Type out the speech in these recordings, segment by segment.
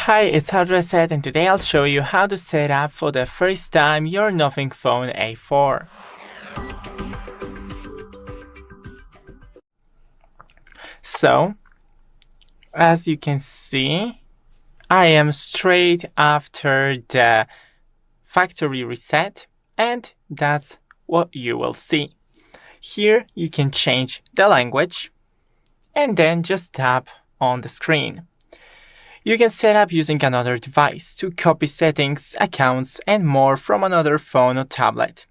Hi, it's HardReset, and today I'll show you how to set up for the first time your Nothing Phone A4. So, as you can see, I am straight after the factory reset, and that's what you will see. Here you can change the language, and then just tap on the screen. You can set up using another device to copy settings, accounts, and more from another phone or tablet.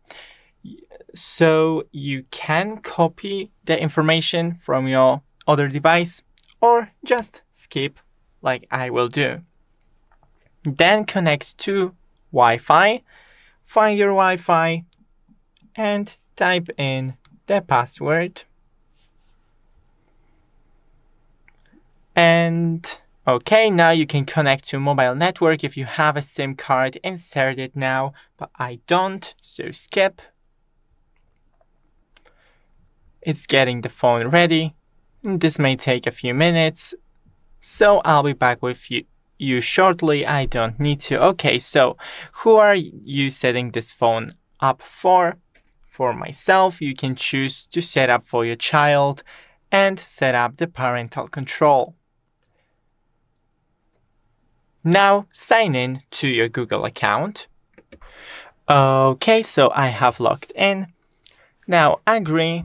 So you can copy the information from your other device or just skip like I will do. Then connect to Wi-Fi, find your Wi-Fi, and type in the password. And okay, now you can connect to mobile network if you have a SIM card. Insert it now, but I don't, so skip. It's getting the phone ready. This may take a few minutes, so I'll be back with you shortly. I don't need to. Okay, so who are you setting this phone up for? For myself, you can choose to set up for your child and set up the parental control. Now sign in to your Google account. Okay, so I have logged in. Now agree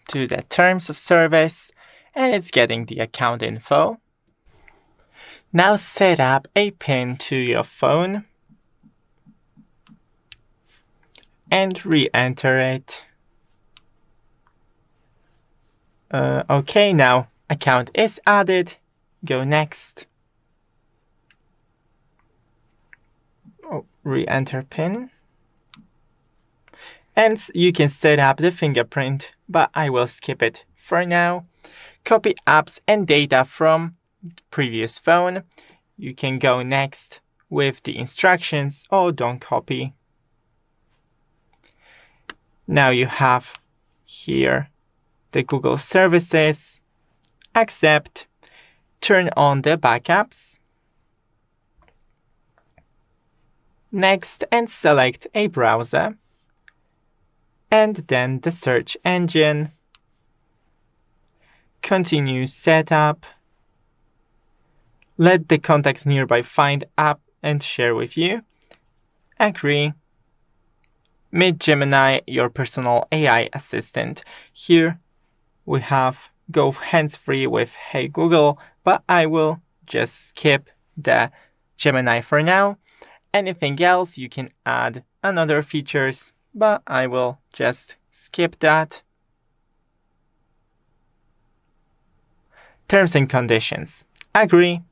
to the terms of service, and it's getting the account info. Now set up a PIN to your phone and re-enter it. Okay, now account is added. Go next. Re-enter PIN. And you can set up the fingerprint, but I will skip it for now. Copy apps and data from previous phone. You can go next with the instructions or don't copy. Now you have here the Google services. Accept. Turn on the backups. Next, and select a browser, and then the search engine. Continue setup. Let the contacts nearby find app and share with you. Agree. Meet Gemini, your personal AI assistant. Here we have go hands-free with Hey Google, but I will just skip the Gemini for now. Anything else, you can add another features, but I will just skip that. Terms and conditions. Agree.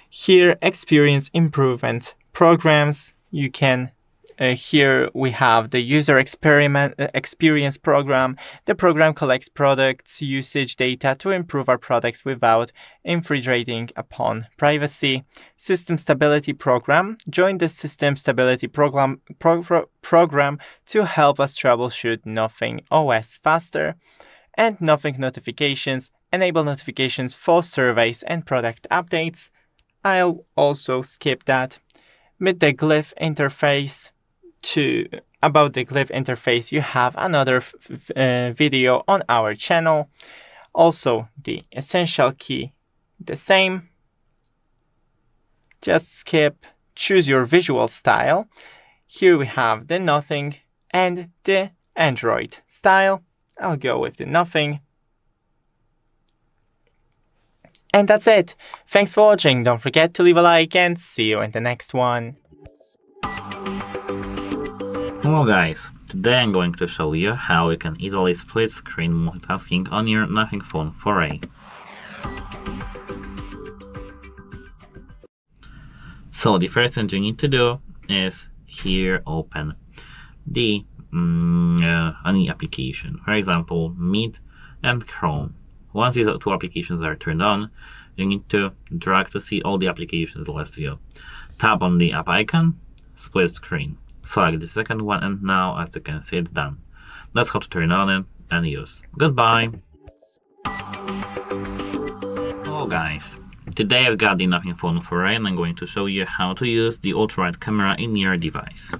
Here, experience improvement programs. You can here we have the user experience program. The program collects products usage data to improve our products without infringing upon privacy. System stability program. Join the system stability program to help us troubleshoot Nothing OS faster. And Nothing notifications. Enable notifications for surveys and product updates. I'll also skip that. With the Glyph interface. About the Glyph interface, you have another video on our channel. Also, the essential key, the same. Just skip. Choose your visual style. Here we have the Nothing and the Android style. I'll go with the Nothing. And that's it. Thanks for watching. Don't forget to leave a like and see you in the next one. Hello guys, today I'm going to show you how you can easily split screen multitasking on your Nothing Phone 4a. So the first thing you need to do is here open the any application, for example Meet and Chrome. Once these two applications are turned on, you need to drag to see all the applications in the list view. Tap on the app icon, split screen. Select the second one, and now, as you can see, it's done. That's how to turn on it and use. Goodbye! Hello guys, Today I've got the Nothing Phone 4a and I'm going to show you how to use the ultra-wide camera in your device.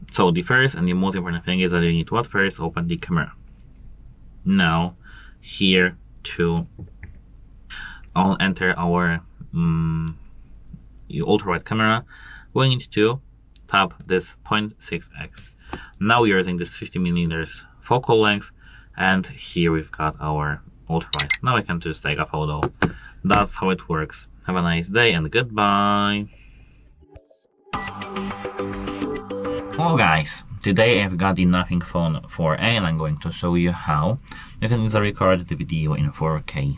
So the first and the most important thing is that you need to first open the camera. Now, here to enter our ultra-wide camera, we need to tap this 0.6x. Now we are using this 50mm focal length, and here we've got our ultra-wide. Now I can just take a photo. That's how it works. Have a nice day and goodbye. Hello guys, today I've got the Nothing Phone 4a and I'm going to show you how you can easily record the video in 4K.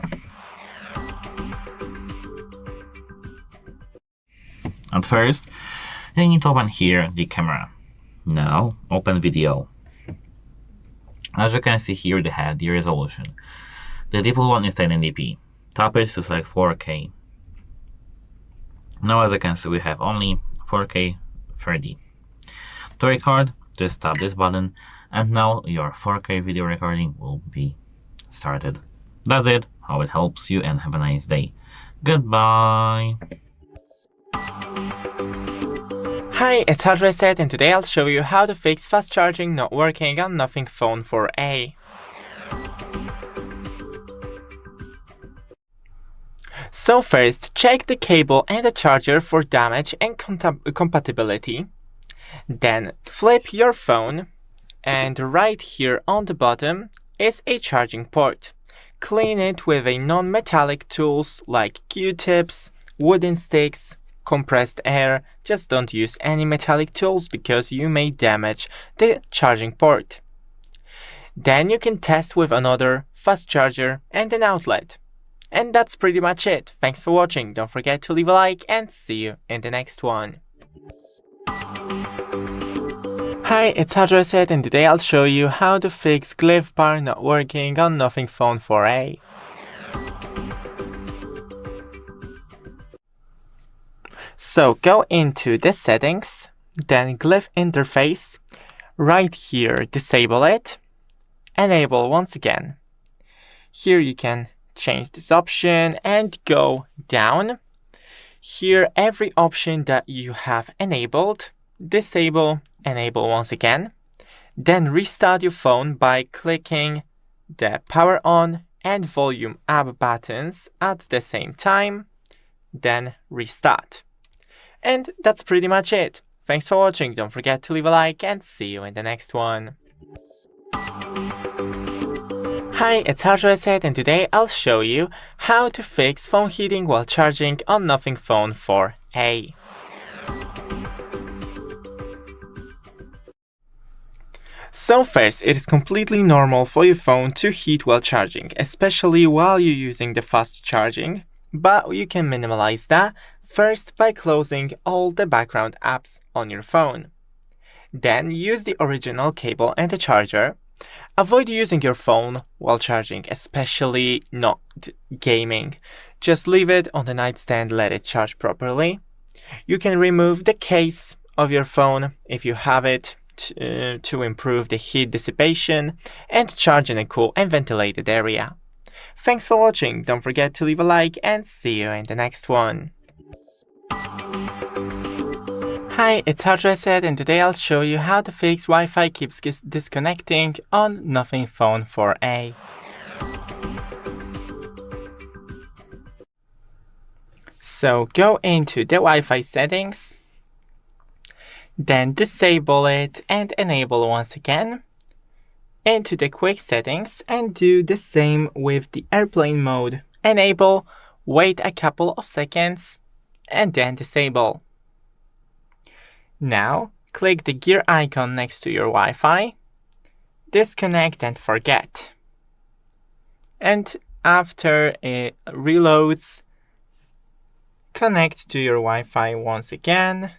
At first, you need to open here the camera. Now, open video. As you can see here, they have the resolution. The default one is 1080p. Tap it to select 4K. Now, as you can see, we have only 4K 30. To record, just tap this button, and now your 4K video recording will be started. That's it. Hope it helps you, and have a nice day. Goodbye. Hi, it's HardReset, and today I'll show you how to fix fast charging not working on Nothing Phone 4a. So first, check the cable and the charger for damage and compatibility. Then flip your phone, and right here on the bottom is a charging port. Clean it with a non-metallic tools like Q-tips, wooden sticks, compressed air. Just don't use any metallic tools because you may damage the charging port. Then you can test with another fast charger and an outlet. And that's pretty much it. Thanks for watching. Don't forget to leave a like and see you in the next one. Hi, it's HardReset, and today I'll show you how to fix Glyph Bar Not Working on Nothing Phone 4a. So go into the settings, then Glyph interface, right here disable it, enable once again. Here you can change this option and go down. Here every option that you have enabled, disable, enable once again. Then restart your phone by clicking the power on and volume up buttons at the same time, then restart. And that's pretty much it. Thanks for watching. Don't forget to leave a like and see you in the next one. Hi, it's HardReset, and today I'll show you how to fix phone heating while charging on Nothing Phone 4a. So first, it is completely normal for your phone to heat while charging, especially while you're using the fast charging, but you can minimize that first by closing all the background apps on your phone. Then use the original cable and the charger. Avoid using your phone while charging, especially not gaming. Just leave it on the nightstand, let it charge properly. You can remove the case of your phone if you have it to improve the heat dissipation and charge in a cool and ventilated area. Thanks for watching. Don't forget to leave a like and see you in the next one. Hi, it's HardReset, and today I'll show you how to fix Wi-Fi keeps disconnecting on Nothing Phone 4a. So go into the Wi-Fi settings, then disable it and enable once again. Into the quick settings and do the same with the airplane mode. Enable, wait a couple of seconds, and then disable. Now, click the gear icon next to your Wi-Fi, disconnect and forget. And after it reloads, connect to your Wi-Fi once again.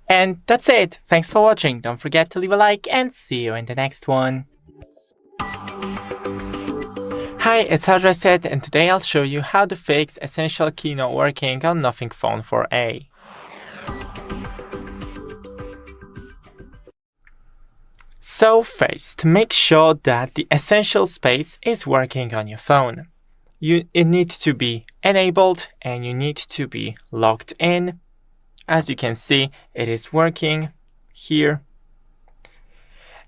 And that's it. Thanks for watching. Don't forget to leave a like and see you in the next one. Hi, it's HardReset, and today I'll show you how to fix Essential Key not working on Nothing Phone 4a. So first, make sure that the essential space is working on your phone. It needs to be enabled and you need to be logged in. As you can see, it is working here.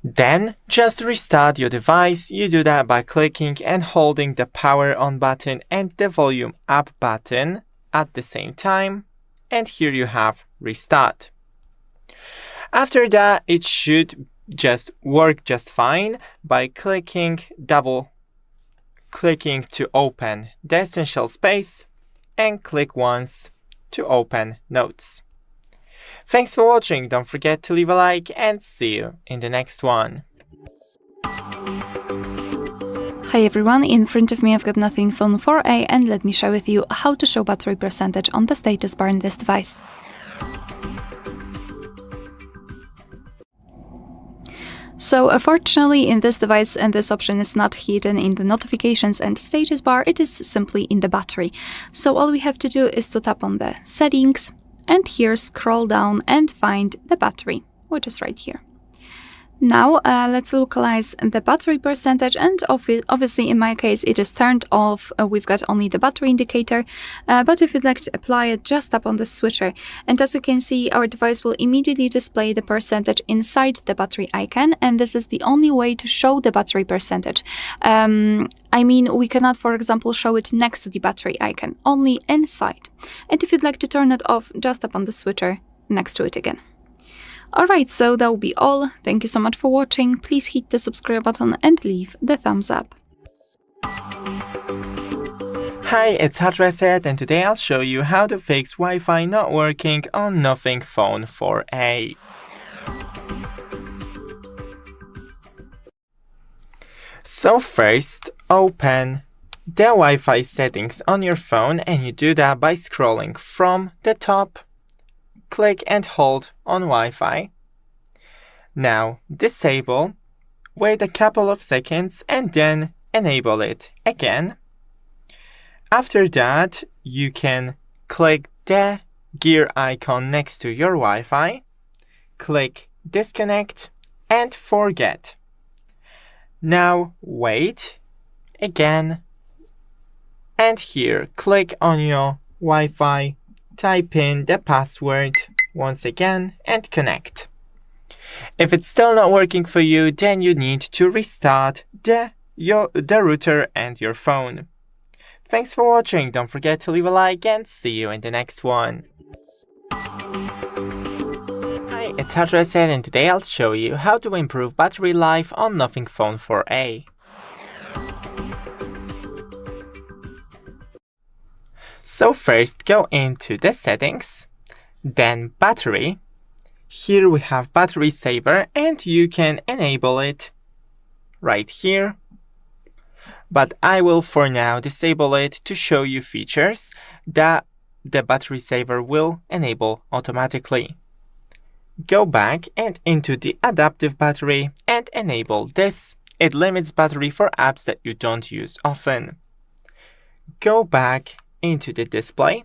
Then just restart your device. You do that by clicking and holding the power on button and the volume up button at the same time. And here you have restart. After that, it should just work just fine by double clicking to open the essential space and click once to open Notes. Thanks for watching, don't forget to leave a like and see you in the next one. Hi everyone, in front of me I've got Nothing Phone 4a and let me share with you how to show battery percentage on the status bar in this device. So unfortunately in this device, and this option is not hidden in the notifications and status bar, it is simply in the battery. So all we have to do is to tap on the settings and here scroll down and find the battery, which is right here. Now let's localize the battery percentage, and obviously in my case it is turned off. We've got only the battery indicator, but if you'd like to apply it, just tap on the switcher, and as you can see our device will immediately display the percentage inside the battery icon, and this is the only way to show the battery percentage. I mean, we cannot, for example, show it next to the battery icon, only inside. And if you'd like to turn it off, just tap on the switcher next to it again. Alright, so that will be all. Thank you so much for watching. Please hit the subscribe button and leave the thumbs up. Hi, it's HardReset and today I'll show you how to fix Wi-Fi not working on Nothing Phone 4a. So first, open the Wi-Fi settings on your phone and you do that by scrolling from the top. Click and hold on Wi-Fi. Now disable, wait a couple of seconds and then enable it again. After that, you can click the gear icon next to your Wi-Fi, click disconnect and forget. Now wait again and here click on your Wi-Fi, type in the password once again and connect. If it's still not working for you, then you need to restart the router and your phone. Thanks for watching, don't forget to leave a like and see you in the next one. Hi, it's HardReset and today I'll show you how to improve battery life on Nothing Phone 4a. So first go into the settings, then battery. Here we have battery saver and you can enable it right here. But I will for now disable it to show you features that the battery saver will enable automatically. Go back and into the adaptive battery and enable this. It limits battery for apps that you don't use often. Go back into the display,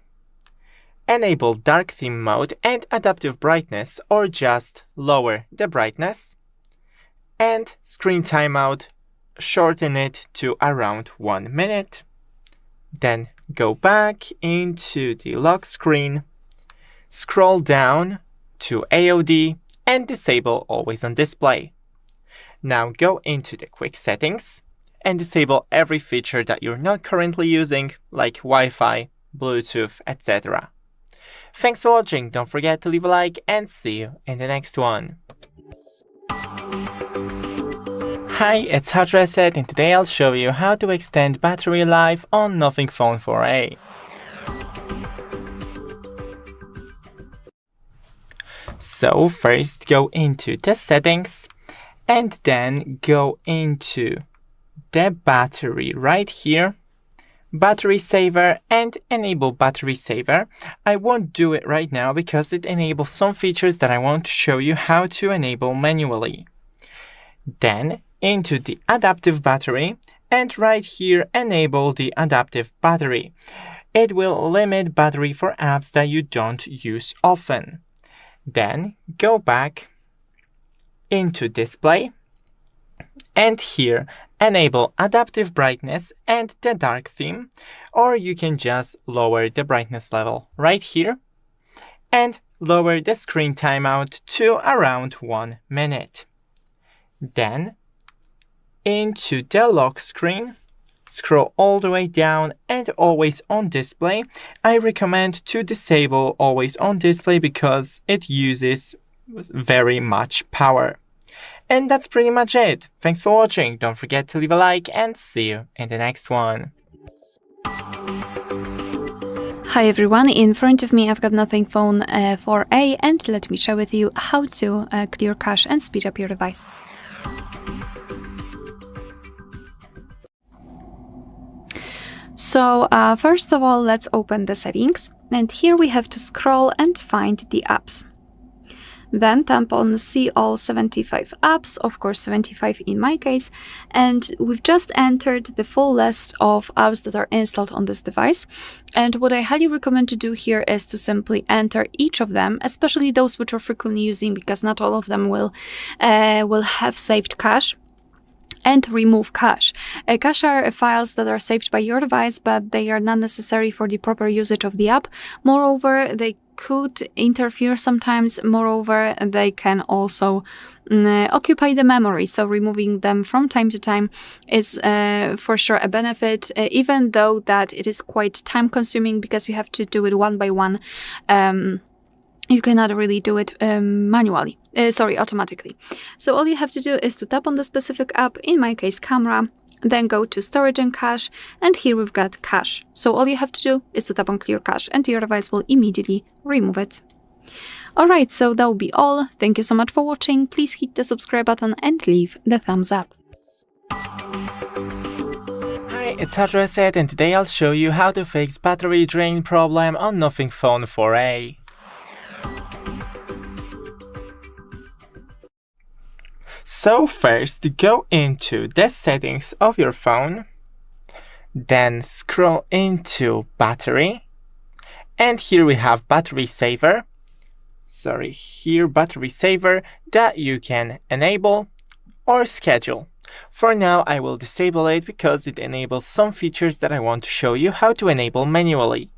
enable dark theme mode and adaptive brightness or just lower the brightness, and screen timeout, shorten it to around 1 minute. Then go back into the lock screen, scroll down to AOD and disable always on display. Now go into the quick settings and disable every feature that you're not currently using, like Wi-Fi, Bluetooth, etc. Thanks for watching, don't forget to leave a like and see you in the next one. Hi, it's HardReset and today I'll show you how to extend battery life on Nothing Phone 4a. So first go into the settings and then go into the battery right here, battery saver, and enable battery saver. I won't do it right now because it enables some features that I want to show you how to enable manually. Then into the adaptive battery and right here enable the adaptive battery. It will limit battery for apps that you don't use often. Then go back into display and here enable adaptive brightness and the dark theme, or you can just lower the brightness level right here and lower the screen timeout to around 1 minute. Then into the lock screen, scroll all the way down and always on display. I recommend to disable always on display because it uses very much power. And that's pretty much it. Thanks for watching. Don't forget to leave a like and see you in the next one. Hi everyone, in front of me I've got Nothing Phone 4a, and let me share with you how to clear cache and speed up your device. So first of all, let's open the settings, and here we have to scroll and find the apps. Then tap on See All 75 apps, of course 75 in my case, and we've just entered the full list of apps that are installed on this device. And what I highly recommend to do here is to simply enter each of them, especially those which are frequently using, because not all of them will have saved cache. And remove cache. Cache are files that are saved by your device, but they are not necessary for the proper usage of the app. Moreover, they could interfere sometimes. Moreover, they can also occupy the memory, so removing them from time to time is for sure a benefit, even though that it is quite time consuming because you have to do it one by one. You cannot really do it automatically. So all you have to do is to tap on the specific app, in my case camera, then go to storage and cache, and here we've got cache. So all you have to do is to tap on clear cache and your device will immediately remove it. Alright, so that will be all. Thank you so much for watching. Please hit the subscribe button and leave the thumbs up. Hi, it's HardReset, and today I'll show you how to fix battery drain problem on Nothing Phone 4a. So first, go into the settings of your phone, then scroll into battery, and here we have battery saver. Battery saver that you can enable or schedule. For now, I will disable it because it enables some features that I want to show you how to enable manually.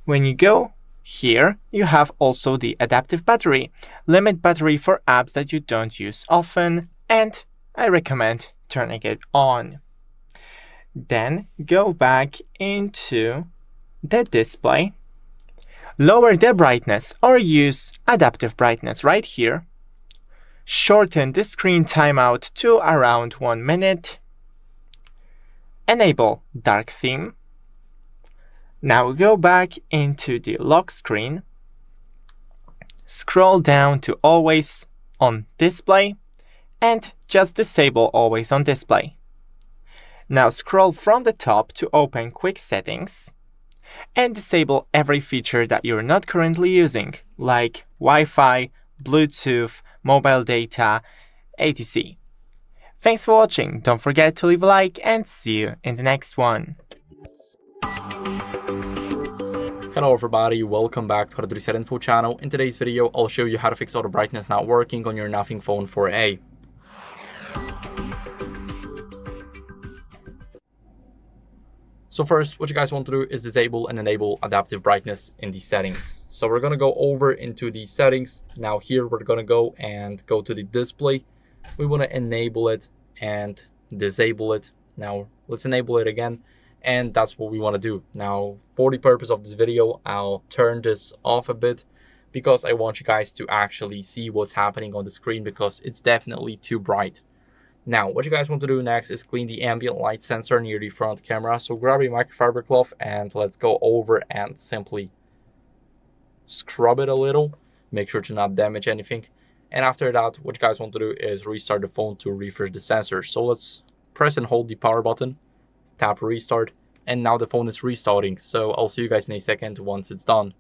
When you go here, you have also the adaptive battery. Limit battery for apps that you don't use often, and I recommend turning it on. Then go back into the display, lower the brightness or use adaptive brightness right here, shorten the screen timeout to around 1 minute, enable dark theme. Now go back into the lock screen, scroll down to always on display, and just disable always on display. Now scroll from the top to open quick settings, and disable every feature that you're not currently using, like Wi-Fi, Bluetooth, mobile data, etc. Thanks for watching, don't forget to leave a like, and see you in the next one. Hello everybody, welcome back to HardReset.Info channel. In today's video, I'll show you how to fix auto brightness not working on your Nothing Phone 4a. So first, what you guys want to do is disable and enable adaptive brightness in these settings. So we're going to go over into these settings. Now here we're going to go to the display. We want to enable it and disable it. Now let's enable it again. And that's what we want to do. Now, for the purpose of this video, I'll turn this off a bit because I want you guys to actually see what's happening on the screen because it's definitely too bright. Now, what you guys want to do next is clean the ambient light sensor near the front camera. So grab a microfiber cloth and let's go over and simply scrub it a little. Make sure to not damage anything. And after that, what you guys want to do is restart the phone to refresh the sensor. So let's press and hold the power button. Tap restart, and now the phone is restarting. So I'll see you guys in a second once it's done.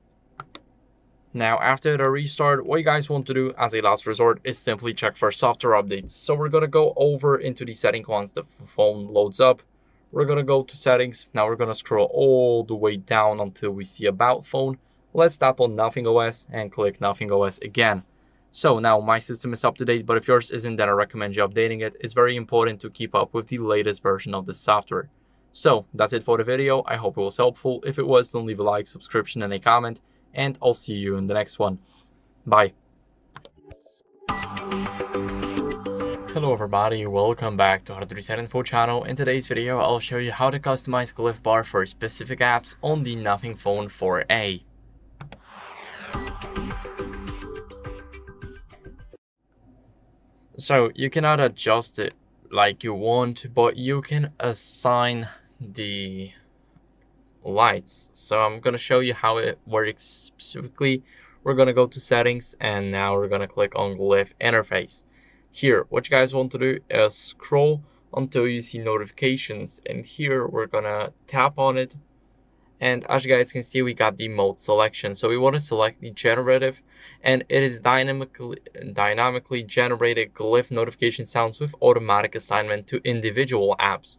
Now after the restart, what you guys want to do as a last resort is simply check for software updates. So we're going to go over into the settings once the phone loads up. We're going to go to settings. Now we're going to scroll all the way down until we see about phone. Let's tap on Nothing OS and click Nothing OS again. So now my system is up to date, but if yours isn't, then I recommend you updating it. It's very important to keep up with the latest version of the software. So that's it for the video. I hope it was helpful. If it was, then leave a like, subscription, and a comment, and I'll see you in the next one. Bye. Hello everybody, welcome back to HardReset.Info channel. In today's video, I'll show you how to customize Glyph Bar for specific apps on the Nothing Phone 4a. So you cannot adjust it like you want, but you can assign the lights. So I'm gonna show you how it works specifically. We're gonna go to settings, and now we're gonna click on Glyph interface. Here, what you guys want to do is scroll until you see notifications, and here we're gonna tap on it. And as you guys can see, we got the mode selection. So we want to select the generative, and it is dynamically generated Glyph notification sounds with automatic assignment to individual apps.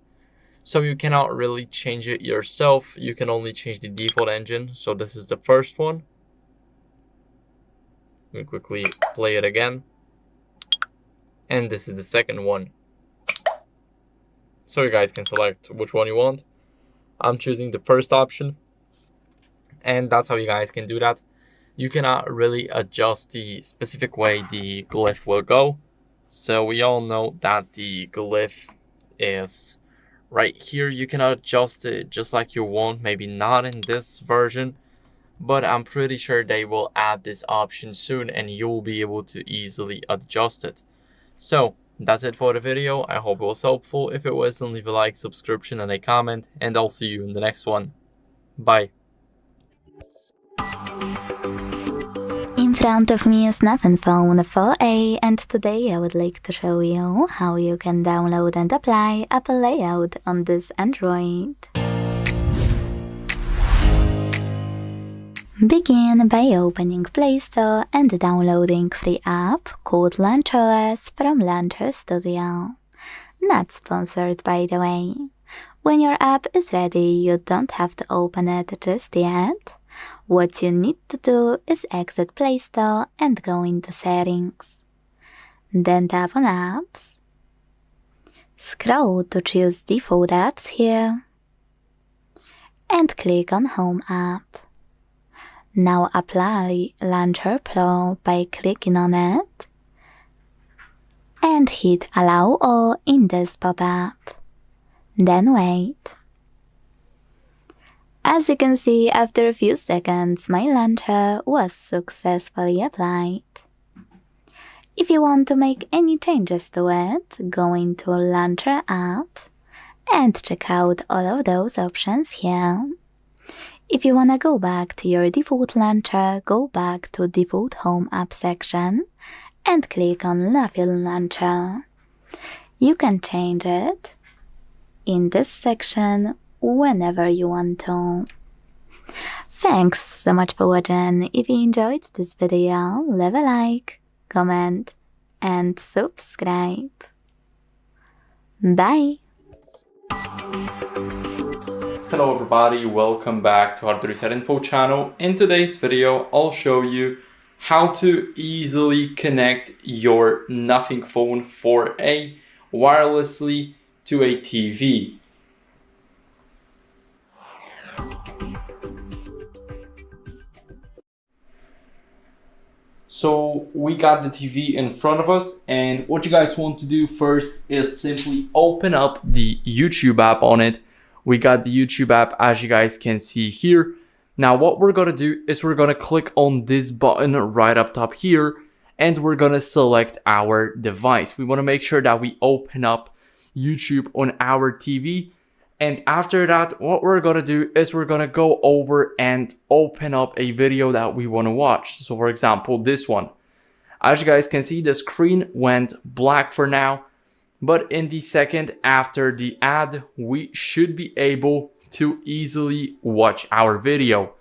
So you cannot really change it yourself. You can only change the default engine. So this is the first one. Let me quickly play it again. And this is the second one. So you guys can select which one you want. I'm choosing the first option, and that's how you guys can do that. You cannot really adjust the specific way the glyph will go. So we all know that the glyph is right here. You can adjust it just like you want, maybe not in this version, but I'm pretty sure they will add this option soon and you'll be able to easily adjust it. So that's it for the video. I hope it was helpful. If it was, then leave a like, subscription, and a comment, and I'll see you in the next one. Bye. In front of me is Nothing Phone 4a, and today I would like to show you how you can download and apply Apple layout on this Android. Begin by opening Play Store and downloading free app called LaunchOS from Launcher Studio. Not sponsored, by the way. When your app is ready, you don't have to open it just yet. What you need to do is exit Play Store and go into Settings. Then tap on Apps. Scroll to choose Default Apps here. And click on Home App. Now apply Launcher Pro by clicking on it and hit Allow All in this pop-up. Then wait. As you can see, after a few seconds, my launcher was successfully applied. If you want to make any changes to it, go into Launcher app and check out all of those options here. If you wanna go back to your default launcher, go back to Default Home App section and click on Nothing Launcher. You can change it in this section whenever you want to. Thanks so much for watching. If you enjoyed this video, leave a like, comment, and subscribe. Bye! Hello everybody, welcome back to HardReset.Info channel. In today's video, I'll show you how to easily connect your Nothing Phone 4a wirelessly to a TV. So we got the TV in front of us, and what you guys want to do first is simply open up the YouTube app on it. We got the YouTube app, as you guys can see here. Now what we're gonna do is we're gonna click on this button right up top here, and we're gonna select our device. We wanna make sure that we open up YouTube on our TV. And after that, what we're gonna do is we're gonna go over and open up a video that we wanna watch. So for example, this one. As you guys can see, the screen went black for now. But in the second after the ad, we should be able to easily watch our video.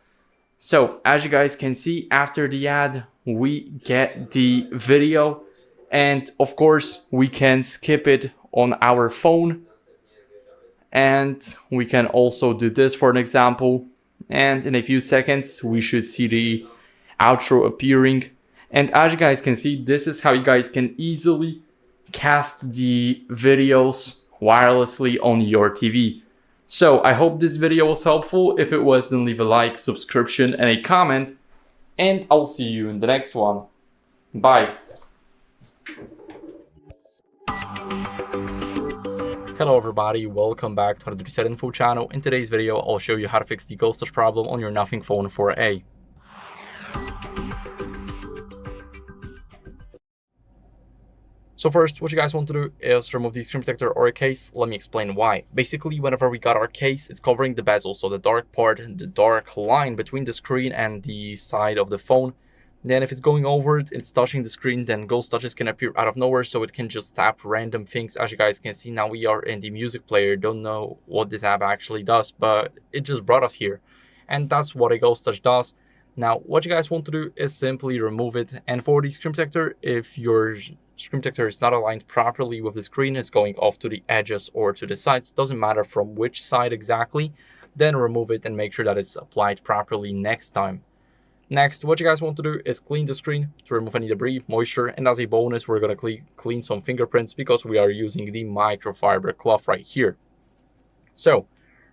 So as you guys can see, after the ad, we get the video, and of course we can skip it on our phone, and we can also do this for an example, and in a few seconds we should see the outro appearing. And as you guys can see, this is how you guys can easily cast the videos wirelessly on your TV. So I hope this video was helpful. If it was, then leave a like, subscription, and a comment. And I'll see you in the next one. Bye. Hello everybody, welcome back to the HardReset.Info channel. In today's video, I'll show you how to fix the ghost touch problem on your Nothing Phone 4a. So first, what you guys want to do is remove the screen protector or a case. Let me explain why. Basically, whenever we got our case, it's covering the bezel, so the dark part, the dark line between the screen and the side of the phone. Then if it's going over it, it's touching the screen, then ghost touches can appear out of nowhere, so it can just tap random things. As you guys can see, now we are in the music player. Don't know what this app actually does, but it just brought us here. And that's what a ghost touch does. Now, what you guys want to do is simply remove it. And for the screen protector, if your screen protector is not aligned properly with the screen, it's going off to the edges or to the sides, doesn't matter from which side exactly, then remove it and make sure that it's applied properly next time. Next, what you guys want to do is clean the screen to remove any debris, moisture, and as a bonus, we're going to clean some fingerprints because we are using the microfiber cloth right here. So,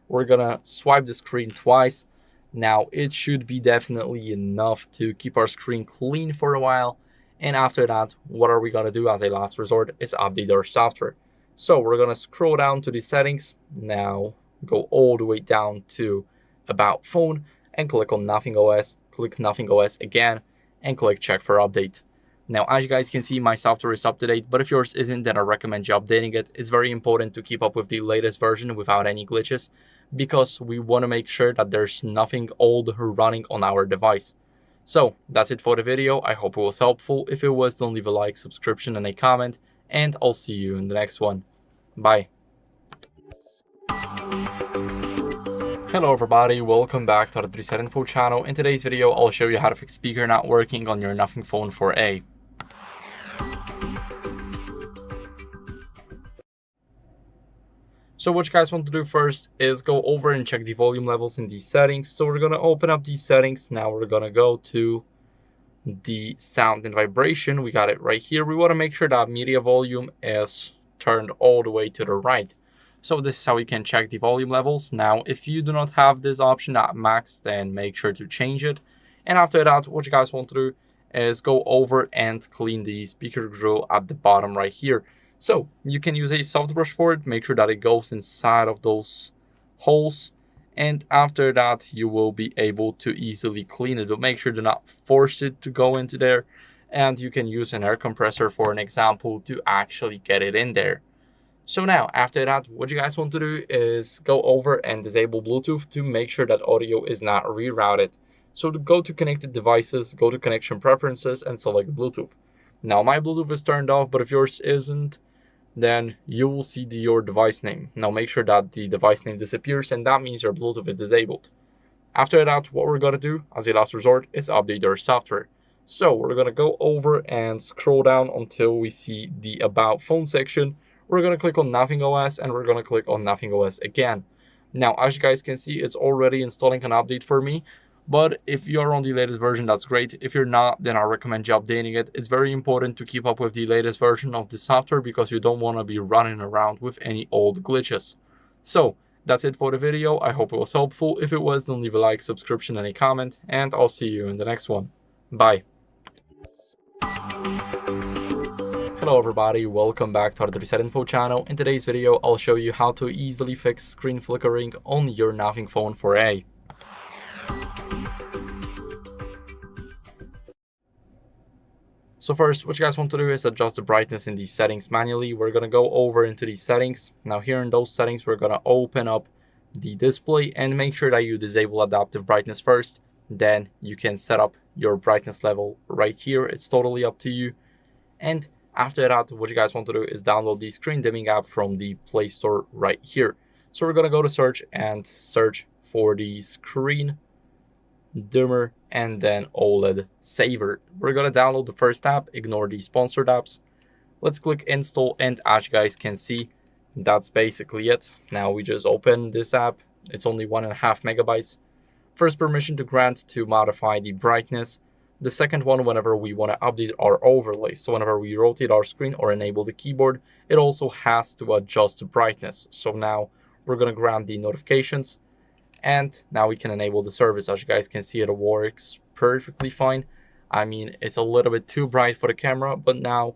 we're going to swipe the screen twice. Now, it should be definitely enough to keep our screen clean for a while. And after that, what are we going to do as a last resort is update our software. So, we're going to scroll down to the settings. Now, go all the way down to About Phone and click on Nothing OS. Click Nothing OS again and click Check for Update. Now, as you guys can see, my software is up to date, but if yours isn't, then I recommend you updating it. It's very important to keep up with the latest version without any glitches, because we want to make sure that there's nothing old running on our device. So that's it for the video. I hope it was helpful. If it was, then leave a like, subscription, and a comment, and I'll see you in the next one. Bye. Hello everybody, welcome back to the HardReset.Info channel. In today's video, I'll show you how to fix speaker not working on your Nothing Phone 4a. So what you guys want to do first is go over and check the volume levels in these settings. So we're going to open up these settings. Now we're going to go to the sound and vibration. We got it right here. We want to make sure that media volume is turned all the way to the right. So this is how we can check the volume levels. Now, if you do not have this option at max, then make sure to change it. And after that, what you guys want to do is go over and clean the speaker grill at the bottom right here. So you can use a soft brush for it. Make sure that it goes inside of those holes. And after that, you will be able to easily clean it. But make sure to not force it to go into there. And you can use an air compressor for an example to actually get it in there. So now, after that, what you guys want to do is go over and disable Bluetooth to make sure that audio is not rerouted. So to go to connected devices, go to connection preferences and select Bluetooth. Now my Bluetooth is turned off, but if yours isn't, then you will see your device name. Now make sure that the device name disappears, and that means your Bluetooth is disabled. After that, what we're going to do as a last resort is update our software. So we're going to go over and scroll down until we see the About Phone section. We're going to click on Nothing OS and we're going to click on Nothing OS again. Now, as you guys can see, it's already installing an update for me. But if you're on the latest version, that's great. If you're not, then I recommend you updating it. It's very important to keep up with the latest version of the software because you don't want to be running around with any old glitches. So that's it for the video. I hope it was helpful. If it was, then leave a like, subscription, and a comment, and I'll see you in the next one. Bye. Hello everybody, welcome back to the HardReset.Info channel. In today's video, I'll show you how to easily fix screen flickering on your Nothing Phone 4a. So first, what you guys want to do is adjust the brightness in these settings manually. We're going to go over into these settings. Now here in those settings, we're going to open up the display and make sure that you disable adaptive brightness first. Then you can set up your brightness level right here. It's totally up to you. And after that, what you guys want to do is download the screen dimming app from the Play Store right here. So we're going to go to search and search for the screen dimmer and then OLED saver. We're going to download the first app, ignore the sponsored apps. Let's click install, and as you guys can see, that's basically it. Now we just open this app. It's only 1.5 megabytes. First permission to grant to modify the brightness. The second one, whenever we want to update our overlay. So whenever we rotate our screen or enable the keyboard, it also has to adjust the brightness. So now we're going to grab the notifications, and now we can enable the service. As you guys can see, it works perfectly fine. I mean, it's a little bit too bright for the camera, but now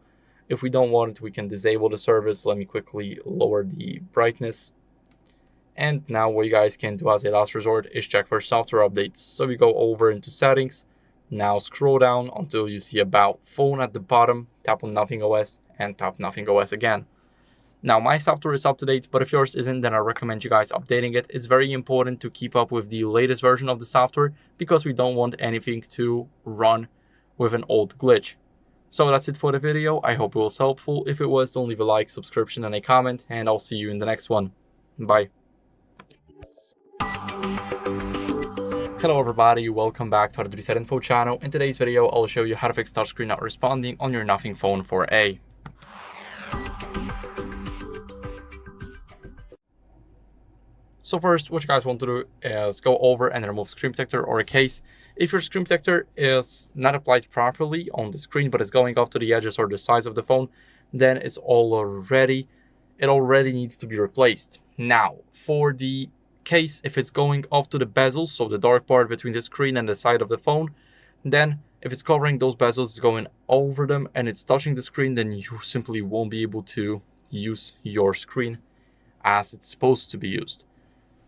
if we don't want it, we can disable the service. Let me quickly lower the brightness. And now what you guys can do as a last resort is check for software updates. So we go over into settings. Now scroll down until you see about phone at the bottom, tap on Nothing OS, and tap Nothing OS again. Now my software is up to date, but if yours isn't, then I recommend you guys updating it. It's very important to keep up with the latest version of the software because we don't want anything to run with an old glitch. So that's it for the video. I hope it was helpful. If it was, don't leave a like, subscription, and a comment, and I'll see you in the next one. Bye. Hello everybody, welcome back to HardReset.Info channel. In today's video, I'll show you how to fix touchscreen not responding on your Nothing Phone 4a. So first, what you guys want to do is go over and remove screen protector or a case. If your screen protector is not applied properly on the screen, but is going off to the edges or the sides of the phone, then it already needs to be replaced. Now, for the case, if it's going off to the bezels, so the dark part between the screen and the side of the phone, then if it's covering those bezels, it's going over them and it's touching the screen, then you simply won't be able to use your screen as it's supposed to be used.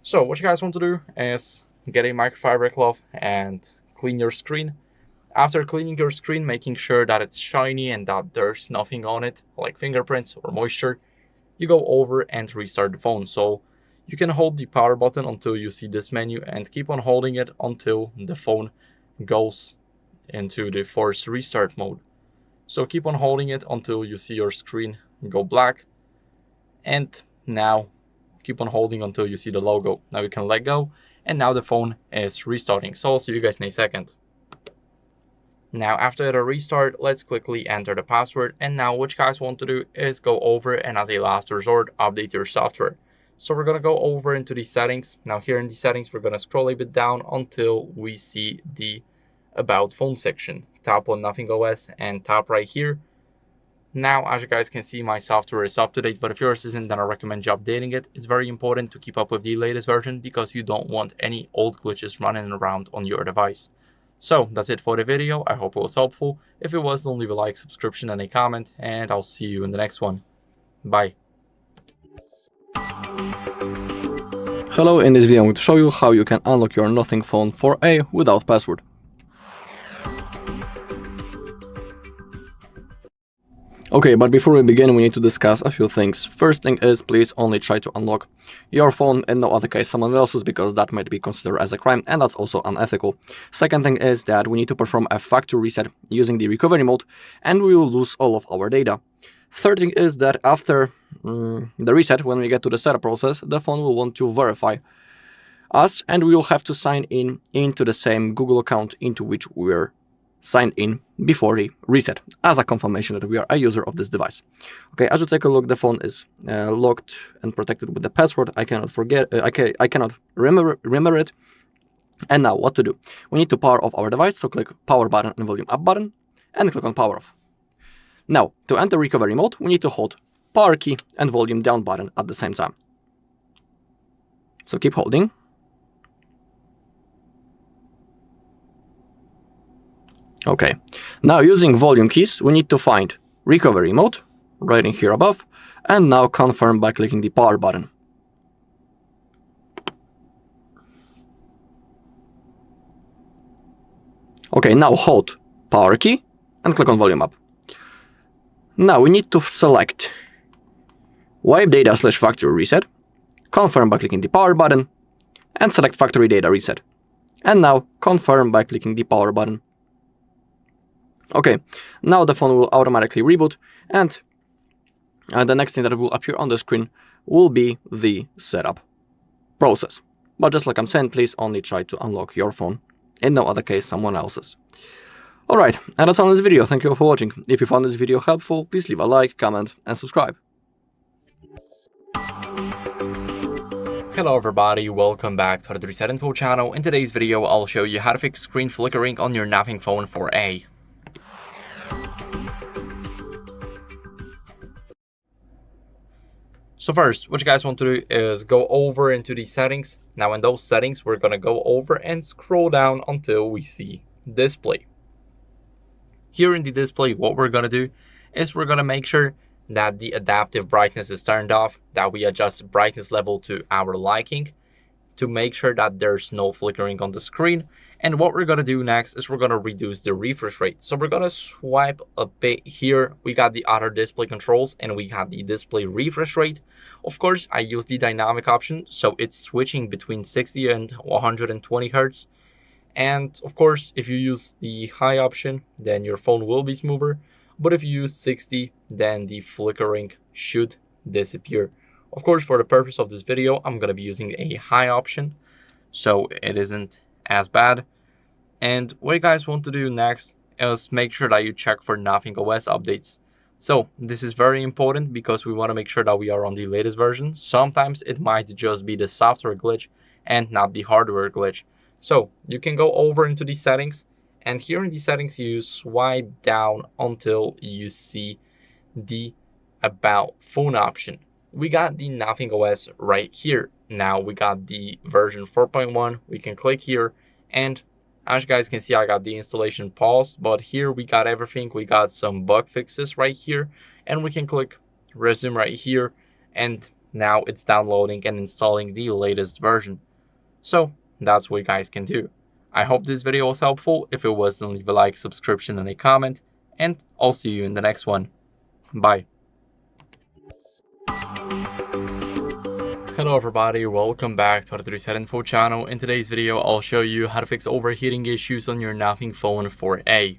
So what you guys want to do is get a microfiber cloth and clean your screen. After cleaning your screen, making sure that it's shiny and that there's nothing on it like fingerprints or moisture, you go over and restart the phone. So you can hold the power button until you see this menu and keep on holding it until the phone goes into the forced restart mode. So keep on holding it until you see your screen go black, and now keep on holding until you see the logo. Now you can let go, and now the phone is restarting. So I'll see you guys in a second. Now after the restart, let's quickly enter the password, and now what you guys want to do is go over and as a last resort, update your software. So we're going to go over into the settings. Now here in the settings, we're going to scroll a bit down until we see the About Phone section. Tap on Nothing OS and tap right here. Now, as you guys can see, my software is up to date, but if yours isn't, then I recommend you updating it. It's very important to keep up with the latest version because you don't want any old glitches running around on your device. So that's it for the video. I hope it was helpful. If it was, don't leave a like, subscription, and a comment, and I'll see you in the next one. Bye. Hello, in this video I'm going to show you how you can unlock your Nothing Phone 4a without password. Okay, but before we begin, we need to discuss a few things. First thing is, please only try to unlock your phone and no other case someone else's, because that might be considered as a crime and that's also unethical. Second thing is that we need to perform a factory reset using the recovery mode and we will lose all of our data. Third thing is that after the reset, when we get to the setup process, the phone will want to verify us and we will have to sign in into the same Google account into which we were signed in before the reset as a confirmation that we are a user of this device. Okay, as you take a look, the phone is locked and protected with the password. I cannot forget, I cannot remember it. And now what to do? We need to power off our device, so click power button and volume up button and click on power off. Now, to enter recovery mode, we need to hold power key and volume down button at the same time. So keep holding. Okay, now using volume keys, we need to find recovery mode, right in here above, and now confirm by clicking the power button. Okay, now hold power key and click on volume up. Now we need to select wipe data / factory reset, confirm by clicking the power button, and select factory data reset. And now confirm by clicking the power button. Okay, now the phone will automatically reboot, and the next thing that will appear on the screen will be the setup process. But just like I'm saying, please only try to unlock your phone, in no other case someone else's. Alright, and that's all in this video. Thank you all for watching. If you found this video helpful, please leave a like, comment, and subscribe. Hello everybody, welcome back to the HardReset.Info channel. In today's video, I'll show you how to fix screen flickering on your Nothing Phone 4a. So first, what you guys want to do is go over into the settings. Now in those settings, we're gonna go over and scroll down until we see display. Here in the display, what we're gonna do is we're gonna make sure that the adaptive brightness is turned off, that we adjust brightness level to our liking to make sure that there's no flickering on the screen. And what we're gonna do next is we're gonna reduce the refresh rate. So we're gonna swipe a bit here. We got the other display controls and we have the display refresh rate. Of course, I use the dynamic option, so it's switching between 60 and 120 Hertz. And of course, if you use the high option, then your phone will be smoother. But if you use 60, then the flickering should disappear. Of course, for the purpose of this video, I'm going to be using a high option, so it isn't as bad. And what you guys want to do next is make sure that you check for Nothing OS updates. So this is very important because we want to make sure that we are on the latest version. Sometimes it might just be the software glitch and not the hardware glitch. So you can go over into the settings. And here in the settings, you swipe down until you see the About Phone option. We got the Nothing OS right here. Now we got the version 4.1. We can click here. And as you guys can see, I got the installation paused. But here we got everything. We got some bug fixes right here. And we can click Resume right here. And now it's downloading and installing the latest version. So that's what you guys can do. I hope this video was helpful. If it was, then leave a like, subscription, and a comment. And I'll see you in the next one. Bye. Hello everybody, welcome back to the HardReset.Info channel. In today's video, I'll show you how to fix overheating issues on your Nothing Phone 4a.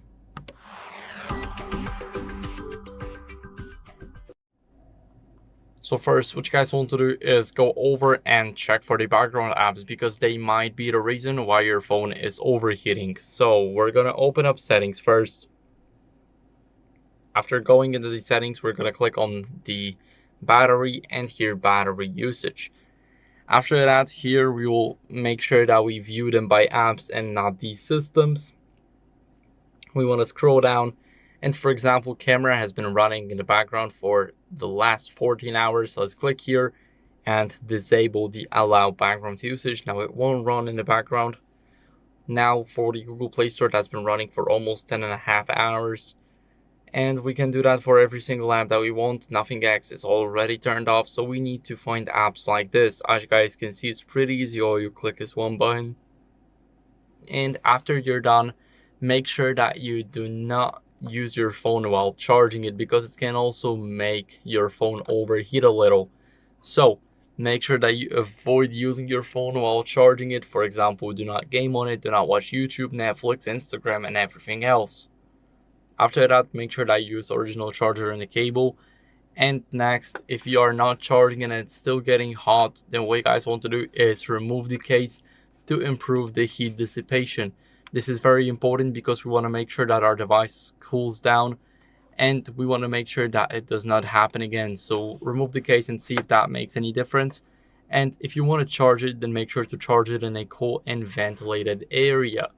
So first, what you guys want to do is go over and check for the background apps because they might be the reason why your phone is overheating. So we're going to open up settings first. After going into the settings, we're going to click on the battery and here battery usage. After that, here we will make sure that we view them by apps and not these systems. We want to scroll down. And for example, camera has been running in the background for the last 14 hours. Let's click here and disable the allow background usage. Now it won't run in the background. Now for the Google Play Store, that's been running for almost 10.5 hours. And we can do that for every single app that we want. Nothing X is already turned off. So we need to find apps like this. As you guys can see, it's pretty easy. All you click is one button. And after you're done, make sure that you do not use your phone while charging it because it can also make your phone overheat a little. So make sure that you avoid using your phone while charging it. For example, do not game on it, do not watch YouTube, Netflix, Instagram, and everything else. After that, make sure that you use original charger and the cable. And next, if you are not charging and it's still getting hot, then what you guys want to do is remove the case to improve the heat dissipation. This is very important because we want to make sure that our device cools down and we want to make sure that it does not happen again. So remove the case and see if that makes any difference. And if you want to charge it, then make sure to charge it in a cool and ventilated area.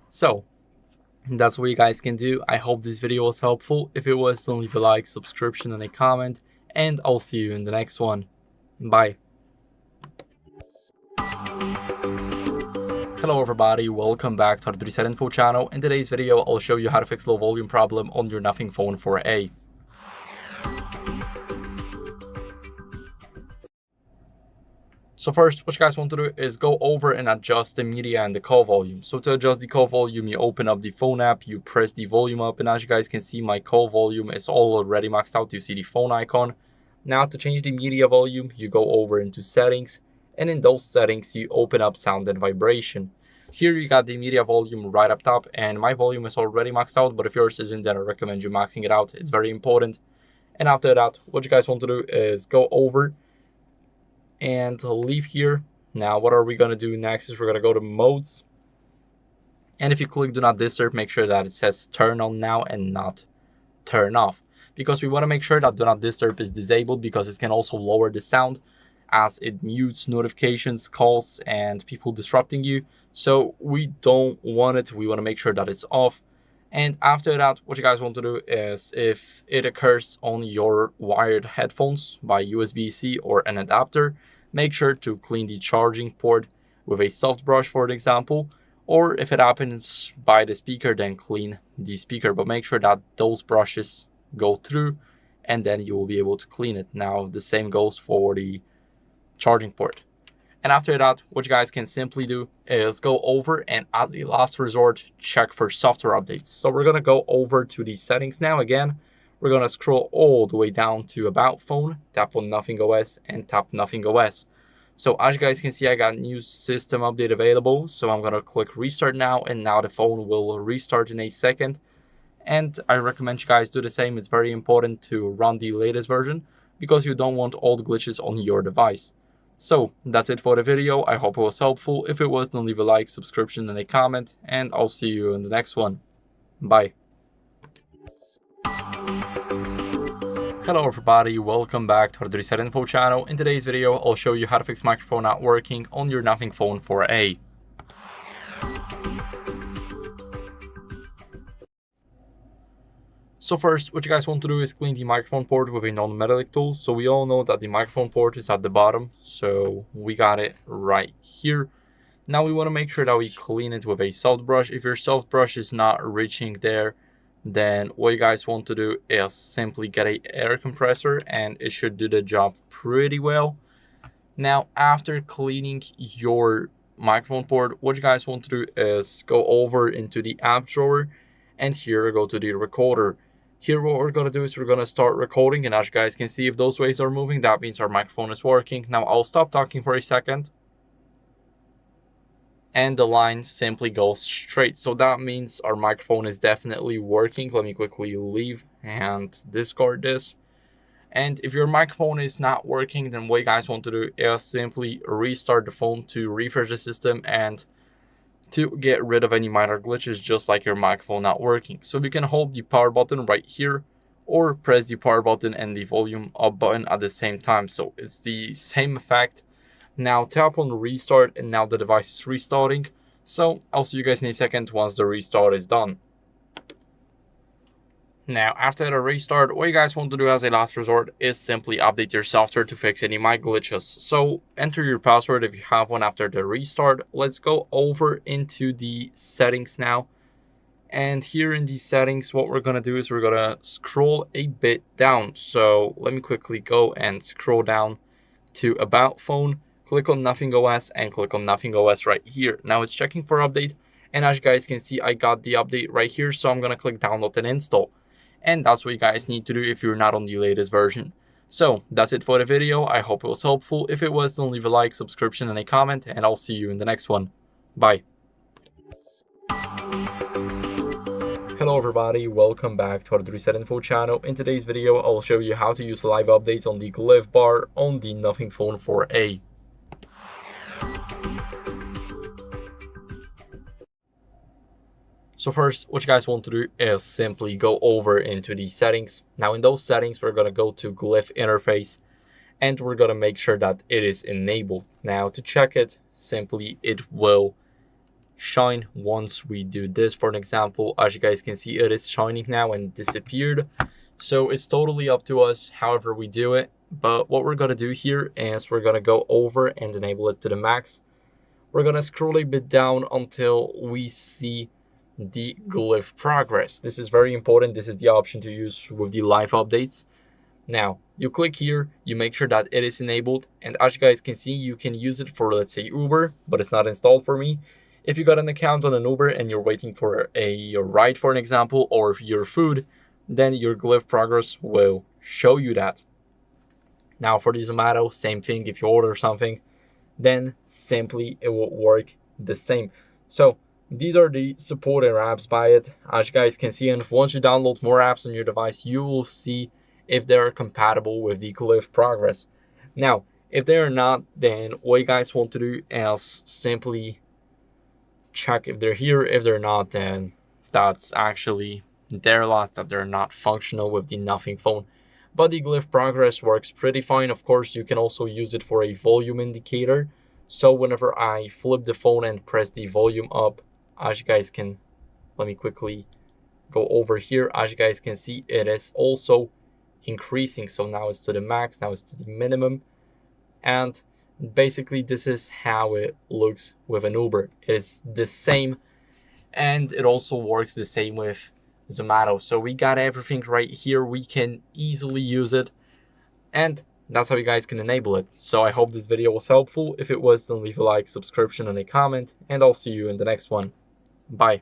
So that's what you guys can do. I hope this video was helpful. If it was, then leave a like, subscription, and a comment. And I'll see you in the next one. Bye. Hello everybody, welcome back to the HardReset.Info channel. In today's video, I'll show you how to fix low volume problem on your Nothing Phone 4a. So first, what you guys want to do is go over and adjust the media and the call volume. So to adjust the call volume, you open up the phone app, you press the volume up, and as you guys can see, my call volume is already maxed out. You see the phone icon. Now to change the media volume, you go over into settings. And in those settings, you open up sound and vibration. Here you got the media volume right up top, and my volume is already maxed out, but if yours isn't, then I recommend you maxing it out. It's very important. And after that, what you guys want to do is go over and leave here. Now, what are we going to do next is we're going to go to modes. And if you click do not disturb, make sure that it says turn on now and not turn off, because we want to make sure that do not disturb is disabled because it can also lower the sound. as it mutes notifications, calls, and people disrupting you. So we don't want it. We want to make sure that it's off. And after that, what you guys want to do is, if it occurs on your wired headphones by USB-C or an adapter, make sure to clean the charging port with a soft brush, for example. Or if it happens by the speaker, then clean the speaker. But make sure that those brushes go through, and then you will be able to clean it. Now, the same goes for the charging port. And after that, what you guys can simply do is go over and, as a last resort, check for software updates. So we're going to go over to the settings now. Again, we're going to scroll all the way down to About Phone, tap on Nothing OS, and tap Nothing OS. So as you guys can see, I got new system update available. So I'm going to click Restart now, and now the phone will restart in a second. And I recommend you guys do the same. It's very important to run the latest version because you don't want all the glitches on your device. So that's it for the video. I hope it was helpful. If it was, then leave a like, subscription, and a comment, and I'll see you in the next one. Bye. Hello everybody, welcome back to HardReset.Info channel. In today's video, I'll show you how to fix microphone not working on your Nothing Phone 4a. So first, what you guys want to do is clean the microphone port with a non-metallic tool. So we all know that the microphone port is at the bottom, so we got it right here. Now we want to make sure that we clean it with a soft brush. If your soft brush is not reaching there, then what you guys want to do is simply get an air compressor, and it should do the job pretty well. Now, after cleaning your microphone port, what you guys want to do is go over into the app drawer, and here go to the recorder. Here what we're going to do is we're going to start recording, and as you guys can see, if those waves are moving, that means our microphone is working. Now I'll stop talking for a second, and the line simply goes straight. So that means our microphone is definitely working. Let me quickly leave and discard this. And if your microphone is not working, then what you guys want to do is simply restart the phone to refresh the system and to get rid of any minor glitches, just like your microphone not working. So we can hold the power button right here, or press the power button and the volume up button at the same time. So it's the same effect. Now tap on restart, and now the device is restarting. So I'll see you guys in a second once the restart is done. Now, after the restart, what you guys want to do as a last resort is simply update your software to fix any mic glitches. So enter your password if you have one after the restart. Let's go over into the settings now. And here in the settings, what we're going to do is we're going to scroll a bit down. So let me quickly go and scroll down to About Phone, click on Nothing OS, and click on Nothing OS right here. Now it's checking for update. And as you guys can see, I got the update right here. So I'm going to click download and install. And that's what you guys need to do if you're not on the latest version. So that's it for the video. I hope it was helpful. If it was, then leave a like, subscription, and a comment, and I'll see you in the next one. Bye. Hello everybody, welcome back to HardReset.Info channel. In today's video, I'll show you how to use live updates on the Glyph Bar on the Nothing Phone 4a. So first, what you guys want to do is simply go over into the settings. Now in those settings, we're going to go to Glyph interface, and we're going to make sure that it is enabled. Now to check it, simply it will shine once we do this. For an example, as you guys can see, it is shining now and disappeared. So it's totally up to us however we do it. But what we're going to do here is we're going to go over and enable it to the max. We're going to scroll a bit down until we see the Glyph progress. This is very important. This is the option to use with the live updates. Now you click here, you make sure that it is enabled, and as you guys can see, you can use it for, let's say, Uber, but it's not installed for me. If you got an account on an Uber and you're waiting for a ride, for an example, or your food, then your Glyph progress will show you that. Now for the Zomato, same thing. If you order something, then simply it will work the same. So these are the supported apps by it, as you guys can see. And once you download more apps on your device, you will see if they're compatible with the Glyph progress. Now, if they're not, then what you guys want to do is simply check if they're here. If they're not, then that's actually their loss, that they're not functional with the Nothing Phone. but the Glyph progress works pretty fine. Of course, you can also use it for a volume indicator. So whenever I flip the phone and press the volume up, as you guys can, let me quickly go over here. As you guys can see, it is also increasing. So now it's to the max, now it's to the minimum. And basically this is how it looks with an Uber. It is the same, and it also works the same with Zomato. So we got everything right here. We can easily use it, and that's how you guys can enable it. So I hope this video was helpful. If it was, then leave a like, subscription, and a comment, and I'll see you in the next one. Bye.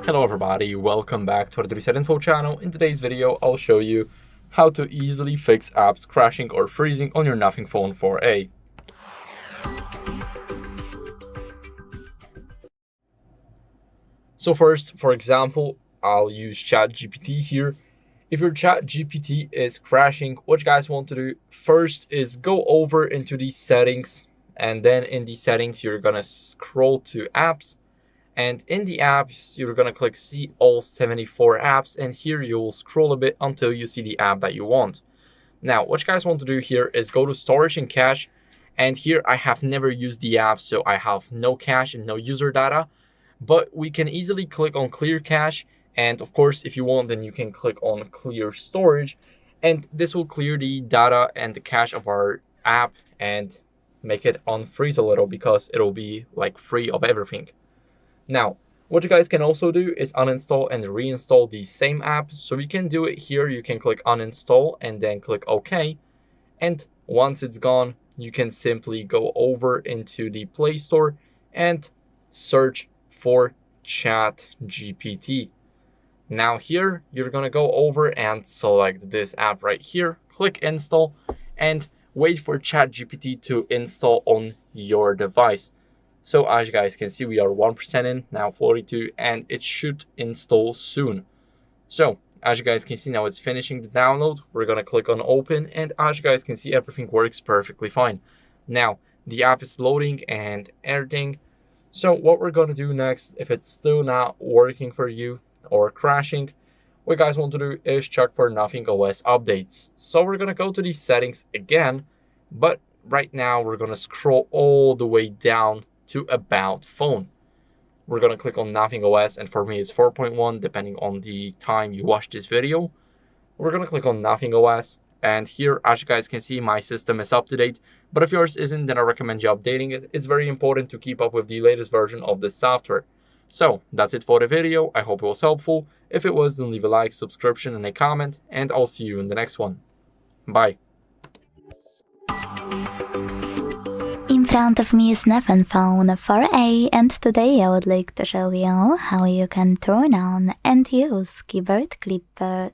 Hello everybody, welcome back to HardReset.Info channel. In today's video, I'll show you how to easily fix apps crashing or freezing on your Nothing Phone 4a. So first, for example, I'll use ChatGPT here. If your ChatGPT is crashing, what you guys want to do first is go over into the settings, and then in the settings, you're gonna scroll to apps. And in the apps, you're gonna click see all 74 apps, and here you'll scroll a bit until you see the app that you want. Now, what you guys want to do here is go to storage and cache, and here I have never used the app, so I have no cache and no user data, but we can easily click on clear cache, and of course, if you want, then you can click on clear storage, and this will clear the data and the cache of our app and make it unfreeze a little because it'll be like free of everything. Now, what you guys can also do is uninstall and reinstall the same app. So you can do it here. You can click uninstall and then click OK. And once it's gone, you can simply go over into the Play Store and search for ChatGPT. Now here, you're going to go over and select this app right here. Click install and wait for ChatGPT to install on your device. So as you guys can see, we are 1% in, now 42, and it should install soon. So as you guys can see, now it's finishing the download. We're going to click on open, and as you guys can see, everything works perfectly fine. Now the app is loading and everything. So what we're going to do next, if it's still not working for you or crashing, what you guys want to do is check for Nothing OS updates. So we're going to go to the settings again, but right now we're going to scroll all the way down to About Phone. We're going to click on Nothing OS, and for me it's 4.1 depending on the time you watch this video. We're going to click on Nothing OS, and here, as you guys can see, my system is up to date, but if yours isn't, then I recommend you updating it. It's very important to keep up with the latest version of this software. So that's it for the video. I hope it was helpful. If it was, then leave a like, subscription, and a comment, and I'll see you in the next one. Bye. In front of me is Nothing Phone 4a, and today I would like to show you how you can turn on and use Keyboard Clipboard.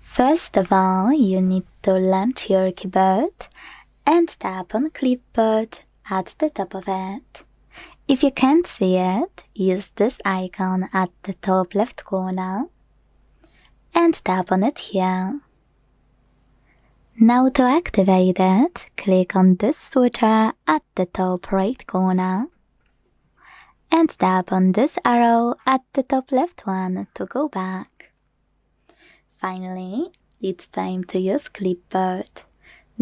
First of all, you need to launch your keyboard and tap on Clipboard at the top of it. If you can't see it, use this icon at the top left corner and tap on it here. Now to activate it, click on this switcher at the top right corner and tap on this arrow at the top left one to go back. Finally, it's time to use Clipboard.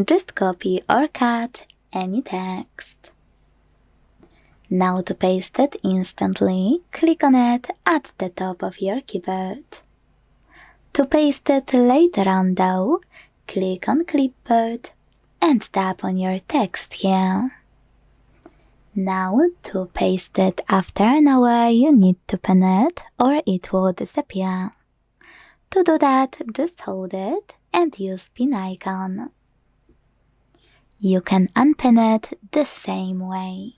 Just copy or cut any text. Now to paste it instantly, click on it at the top of your keyboard. To paste it later on though, click on Clipboard and tap on your text here. Now to paste it after an hour, you need to pin it or it will disappear. To do that, just hold it and use pin icon. You can unpin it the same way.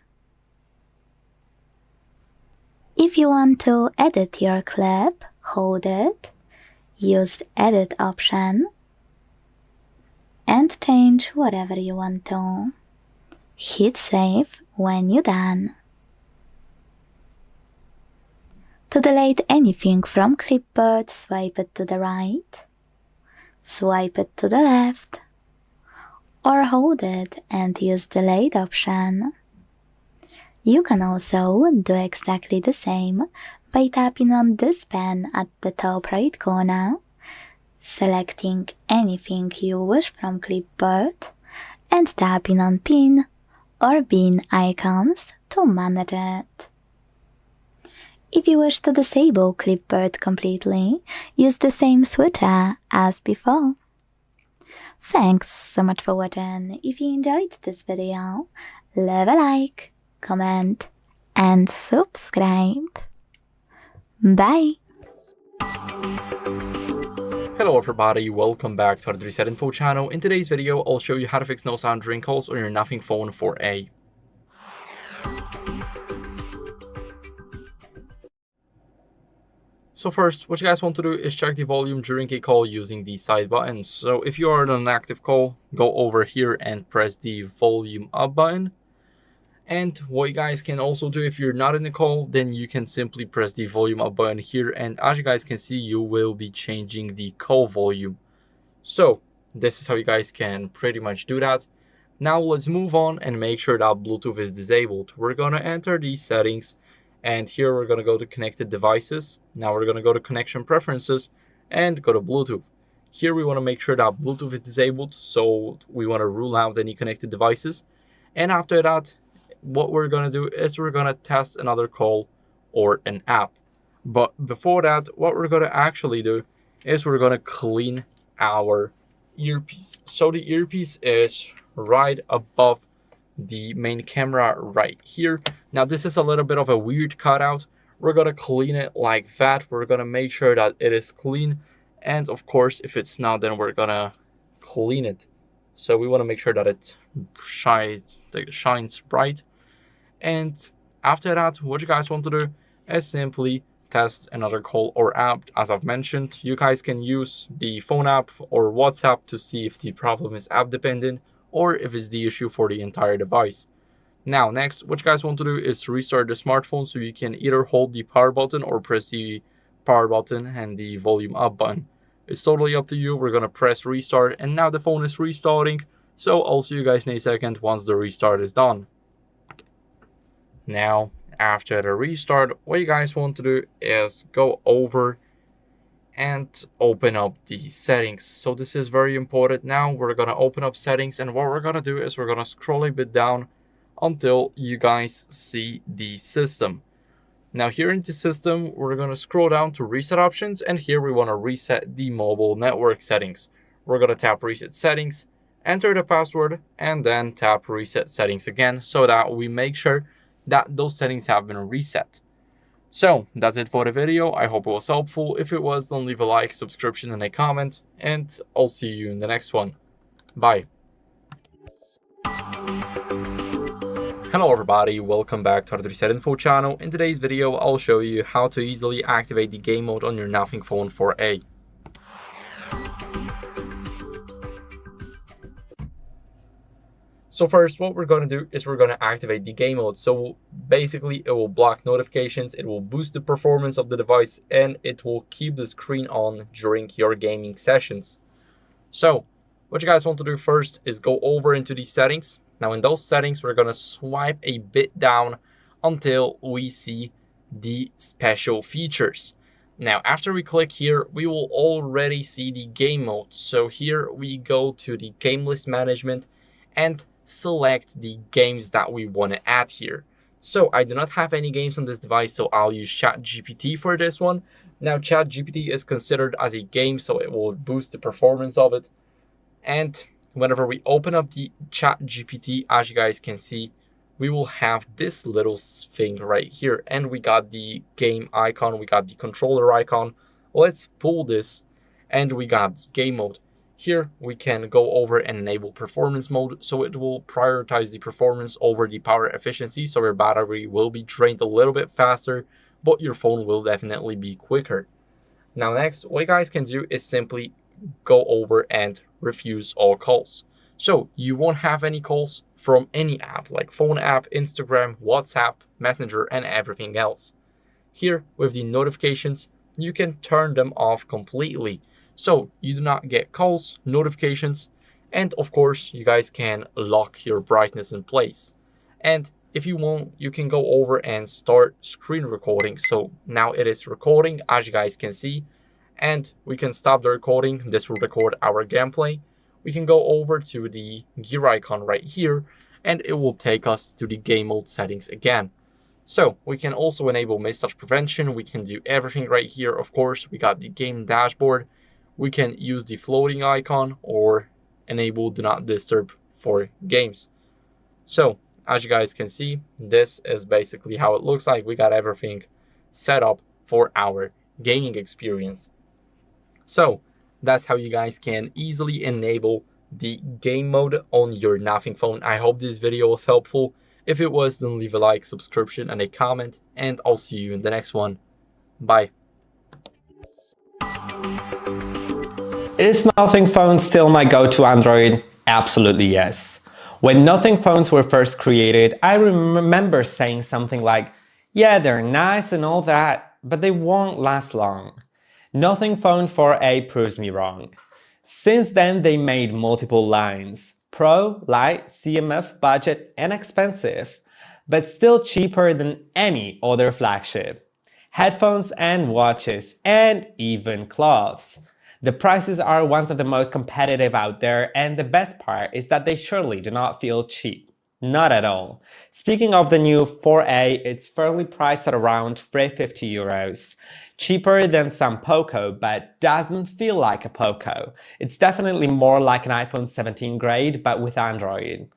If you want to edit your clip, hold it, use Edit option, and change whatever you want to. Hit Save when you're done. To delete anything from Clipboard, swipe it to the right, swipe it to the left, or hold it and use Delete option. You can also do exactly the same, by tapping on this pen at the top right corner, selecting anything you wish from Clipboard, and tapping on Pin or Bin icons to manage it. If you wish to disable Clipboard completely, use the same switcher as before. Thanks so much for watching. If you enjoyed this video, leave a like, comment, and subscribe. Bye! Hello everybody, welcome back to HardReset.Info channel. In today's video, I'll show you how to fix no sound during calls on your Nothing Phone 4a. So first, what you guys want to do is check the volume during a call using the side buttons. So if you are on an active call, go over here and press the volume up button. And what you guys can also do if you're not in the call, then you can simply press the volume up button here. And as you guys can see, you will be changing the call volume. So this is how you guys can pretty much do that. Now let's move on and make sure that Bluetooth is disabled. We're going to enter these settings. And here we're going to go to connected devices. Now we're going to go to connection preferences and go to Bluetooth. Here we want to make sure that Bluetooth is disabled. So we want to rule out any connected devices. And after that, what we're going to do is we're going to test another call or an app. But before that, what we're going to actually do is we're going to clean our earpiece. So the earpiece is right above the main camera right here. Now this is a little bit of a weird cutout. We're going to clean it like that. We're going to make sure that it is clean. And of course, if it's not, then we're going to clean it. So we want to make sure that it shines bright. And after that, what you guys want to do is simply test another call or app. As I've mentioned, you guys can use the phone app or WhatsApp to see if the problem is app dependent or if it's the issue for the entire device. Now, next, what you guys want to do is restart the smartphone, so you can either hold the power button or press the power button and the volume up button. It's totally up to you. We're going to press restart, and now the phone is restarting. So I'll see you guys in a second once the restart is done. Now, after the restart, what you guys want to do is go over and open up the settings. So this is very important. Now we're going to open up settings, and what we're going to do is we're going to scroll a bit down until you guys see the system. Now here in the system, we're going to scroll down to reset options, and here we want to reset the mobile network settings. We're going to tap reset settings, enter the password, and then tap reset settings again, so that we make sure that those settings have been reset. So that's it for the video. I hope it was helpful. If it was, then leave a like, subscription, and a comment, and I'll see you in the next one. Bye. Hello everybody, welcome back to HardReset.Info channel. In today's video, I'll show you how to easily activate the game mode on your Nothing Phone 4a. So first, what we're going to do is we're going to activate the game mode. So basically, it will block notifications, it will boost the performance of the device, and it will keep the screen on during your gaming sessions. So what you guys want to do first is go over into the settings. Now in those settings, we're going to swipe a bit down until we see the special features. Now, after we click here, we will already see the game mode. So here we go to the game list management and select the games that we want to add here. So I do not have any games on this device, so I'll use ChatGPT for this one. Now ChatGPT is considered as a game, so it will boost the performance of it. And whenever we open up the ChatGPT, as you guys can see, we will have this little thing right here, and we got the game icon, we got the controller icon. Let's pull this, and we got the game mode. Here we can go over and enable performance mode, so it will prioritize the performance over the power efficiency, so your battery will be drained a little bit faster, but your phone will definitely be quicker. Now next, what you guys can do is simply go over and refuse all calls. So you won't have any calls from any app, like phone app, Instagram, WhatsApp, Messenger, and everything else. Here with the notifications, you can turn them off completely. So you do not get calls, notifications, and of course you guys can lock your brightness in place. And if you want, you can go over and start screen recording. So now it is recording, as you guys can see, and we can stop the recording. This will record our gameplay. We can go over to the gear icon right here, and it will take us to the game mode settings again. So we can also enable mistouch prevention. We can do everything right here. Of course, we got the game dashboard. We can use the floating icon or enable do not disturb for games. So as you guys can see, this is basically how it looks like. We got everything set up for our gaming experience. So that's how you guys can easily enable the game mode on your Nothing phone. I hope this video was helpful. If it was, then leave a like, subscription, and a comment, and I'll see you in the next one. Bye. Is Nothing phone still my go-to Android? Absolutely yes. When Nothing phones were first created, I remember saying something like, yeah, they're nice and all that, but they won't last long. Nothing phone 4a proves me wrong. Since then, they made multiple lines: Pro, Light, CMF, Budget, and Expensive, but still cheaper than any other flagship. Headphones and watches, and even clothes. The prices are one of the most competitive out there, and the best part is that they surely do not feel cheap. Not at all. Speaking of the new 4a, it's fairly priced at around 350 euros. Cheaper than some Poco, but doesn't feel like a Poco. It's definitely more like an iPhone 17 grade, but with Android.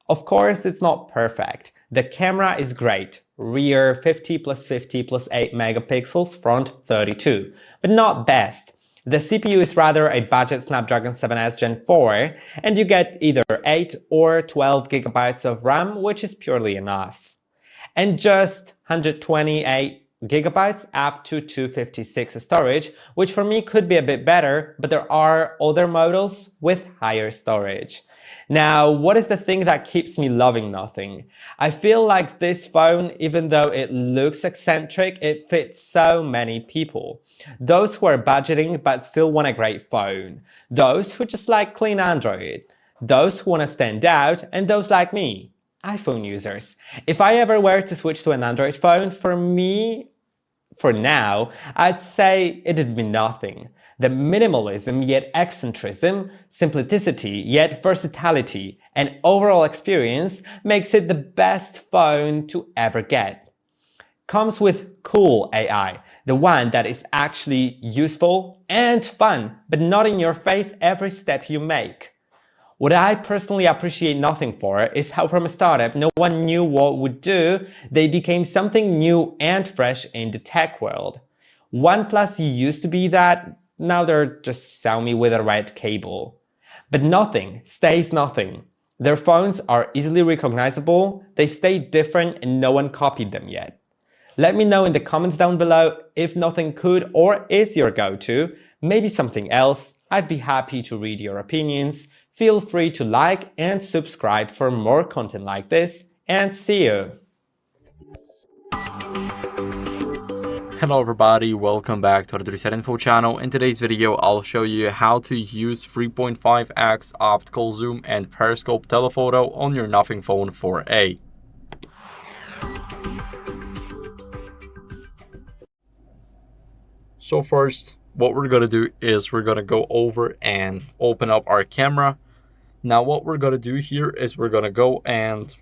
Of course, it's not perfect. The camera is great. Rear 50 plus 50 plus 8 megapixels, front 32, but not best. The CPU is rather a budget Snapdragon 7S Gen 4, and you get either 8 or 12 gigabytes of RAM, which is purely enough. And just 128 gigabytes up to 256 storage, which for me could be a bit better, but there are other models with higher storage. Now, what is the thing that keeps me loving Nothing? I feel like this phone, even though it looks eccentric, it fits so many people. Those who are budgeting but still want a great phone. Those who just like clean Android. Those who want to stand out, and those like me, iPhone users. If I ever were to switch to an Android phone, for now, I'd say it'd be Nothing. The minimalism yet eccentricism, simplicity yet versatility, and overall experience makes it the best phone to ever get. Comes with cool AI, the one that is actually useful and fun, but not in your face every step you make. What I personally appreciate Nothing for is how from a startup no one knew what would do, they became something new and fresh in the tech world. OnePlus used to be that, now they're just Xiaomi with a red cable. But Nothing stays Nothing. Their phones are easily recognizable, they stay different and no one copied them yet. Let me know in the comments down below if Nothing could or is your go-to, maybe something else. I'd be happy to read your opinions. Feel free to like and subscribe for more content like this, and see you! Hello everybody, welcome back to the HardReset.Info channel. In today's video, I'll show you how to use 3.5x optical zoom and Periscope telephoto on your Nothing phone 4a. So first, what we're gonna do is we're gonna go over and open up our camera. Now what we're gonna do here is we're gonna go and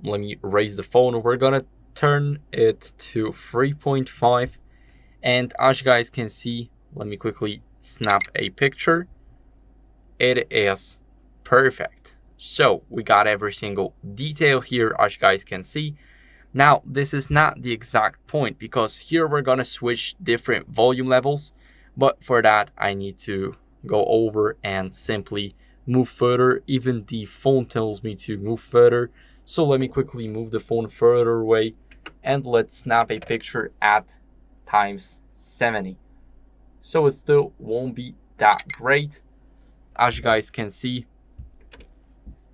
let me raise the phone. We're gonna turn it to 3.5, and as you guys can see, let me quickly snap a picture. It is perfect. So we got every single detail here, as you guys can see. Now this is not the exact point, because here we're gonna switch different volume levels, but for that I need to go over and simply move further. Even the phone tells me to move further, so let me quickly move the phone further away, and let's snap a picture at times 70. So it still won't be that great. As you guys can see,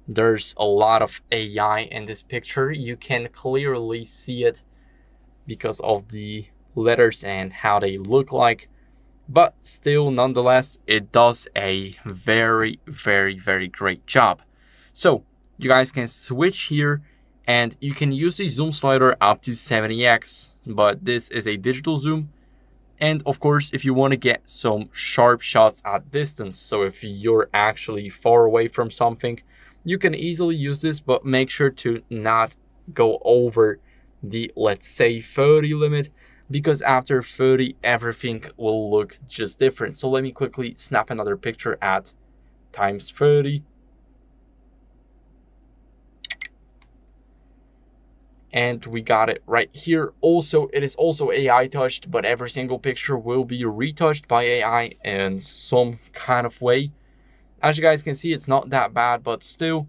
there's a lot of AI in this picture. You can clearly see it because of the letters and how they look like, but still, nonetheless, it does a very great job. So you guys can switch here And you can use the zoom slider up to 70x, but this is a digital zoom. And of course, if you want to get some sharp shots at distance, so if you're actually far away from something, you can easily use this, but make sure to not go over the, let's say, 30 limit, because after 30, everything will look just different. So let me quickly snap another picture at times 30. And we got it right here. Also, it is also AI touched, but every single picture will be retouched by AI in some kind of way. As you guys can see, it's not that bad, but still,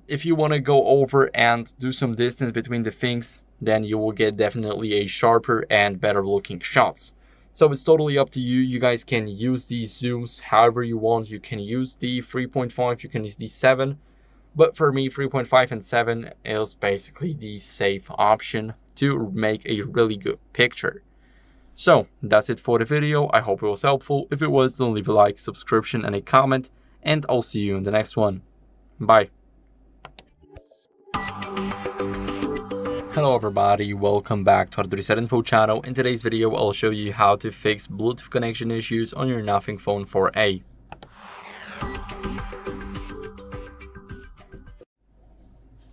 if you want to go over and do some distance between the things, then you will get definitely a sharper and better looking shots. So it's totally up to you. You guys can use these zooms however you want. You can use the 3.5, you can use the 7. But for me, 3.5 and 7 is basically the safe option to make a really good picture. So that's it for the video. I hope it was helpful. If it was, then leave a like, subscription, and a comment. And I'll see you in the next one. Bye. Hello everybody, welcome back to HardReset.Info channel. In today's video, I'll show you how to fix Bluetooth connection issues on your Nothing Phone 4a.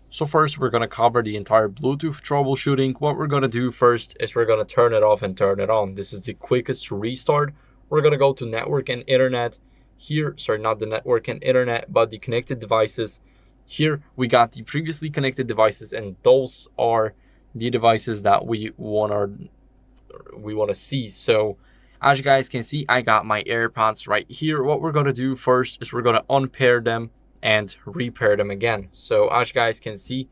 So first, we're going to cover the entire Bluetooth troubleshooting. What we're going to do first is we're going to turn it off and turn it on. This is the quickest restart. We're going to go to network and internet. Here, sorry, not the network and internet, but the connected devices. Here, we got the previously connected devices, and those are the devices that we want to see. So as you guys can see, I got my AirPods right here. What we're going to do first is we're going to unpair them and repair them again. So as you guys can see,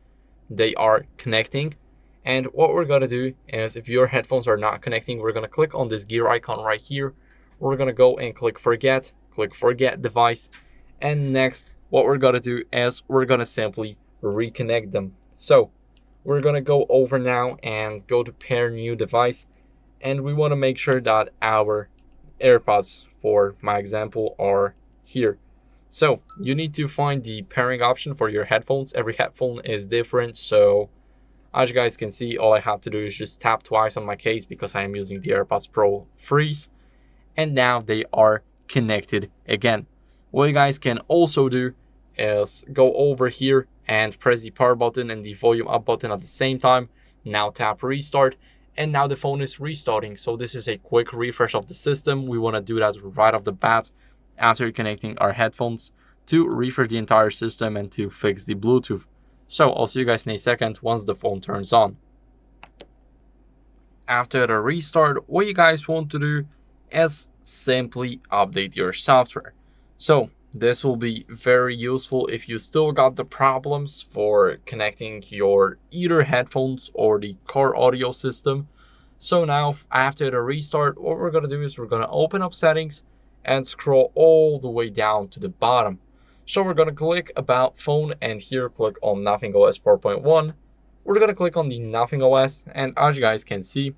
they are connecting. And what we're going to do is, if your headphones are not connecting, we're going to click on this gear icon right here. We're going to go and click forget device. And next, what we're going to do is we're going to simply reconnect them. So we're going to go over now and go to pair new device. And we want to make sure that our AirPods, for my example, are here. So you need to find the pairing option for your headphones. Every headphone is different. So as you guys can see, all I have to do is just tap twice on my case because I am using the AirPods Pro Freeze. And now they are connected again. What you guys can also do is go over here and press the power button and the volume up button at the same time. Now tap restart. And now the phone is restarting. So this is a quick refresh of the system. We want to do that right off the bat after connecting our headphones to refresh the entire system and to fix the Bluetooth. So I'll see you guys in a second once the phone turns on. After the restart, what you guys want to do is simply update your software. So this will be very useful if you still got the problems for connecting your either headphones or the car audio system. So now after the restart, what we're going to do is we're going to open up settings and scroll all the way down to the bottom. So we're going to click about phone, and here click on Nothing OS 4.1. We're going to click on the Nothing OS, and as you guys can see,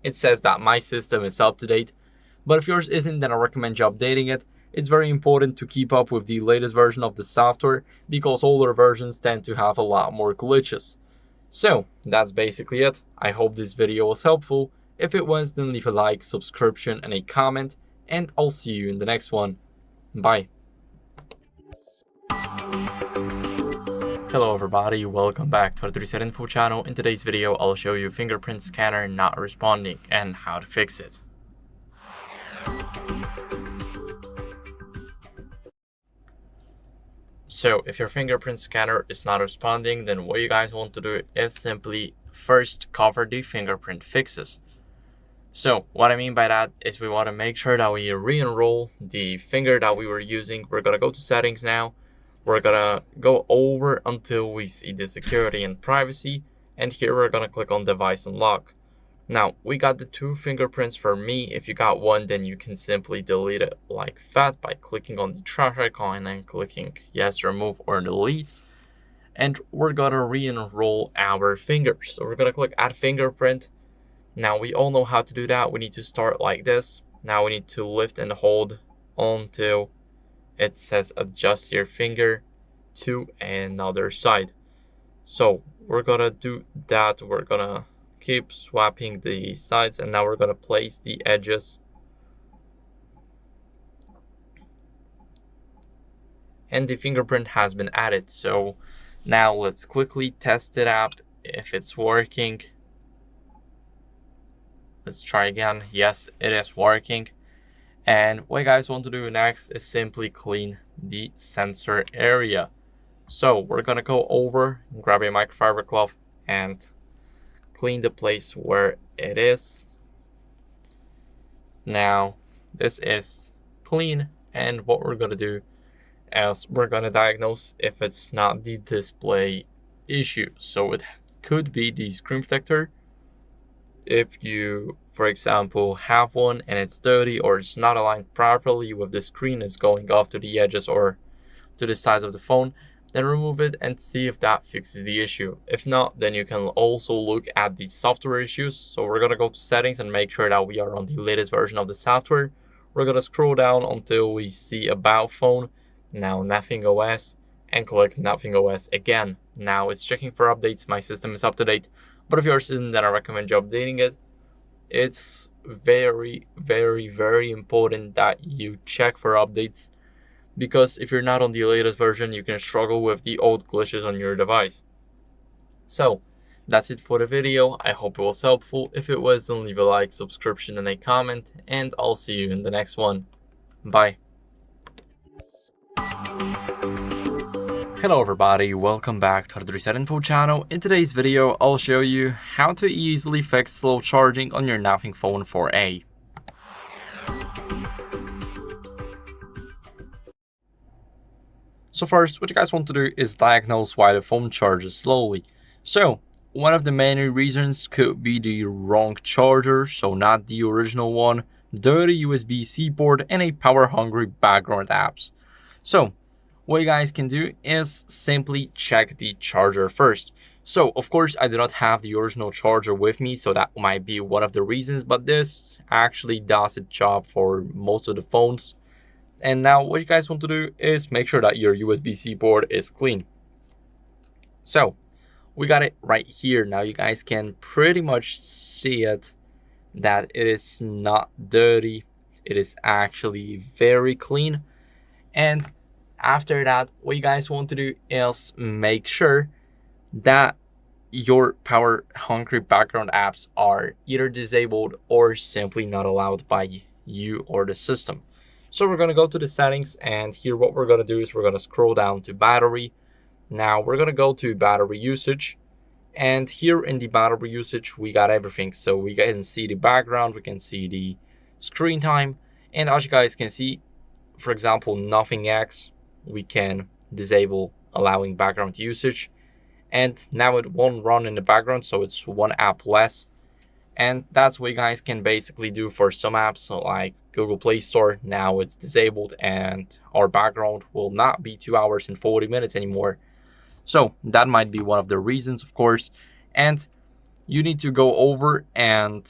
it says that my system is up to date. But if yours isn't, then I recommend you updating it. It's very important to keep up with the latest version of the software because older versions tend to have a lot more glitches. So that's basically it. I hope this video was helpful. If it was, then leave a like, subscription, and a comment, and I'll see you in the next one. Bye. Hello everybody, welcome back to HardReset.Info channel. In today's video, I'll show you fingerprint scanner not responding and how to fix it. So if your fingerprint scanner is not responding, then what you guys want to do is simply first cover the fingerprint fixes. So what I mean by that is we want to make sure that we re-enroll the finger that we were using. We're going to go to settings now. We're going to go over until we see the security and privacy. And here we're going to click on device unlock. Now we got the 2 fingerprints for me. If you got one, then you can simply delete it like that by clicking on the trash icon and then clicking yes, remove, or delete. And we're going to re-enroll our fingers. So we're going to click add fingerprint. Now we all know how to do that. We need to start like this. Now we need to lift and hold until it says adjust your finger to another side. So we're gonna do that. We're gonna keep swapping the sides, and now we're gonna place the edges. And the fingerprint has been added. So now let's quickly test it out if it's working. Let's try again. Yes, it is working. And what you guys want to do next is simply clean the sensor area. So we're gonna go over, grab a microfiber cloth and clean the place where it is. Now this is clean, and what we're gonna do is we're gonna diagnose if it's not the display issue. So it could be the screen protector. If you, for example, have one and it's dirty or it's not aligned properly with the screen, it's going off to the edges or to the sides of the phone, then remove it and see if that fixes the issue. If not, then you can also look at the software issues. So we're gonna go to settings and make sure that we are on the latest version of the software. We're gonna scroll down until we see About Phone, now Nothing OS, and click Nothing OS again. Now it's checking for updates. My system is up to date, but if yours isn't, then I recommend you updating it. It's very, very, very important that you check for updates, because if you're not on the latest version, you can struggle with the old glitches on your device. So that's it for the video. I hope it was helpful. If it was, then leave a like, subscription, and a comment, and I'll see you in the next one. Bye. Hello everybody, welcome back to HardReset.Info channel. In today's video, I'll show you how to easily fix slow charging on your Nothing Phone 4a. So first, what you guys want to do is diagnose why the phone charges slowly. So one of the main reasons could be the wrong charger, so not the original one, dirty USB-C port, and a power-hungry background apps. So what you guys can do is simply check the charger first. So of course I do not have the original charger with me, so that might be one of the reasons, but this actually does its job for most of the phones. And now what you guys want to do is make sure that your USB-C port is clean. So we got it right here. Now you guys can pretty much see it, that it is not dirty. It is actually very clean. And after that, what you guys want to do is make sure that your power hungry background apps are either disabled or simply not allowed by you or the system. So we're going to go to the settings, and here what we're going to do is we're going to scroll down to battery. Now we're going to go to battery usage, and here in the battery usage we got everything. So we can see the background, we can see the screen time, and as you guys can see, for example, Nothing X, we can disable allowing background usage, and now it won't run in the background, so it's one app less. And that's what you guys can basically do for some apps, so like Google Play Store. Now it's disabled and our background will not be 2 hours and 40 minutes anymore. So that might be one of the reasons, of course. And you need to go over and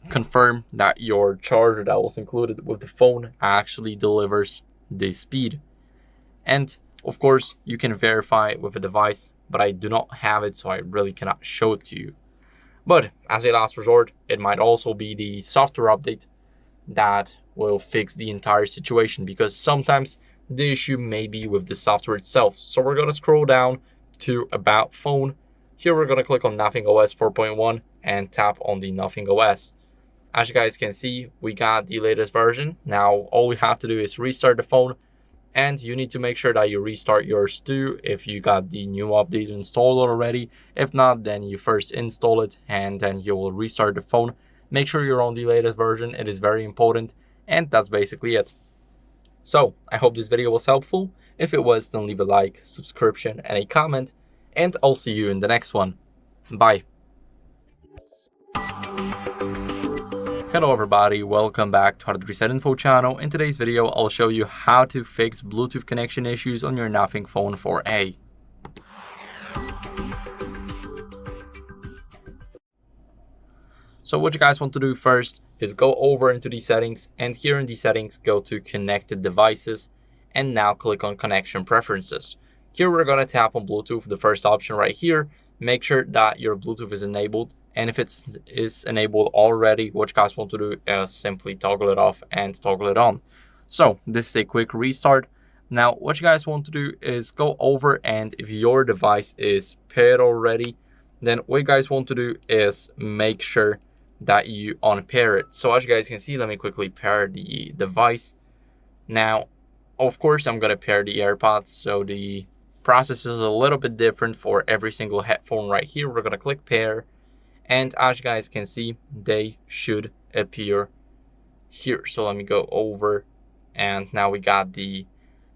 confirm that your charger that was included with the phone actually delivers the speed. And of course you can verify it with a device, but I do not have it, so I really cannot show it to you. But as a last resort, it might also be the software update that will fix the entire situation, because sometimes the issue may be with the software itself. So we're going to scroll down to About Phone. Here we're going to click on Nothing OS 4.1 and tap on the Nothing OS. As you guys can see, we got the latest version. Now all we have to do is restart the phone, and you need to make sure that you restart yours too if you got the new update installed already. If not, then you first install it and then you will restart the phone. Make sure you're on the latest version, it is very important. And that's basically it. So I hope this video was helpful. If it was, then leave a like, subscription, and a comment, and I'll see you in the next one. Bye. Hello everybody, welcome back to HardReset.Info channel. In today's video, I'll show you how to fix Bluetooth connection issues on your Nothing Phone 4a. So what you guys want to do first is go over into the settings, and here in the settings, go to Connected Devices, and now click on Connection Preferences. Here we're going to tap on Bluetooth, the first option right here. Make sure that your Bluetooth is enabled. And if it is enabled already, what you guys want to do is simply toggle it off and toggle it on. So this is a quick restart. Now, what you guys want to do is go over, and if your device is paired already, then what you guys want to do is make sure that you unpair it. So as you guys can see, let me quickly pair the device. Now, of course, I'm going to pair the AirPods, so the process is a little bit different for every single headphone right here. We're going to click pair, and as you guys can see, they should appear here. So let me go over, and now we got the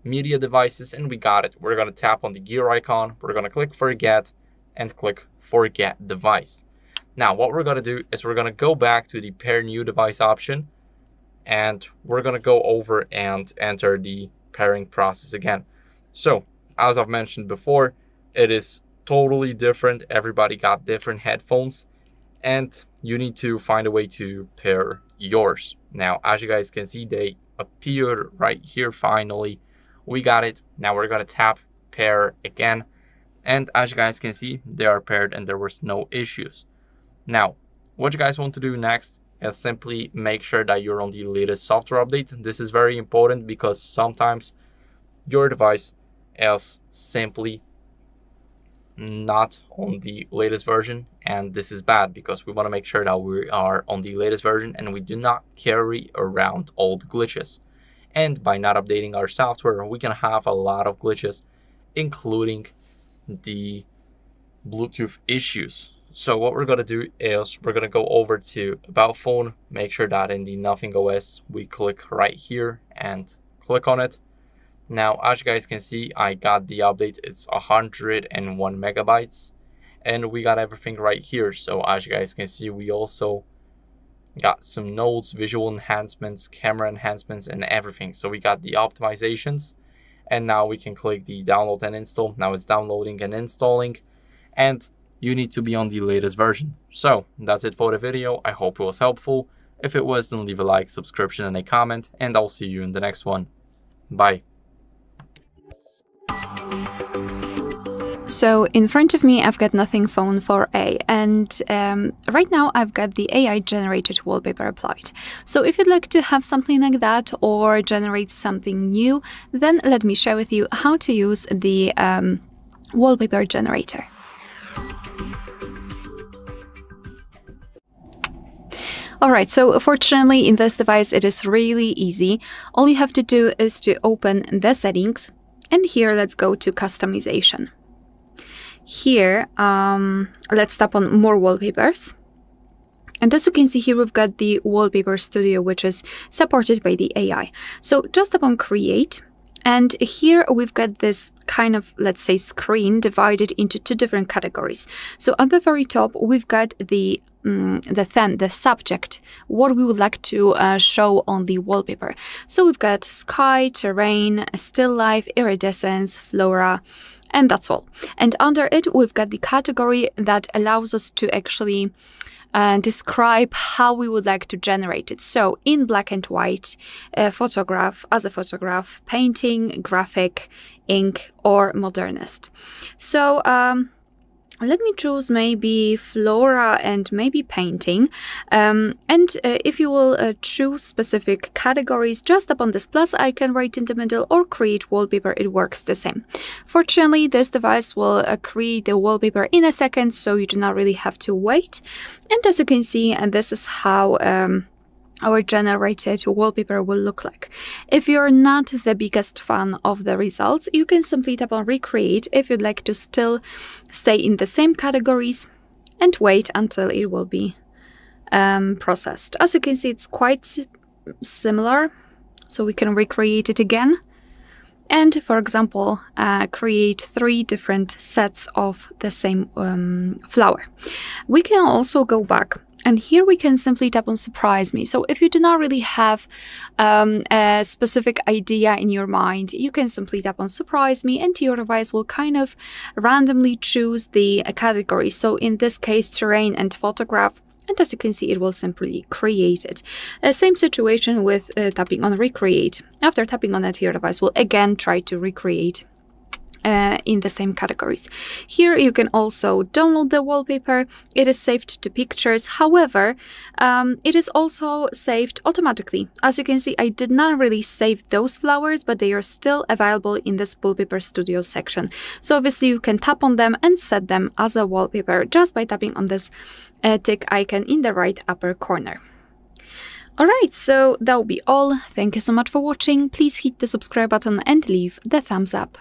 media devices, and we got it. We're going to tap on the gear icon. We're going to click forget and click forget device. Now, what we're going to do is we're going to go back to the pair new device option, and we're going to go over and enter the pairing process again. So as I've mentioned before, it is totally different. Everybody got different headphones, and you need to find a way to pair yours. Now, as you guys can see, they appeared right here. Finally, we got it. Now we're going to tap pair again, and as you guys can see, they are paired and there was no issues. Now, what you guys want to do next is simply make sure that you're on the latest software update. This is very important because sometimes your device is simply not on the latest version, and this is bad because we want to make sure that we are on the latest version and we do not carry around old glitches. And by not updating our software, we can have a lot of glitches, including the Bluetooth issues. So what we're going to do is we're going to go over to About Phone, make sure that in the Nothing OS, we click right here and click on it. Now, as you guys can see, I got the update. It's 101 megabytes, and we got everything right here. So as you guys can see, we also got some notes, visual enhancements, camera enhancements, and everything. So we got the optimizations, and now we can click the download and install. Now it's downloading and installing, and you need to be on the latest version. So that's it for the video. I hope it was helpful. If it was, then leave a like, subscription, and a comment, and I'll see you in the next one. Bye. So in front of me, I've got Nothing Phone 4a, and right now I've got the AI generated wallpaper applied. So if you'd like to have something like that or generate something new, then let me share with you how to use the wallpaper generator. Alright, so fortunately in this device it is really easy. All you have to do is to open the settings, and here let's go to customization. Here, let's tap on more wallpapers. And as you can see here, we've got the Wallpaper Studio, which is supported by the AI. So just tap on create. And here we've got this kind of, let's say, screen divided into two different categories. So at the very top, we've got the theme, the subject, what we would like to show on the wallpaper. So we've got sky, terrain, still life, iridescence, flora, and that's all. And under it, we've got the category that allows us to actually describe how we would like to generate it. So in black and white, photograph, as a photograph, painting, graphic, ink, or modernist. So let me choose maybe flora and maybe painting. If you will choose specific categories, just tap on this plus icon right in the middle or create wallpaper. It works the same. Fortunately, this device will create the wallpaper in a second, so you do not really have to wait. And as you can see, and this is how our generated wallpaper will look like. If you're not the biggest fan of the results, you can simply tap on recreate if you'd like to still stay in the same categories and wait until it will be processed. As you can see, it's quite similar, so we can recreate it again. And for example, create 3 different sets of the same flower. We can also go back, and here we can simply tap on surprise me. So if you do not really have a specific idea in your mind, you can simply tap on surprise me, and your device will kind of randomly choose the category. So in this case, terrain and photograph. And as you can see, it will simply create it. Same situation with tapping on recreate. After tapping on it, your device will again try to recreate in the same categories. Here you can also download the wallpaper. It is saved to pictures. However, it is also saved automatically. As you can see, I did not really save those flowers, but they are still available in this Wallpaper Studio section. So obviously you can tap on them and set them as a wallpaper just by tapping on this tick icon in the right upper corner. Alright, so that will be all. Thank you so much for watching. Please hit the subscribe button and leave the thumbs up.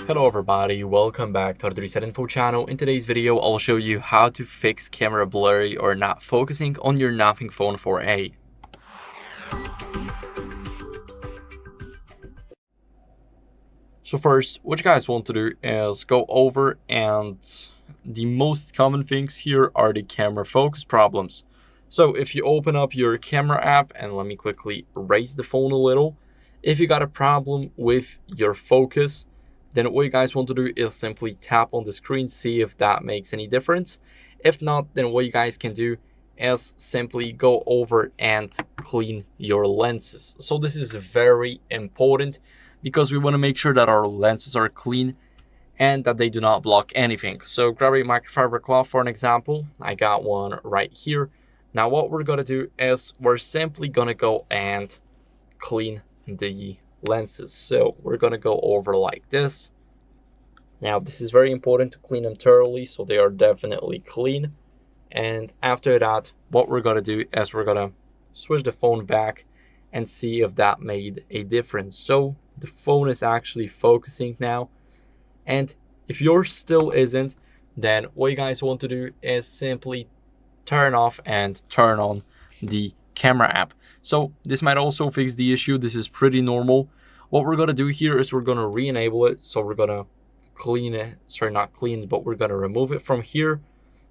Hello everybody, welcome back to HardReset.Info channel. In today's video, I'll show you how to fix camera blurry or not focusing on your Nothing Phone 4a. So first, what you guys want to do is go over, and the most common things here are the camera focus problems. So if you open up your camera app, and let me quickly raise the phone a little, if you got a problem with your focus, then what you guys want to do is simply tap on the screen, see if that makes any difference. If not, then what you guys can do is simply go over and clean your lenses. So this is very important because we want to make sure that our lenses are clean and that they do not block anything. So grab a microfiber cloth for an example. I got one right here. Now what we're going to do is we're simply going to go and clean the lenses. So we're going to go over like this. Now this is very important to clean them thoroughly so they are definitely clean. And after that, what we're going to do is we're going to switch the phone back and see if that made a difference. So the phone is actually focusing now. And if yours still isn't, then what you guys want to do is simply turn off and turn on the camera app. So this might also fix the issue. This is pretty normal. What we're going to do here is we're going to re-enable it. So we're going to clean it, sorry, not clean it, but we're going to remove it from here.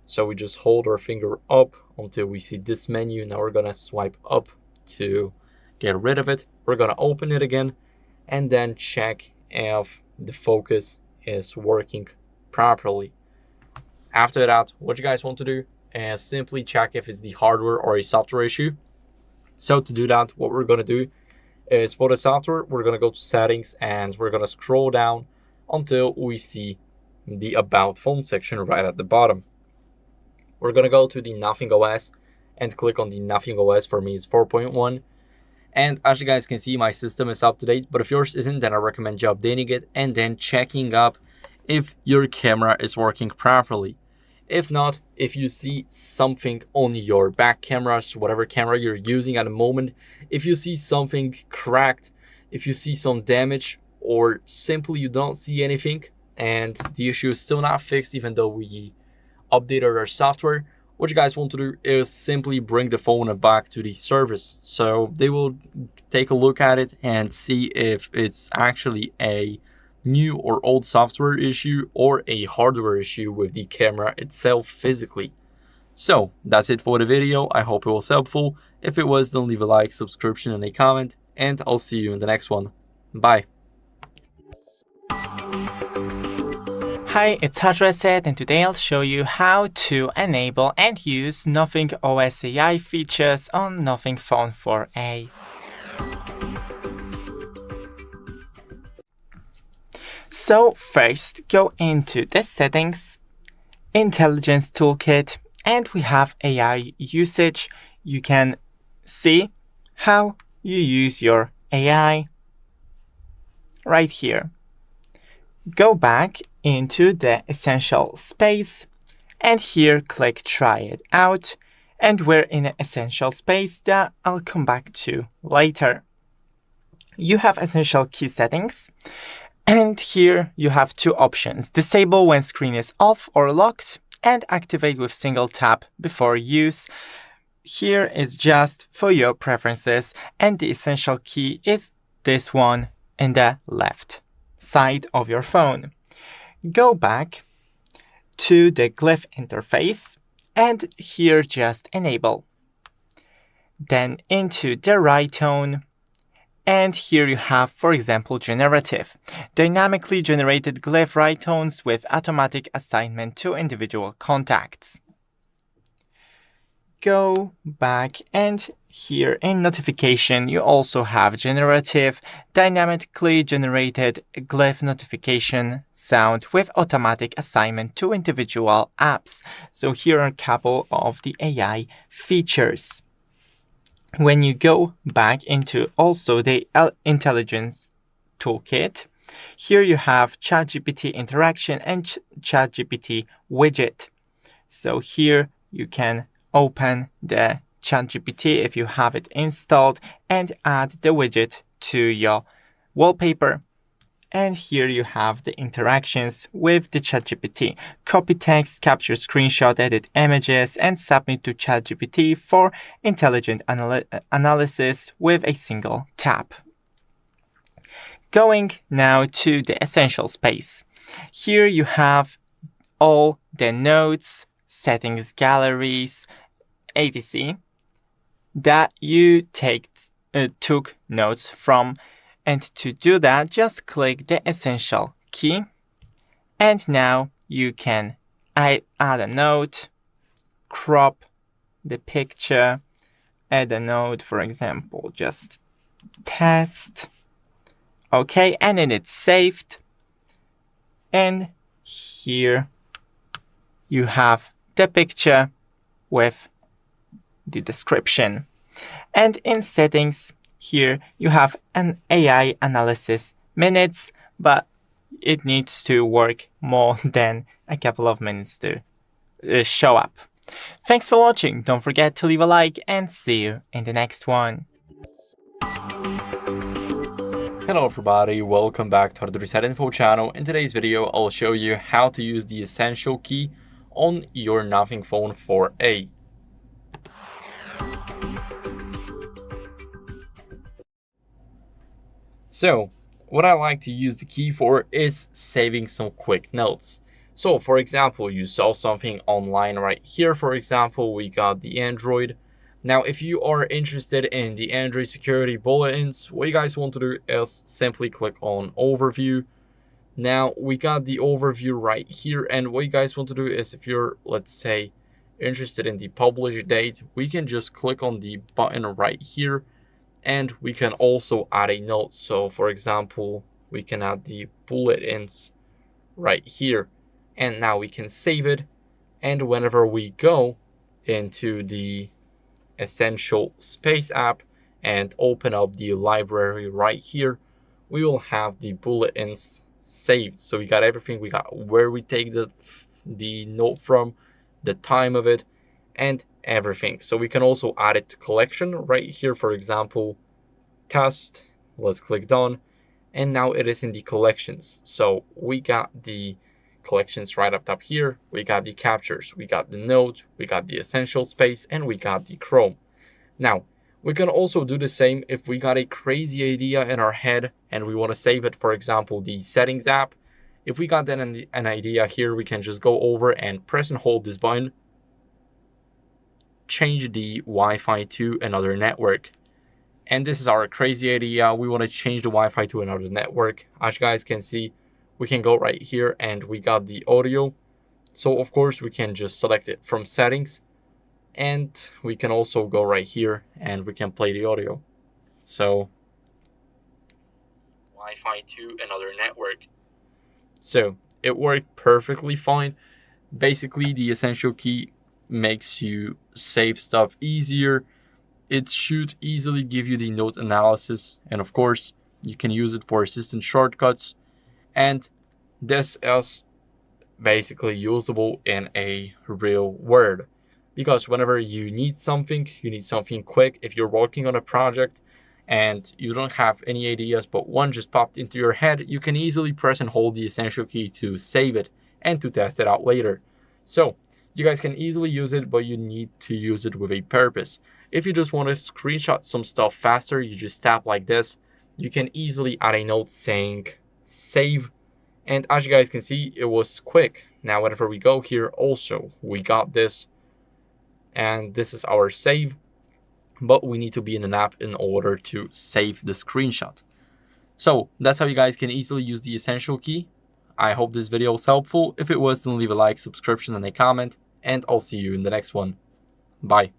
So we just hold our finger up until we see this menu. Now we're going to swipe up to get rid of it. We're going to open it again and then check if the focus is working properly. After that, what you guys want to do is simply check if it's the hardware or a software issue. So to do that, what we're going to do is for the software, we're going to go to settings and we're going to scroll down until we see the About Phone section right at the bottom. We're going to go to the Nothing OS and click on the Nothing OS. For me, it's 4.1. And as you guys can see, my system is up to date. But if yours isn't, then I recommend you updating it and then checking up if your camera is working properly. If not, if you see something on your back cameras, whatever camera you're using at the moment, if you see something cracked, if you see some damage, or simply you don't see anything and the issue is still not fixed even though we updated our software, what you guys want to do is simply bring the phone back to the service. So they will take a look at it and see if it's actually a new or old software issue or a hardware issue with the camera itself physically. So that's it for the video. I hope it was helpful. If it was, then leave a like, subscription, and a comment, and I'll see you in the next one. Bye. Hi, it's HardReset, and today I'll show you how to enable and use Nothing OS AI features on Nothing Phone 4a. So first, go into the Settings, Intelligence Toolkit, and we have AI usage. You can see how you use your AI right here. Go back into the Essential space, and here click Try It Out, and we're in an Essential space that I'll come back to later. You have Essential Key Settings, and here you have two options: disable when screen is off or locked, and activate with single tap before use. Here is just for your preferences, and the essential key is this one in the left side of your phone. Go back to the Glyph interface, and here just enable. Then into the right tone, and here you have, for example, generative, dynamically generated glyph right tones with automatic assignment to individual contacts. Go back, and here in notification, you also have generative, dynamically generated glyph notification sound with automatic assignment to individual apps. So here are a couple of the AI features. When you go back into also the intelligence toolkit, here you have ChatGPT interaction and ChatGPT widget. So here you can open the ChatGPT if you have it installed and add the widget to your wallpaper. And here you have the interactions with the ChatGPT. Copy text, capture screenshot, edit images, and submit to ChatGPT for intelligent analysis with a single tap. Going now to the essential space. Here you have all the notes, settings, galleries, etc. that you took notes from. And to do that, just click the essential key. And now you can add a note, crop the picture, add a note, for example, just test. Okay, and then it's saved. And here you have the picture with the description. And in settings, here you have an AI analysis minutes, but it needs to work more than a couple of minutes to show up. Thanks for watching. Don't forget to leave a like and see you in the next one. Hello everybody, welcome back to HardReset.Info channel. In today's video, I'll show you how to use the essential key on your Nothing Phone 4a. So, what I like to use the key for is saving some quick notes. So, for example, you saw something online right here. For example, we got the Android. Now, if you are interested in the Android security bulletins, what you guys want to do is simply click on Overview. Now, we got the overview right here. And what you guys want to do is, if you're, let's say, interested in the publish date, we can just click on the button right here. And we can also add a note. So for example, we can add the bulletins right here. And now we can save it. And whenever we go into the Essential Space app and open up the library right here, we will have the bulletins saved. So we got everything. We got where we take the note from, the time of it, and everything. So we can also add it to collection right here. For example, test, let's click done, and now it is in the collections. So we got the collections right up top here. We got the captures, we got the note, we got the essential space, and we got the Chrome. Now we can also do the same if we got a crazy idea in our head and we want to save it. For example, the settings app, if we got then an idea here, we can just go over and press and hold this button, change the Wi-Fi to another network. And this is our crazy idea. We want to change the Wi-Fi to another network. As you guys can see, we can go right here and we got the audio. So of course we can just select it from settings, and we can also go right here and we can play the audio. So Wi-Fi to another network. So it worked perfectly fine. Basically, the essential key makes you save stuff easier. It should easily give you the note analysis, and of course you can use it for assistant shortcuts. And this is basically usable in a real world, because whenever you need something quick. If you're working on a project and you don't have any ideas but one just popped into your head, you can easily press and hold the essential key to save it and to test it out later. So you guys can easily use it, but you need to use it with a purpose. If you just want to screenshot some stuff faster, you just tap like this. You can easily add a note saying save. And as you guys can see, it was quick. Now, whenever we go here, also, we got this. And this is our save. But we need to be in an app in order to save the screenshot. So that's how you guys can easily use the essential key. I hope this video was helpful. If it was, then leave a like, subscription, and a comment. And I'll see you in the next one. Bye.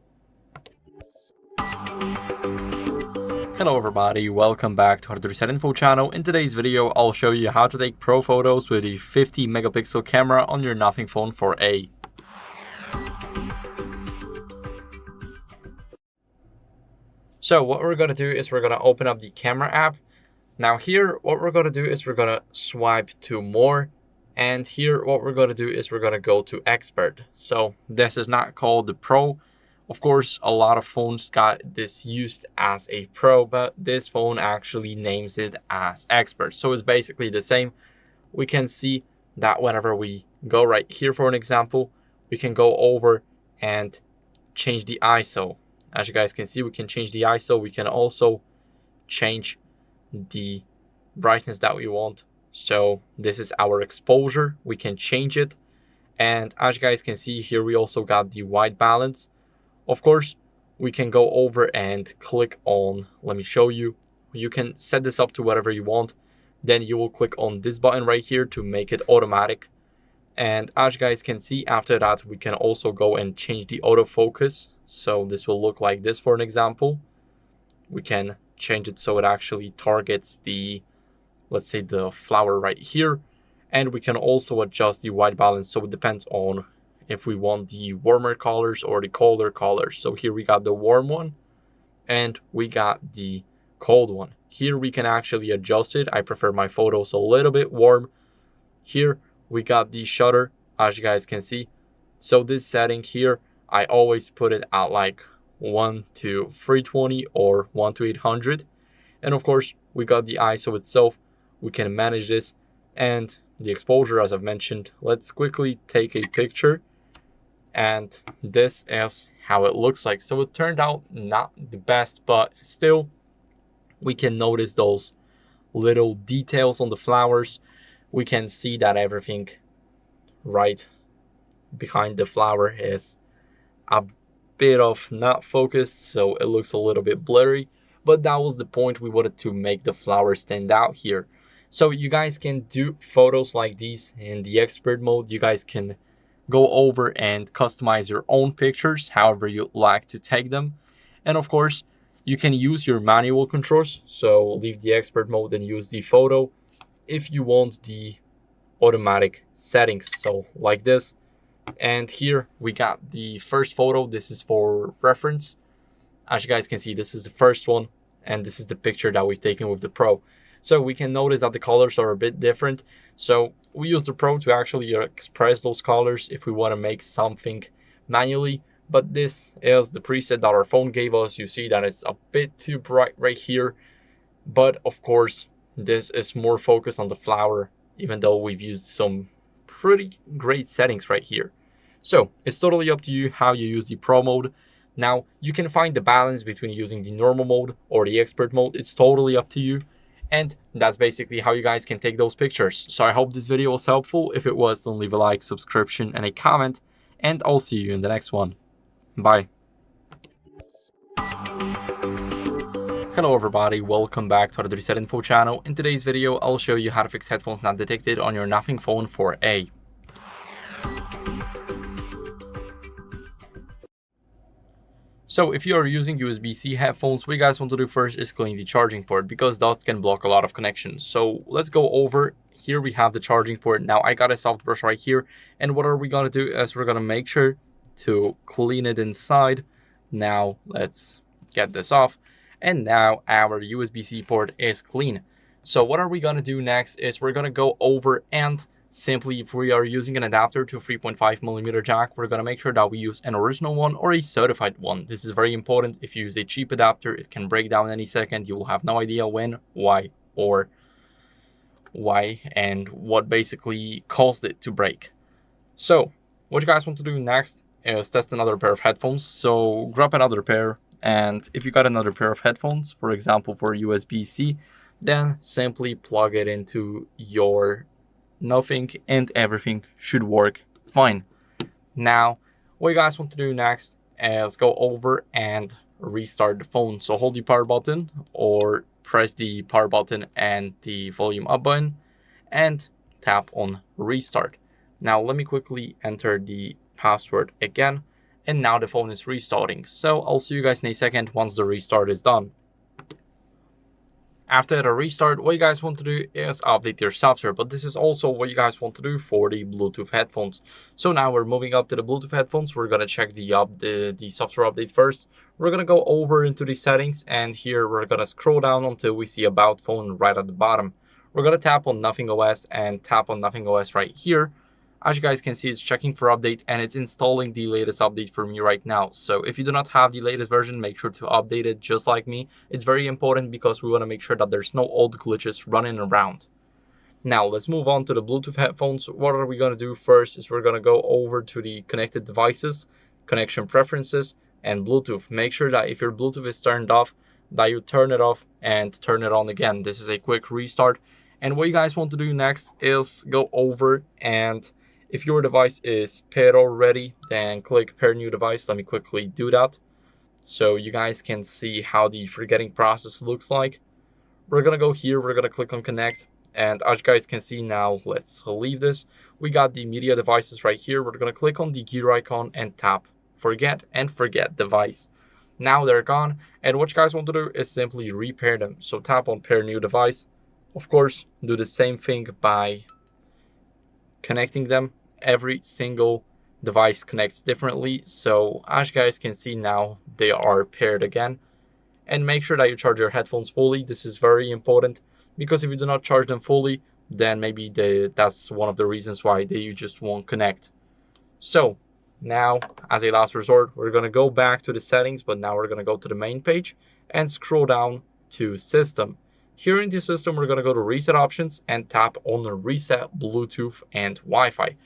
Hello everybody, welcome back to HardReset.Info channel. In today's video, I'll show you how to take pro photos with a 50 megapixel camera on your Nothing Phone 4a. So what we're going to do is we're going to open up the camera app. Now here, what we're going to do is we're going to swipe to more. And here, what we're going to do is we're going to go to expert. So this is not called the pro. Of course, a lot of phones got this used as a pro, but this phone actually names it as expert. So it's basically the same. We can see that whenever we go right here, for an example, we can go over and change the ISO. As you guys can see, we can change the ISO. We can also change the brightness that we want. So this is our exposure. We can change it. And as you guys can see here, we also got the white balance. Of course, we can go over and click on, let me show you. You can set this up to whatever you want. Then you will click on this button right here to make it automatic. And as you guys can see, after that, we can also go and change the autofocus. So this will look like this, for an example. We can change it so it actually targets the, let's say, the flower right here. And we can also adjust the white balance. So it depends on if we want the warmer colors or the colder colors. So here we got the warm one and we got the cold one. Here we can actually adjust it. I prefer my photos a little bit warm. Here we got the shutter, as you guys can see. So this setting here, I always put it at like 1 to 320 or 1 to 800. And of course, we got the ISO itself. We can manage this and the exposure, as I've mentioned. Let's quickly take a picture. And this is how it looks like. So it turned out not the best, but still we can notice those little details on the flowers. We can see that everything right behind the flower is a bit of not focused, so it looks a little bit blurry. But that was the point. We wanted to make the flower stand out here. So you guys can do photos like these in the expert mode. You guys can go over and customize your own pictures however you like to take them. And of course, you can use your manual controls. So leave the expert mode and use the photo if you want the automatic settings. So like this. And here we got the first photo. This is for reference. As you guys can see, this is the first one. And this is the picture that we've taken with the Pro. So we can notice that the colors are a bit different. So we use the Pro to actually express those colors if we want to make something manually. But this is the preset that our phone gave us. You see that it's a bit too bright right here. But of course, this is more focused on the flower, even though we've used some pretty great settings right here. So it's totally up to you how you use the Pro mode. Now, you can find the balance between using the normal mode or the expert mode. It's totally up to you. And that's basically how you guys can take those pictures. So I hope this video was helpful. If it was, then leave a like, subscription, and a comment. And I'll see you in the next one. Bye. Hello everybody, welcome back to HardReset.Info channel. In today's video, I'll show you how to fix headphones not detected on your Nothing Phone 4a. So if you are using USB-C headphones, what you guys want to do first is clean the charging port, because dust can block a lot of connections. So let's go over. Here we have the charging port. Now I got a soft brush right here. And what are we going to do is we're going to make sure to clean it inside. Now let's get this off. And now our USB-C port is clean. So what are we going to do next is we're going to go over and simply, if we are using an adapter to a 3.5mm jack, we're going to make sure that we use an original one or a certified one. This is very important. If you use a cheap adapter, it can break down any second. You will have no idea when, why, and what basically caused it to break. So what you guys want to do next is test another pair of headphones. So grab another pair, and if you got another pair of headphones, for example, for USB-C, then simply plug it into your Nothing and everything should work fine. Now, what you guys want to do next is go over and restart the phone. So hold the power button or press the power button and the volume up button and tap on restart. Now let me quickly enter the password again, and now the phone is restarting. So I'll see you guys in a second once the restart is done. After the restart, what you guys want to do is update your software, but this is also what you guys want to do for the Bluetooth headphones. So now we're moving up to the Bluetooth headphones. We're gonna check the software update first. We're gonna go over into the settings, and here we're gonna scroll down until we see About Phone right at the bottom. We're gonna tap on Nothing OS and tap on Nothing OS right here. As you guys can see, it's checking for update and it's installing the latest update for me right now. So if you do not have the latest version, make sure to update it just like me. It's very important because we want to make sure that there's no old glitches running around. Now let's move on to the Bluetooth headphones. What are we going to do first is we're going to go over to the connected devices, connection preferences, and Bluetooth. Make sure that if your Bluetooth is turned off, that you turn it off and turn it on again. This is a quick restart. And what you guys want to do next is go over, and if your device is paired already, then click pair new device. Let me quickly do that so you guys can see how the forgetting process looks like. We're gonna go here, we're gonna click on connect, and as you guys can see now, let's leave this. We got the media devices right here. We're gonna click on the gear icon and tap forget and forget device. Now they're gone, and what you guys want to do is simply repair them. So tap on pair new device. Of course, do the same thing by connecting them. Every single device connects differently, so as you guys can see now, they are paired again. And make sure that you charge your headphones fully. This is very important because if you do not charge them fully, then maybe that's one of the reasons why you just won't connect. So now, as a last resort, we're going to go back to the settings, but now we're going to go to the main page and scroll down to System. Here in the system, we're going to go to Reset Options and tap on the Reset Bluetooth and Wi-Fi.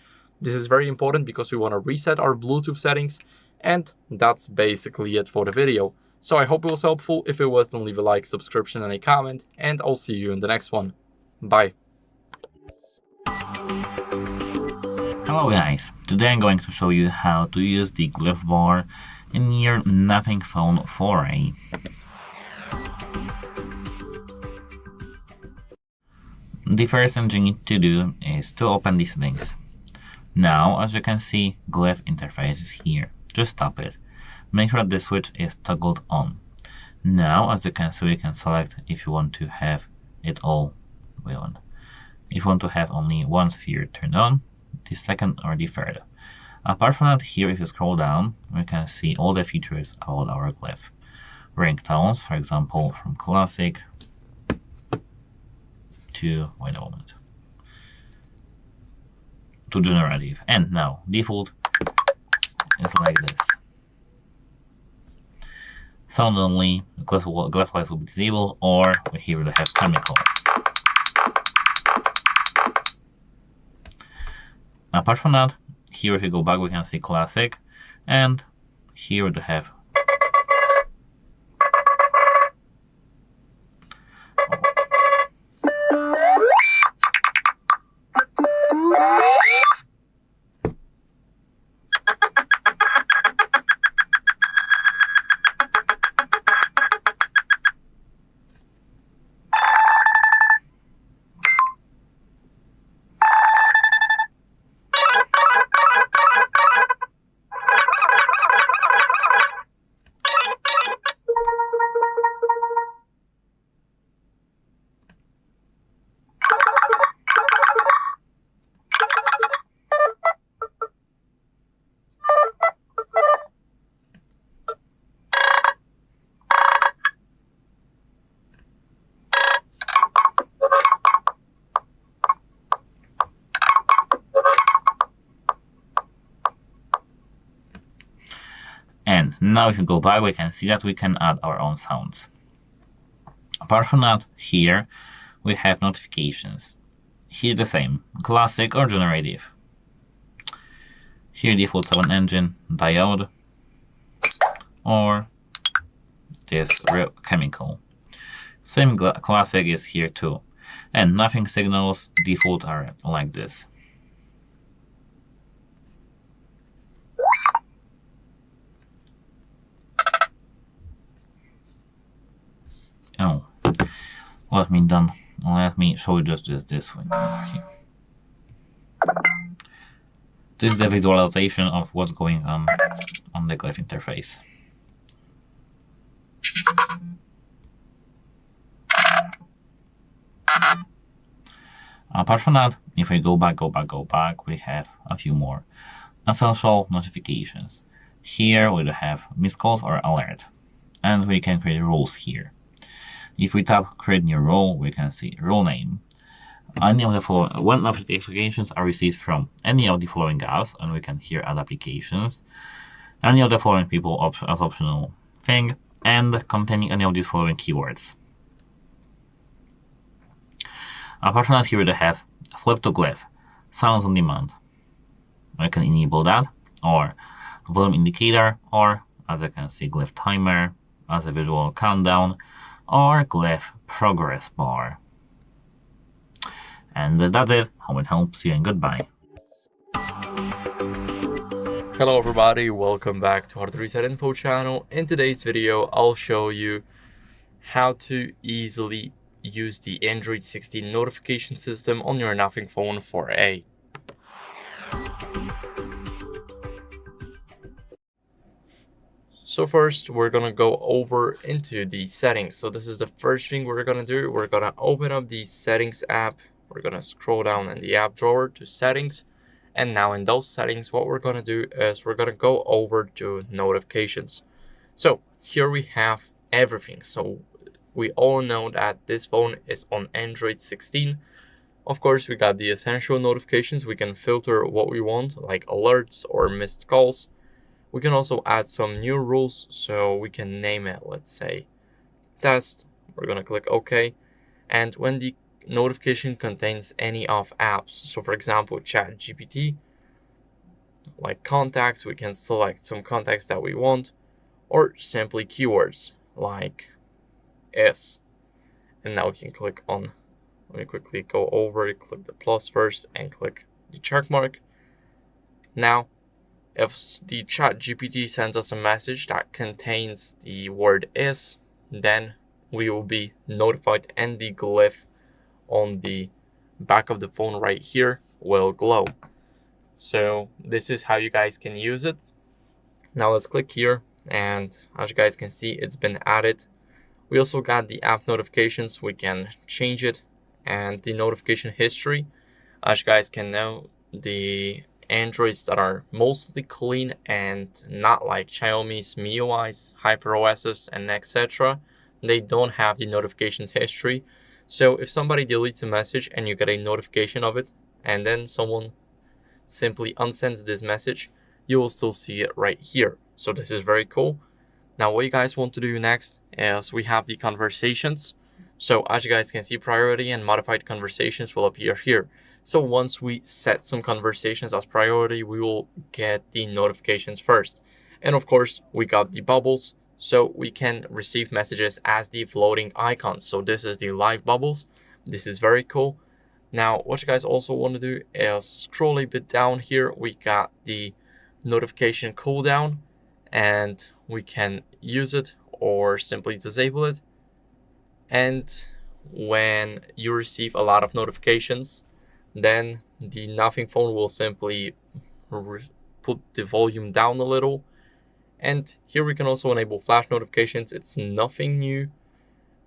This is very important because we want to reset our Bluetooth settings, and that's basically it for the video. So I hope it was helpful. If it was, then leave a like, subscription, and a comment, and I'll see you in the next one. Bye. Hello guys, today I'm going to show you how to use the Glyph Bar in your Nothing Phone 4a. The first thing you need to do is to open the settings. Now, as you can see, Glyph interface is here. Just tap it. Make sure that the switch is toggled on. Now, as you can see, you can select if you want to have it all. If you want to have only one sphere turned on, the second or the third. Apart from that, here if you scroll down, we can see all the features about our Glyph. Ringtones, for example, from classic to, to generative. And now, default is like this. Sound only, Glyph lights will be disabled, or here we have chemical. Apart from that, here if you go back, we can see classic, and here we have And now if you go back, we can see that we can add our own sounds. Apart from that, here we have notifications. Here the same, classic or generative. Here default sound engine, diode, or this real chemical. Same classic is here too. And nothing signals default are like this. Oh, let me show you just this one here. This is the visualization of what's going on the Glyph interface. Apart from that, if we go back, we have a few more essential notifications. Here we have missed calls or alert, and we can create rules here. If we tap create new rule, we can see rule name. Any of the following, when notifications are received from any of the following apps, and we can here add applications, any of the following people as optional thing, and containing any of these following keywords. Apart from that, here we have flip to Glyph, sounds on demand. I can enable that, or volume indicator, or as you can see, Glyph timer as a visual countdown, or Glyph progress bar. And that's it. Hope it helps you, and goodbye. Hello everybody, welcome back to HardReset.Info channel. In today's video, I'll show you how to easily use the Android 16 notification system on your Nothing phone 4a. So first, we're gonna go over into the settings. So this is the first thing we're gonna do. We're gonna open up the settings app. We're gonna scroll down in the app drawer to settings. And now in those settings, what we're gonna do is we're gonna go over to notifications. So here we have everything. So we all know that this phone is on Android 16. Of course, we got the essential notifications. We can filter what we want, like alerts or missed calls. We can also add some new rules, so we can name it, let's say, test. We're gonna click OK. And when the notification contains any of apps, so for example, ChatGPT, like contacts, we can select some contacts that we want, or simply keywords like is. And now we can click on, let me quickly go over, click the plus first and click the check mark. Now, if the ChatGPT sends us a message that contains the word is, then we will be notified, and the glyph on the back of the phone right here will glow. So this is how you guys can use it. Now let's click here, and as you guys can see, it's been added. We also got the app notifications. We can change it, and the notification history. As you guys can know, the Androids that are mostly clean and not like Xiaomi's MIUIs, HyperOSs, and etc., they don't have the notifications history. So if somebody deletes a message and you get a notification of it, and then someone simply unsends this message, you will still see it right here. So this is very cool. Now what you guys want to do next is we have the conversations. So as you guys can see, priority and modified conversations will appear here. So once we set some conversations as priority, we will get the notifications first. And of course, we got the bubbles, so we can receive messages as the floating icons. So this is the live bubbles. This is very cool. Now, what you guys also want to do is scroll a bit down here. We got the notification cooldown, and we can use it or simply disable it. And when you receive a lot of notifications, then the Nothing phone will simply put the volume down a little. And here we can also enable flash notifications. It's nothing new,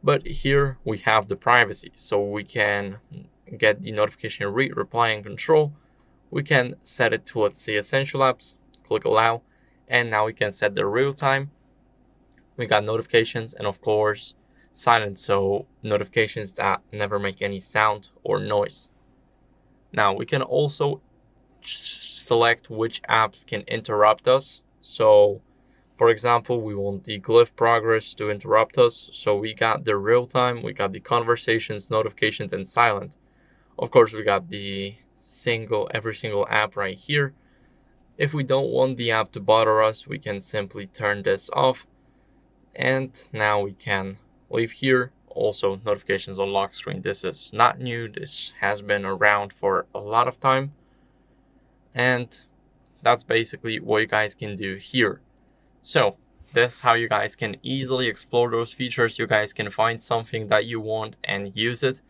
but here we have the privacy. So we can get the notification read, reply, and control. We can set it to, let's say, essential apps, click allow, and now we can set the real time. We got notifications and of course silent, so notifications that never make any sound or noise. Now we can also select which apps can interrupt us. So for example, we want the Glyph progress to interrupt us. So we got the real time, we got the conversations, notifications, and silent. Of course, we got the every single app right here. If we don't want the app to bother us, we can simply turn this off. And now we can leave here. Also, notifications on lock screen. This is not new. This has been around for a lot of time. And that's basically what you guys can do here. So this is how you guys can easily explore those features. You guys can find something that you want and use it.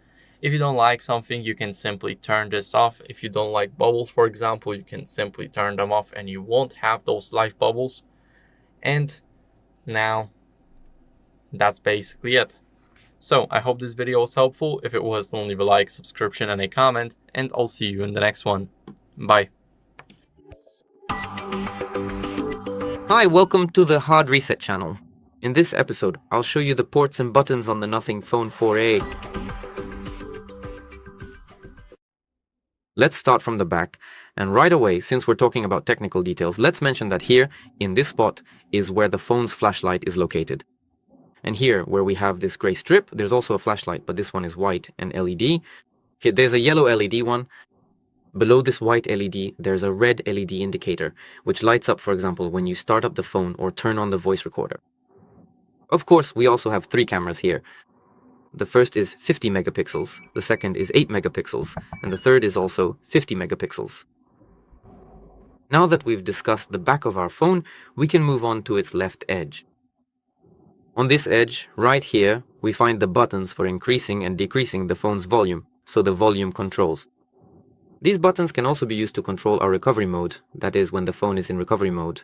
If you don't like something, you can simply turn this off. If you don't like bubbles, for example, you can simply turn them off and you won't have those live bubbles. And now that's basically it. So I hope this video was helpful. If it was, then leave a like, subscription, and a comment, and I'll see you in the next one. Bye. Hi, welcome to the Hard Reset channel. In this episode, I'll show you the ports and buttons on the Nothing Phone 4a. Let's start from the back, and right away, since we're talking about technical details, let's mention that here, in this spot, is where the phone's flashlight is located. And here, where we have this gray strip, there's also a flashlight, but this one is white and LED. Here, there's a yellow LED one. Below this white LED, there's a red LED indicator, which lights up, for example, when you start up the phone or turn on the voice recorder. Of course, we also have 3 cameras here. The first is 50 megapixels, the second is 8 megapixels, and the third is also 50 megapixels. Now that we've discussed the back of our phone, we can move on to its left edge. On this edge, right here, we find the buttons for increasing and decreasing the phone's volume, so the volume controls. These buttons can also be used to control our recovery mode, that is, when the phone is in recovery mode.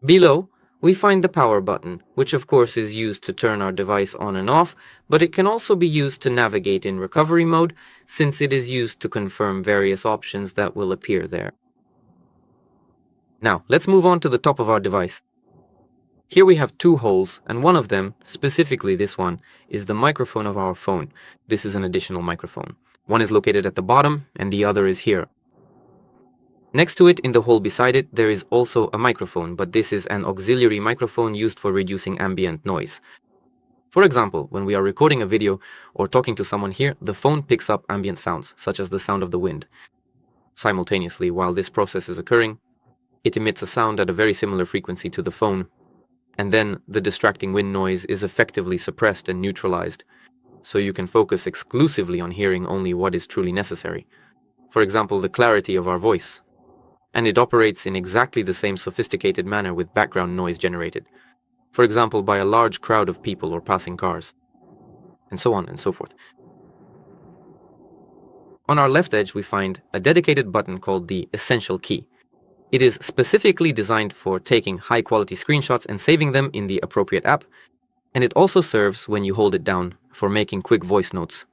Below, we find the power button, which of course is used to turn our device on and off, but it can also be used to navigate in recovery mode, since it is used to confirm various options that will appear there. Now, let's move on to the top of our device. Here we have 2 holes, and one of them, specifically this one, is the microphone of our phone. This is an additional microphone. One is located at the bottom, and the other is here. Next to it, in the hole beside it, there is also a microphone, but this is an auxiliary microphone used for reducing ambient noise. For example, when we are recording a video or talking to someone here, the phone picks up ambient sounds, such as the sound of the wind. Simultaneously, while this process is occurring, it emits a sound at a very similar frequency to the phone, and then the distracting wind noise is effectively suppressed and neutralized, so you can focus exclusively on hearing only what is truly necessary. For example, the clarity of our voice. And it operates in exactly the same sophisticated manner with background noise generated. For example, by a large crowd of people or passing cars. And so on and so forth. On our left edge, we find a dedicated button called the Essential Key. It is specifically designed for taking high-quality screenshots and saving them in the appropriate app, and it also serves, when you hold it down, for making quick voice notes.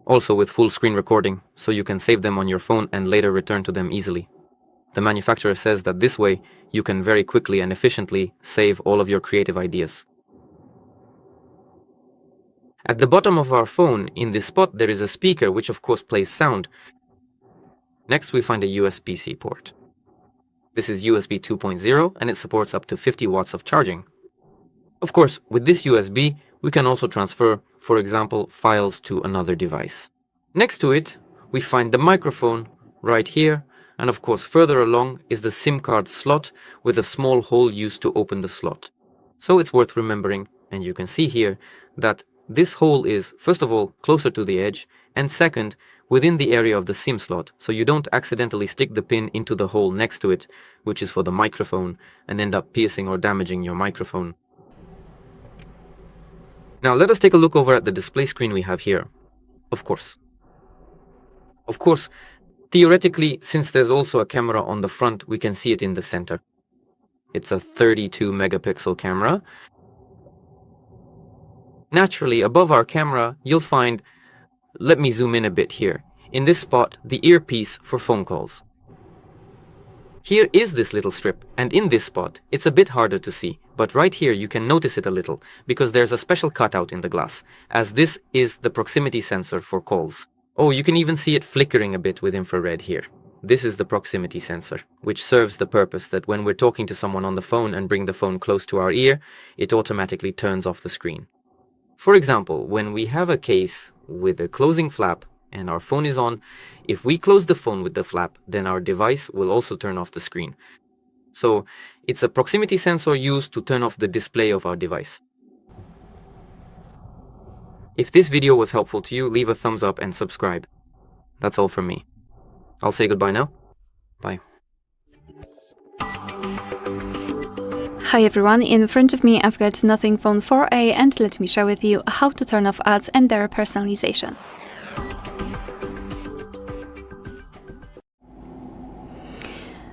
Also with full screen recording, so you can save them on your phone and later return to them easily. The manufacturer says that this way, you can very quickly and efficiently save all of your creative ideas. At the bottom of our phone, in this spot, there is a speaker, which of course plays sound. Next, we find a USB-C port. This is USB 2.0, and it supports up to 50 watts of charging. Of course, with this USB, we can also transfer, for example, files to another device. Next to it, we find the microphone right here, and of course further along is the SIM card slot with a small hole used to open the slot. So it's worth remembering, and you can see here that this hole is, first of all, closer to the edge, and second, within the area of the SIM slot, so you don't accidentally stick the pin into the hole next to it, which is for the microphone, and end up piercing or damaging your microphone. Now let us take a look over at the display screen we have here. Of course, theoretically, since there's also a camera on the front, we can see it in the center. It's a 32 megapixel camera. Naturally, above our camera, you'll find, let me zoom in a bit here, in this spot, the earpiece for phone calls. Here is this little strip, and in this spot, it's a bit harder to see, but right here you can notice it a little, because there's a special cutout in the glass, as this is the proximity sensor for calls. Oh, you can even see it flickering a bit with infrared here. This is the proximity sensor, which serves the purpose that when we're talking to someone on the phone and bring the phone close to our ear, it automatically turns off the screen. For example, when we have a case with a closing flap and our phone is on, if we close the phone with the flap, then our device will also turn off the screen. So it's a proximity sensor used to turn off the display of our device. If this video was helpful to you, leave a thumbs up and subscribe. That's all from me. I'll say goodbye now. Bye. Hi everyone, in front of me I've got Nothing Phone 4a and let me share with you how to turn off ads and their personalization.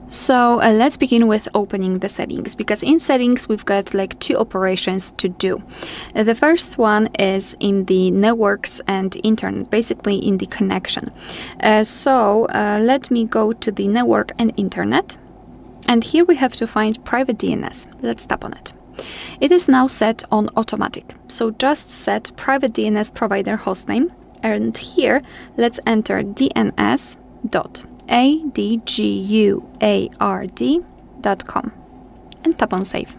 So let's begin with opening the settings, because in settings we've got like 2 operations to do. The first one is in the networks and internet, basically in the connection. So let me go to the network and internet, and here we have to find private DNS. Let's tap on it. It is now set on automatic, so just set private DNS provider hostname, and here let's enter dns.adguard.com and tap on save.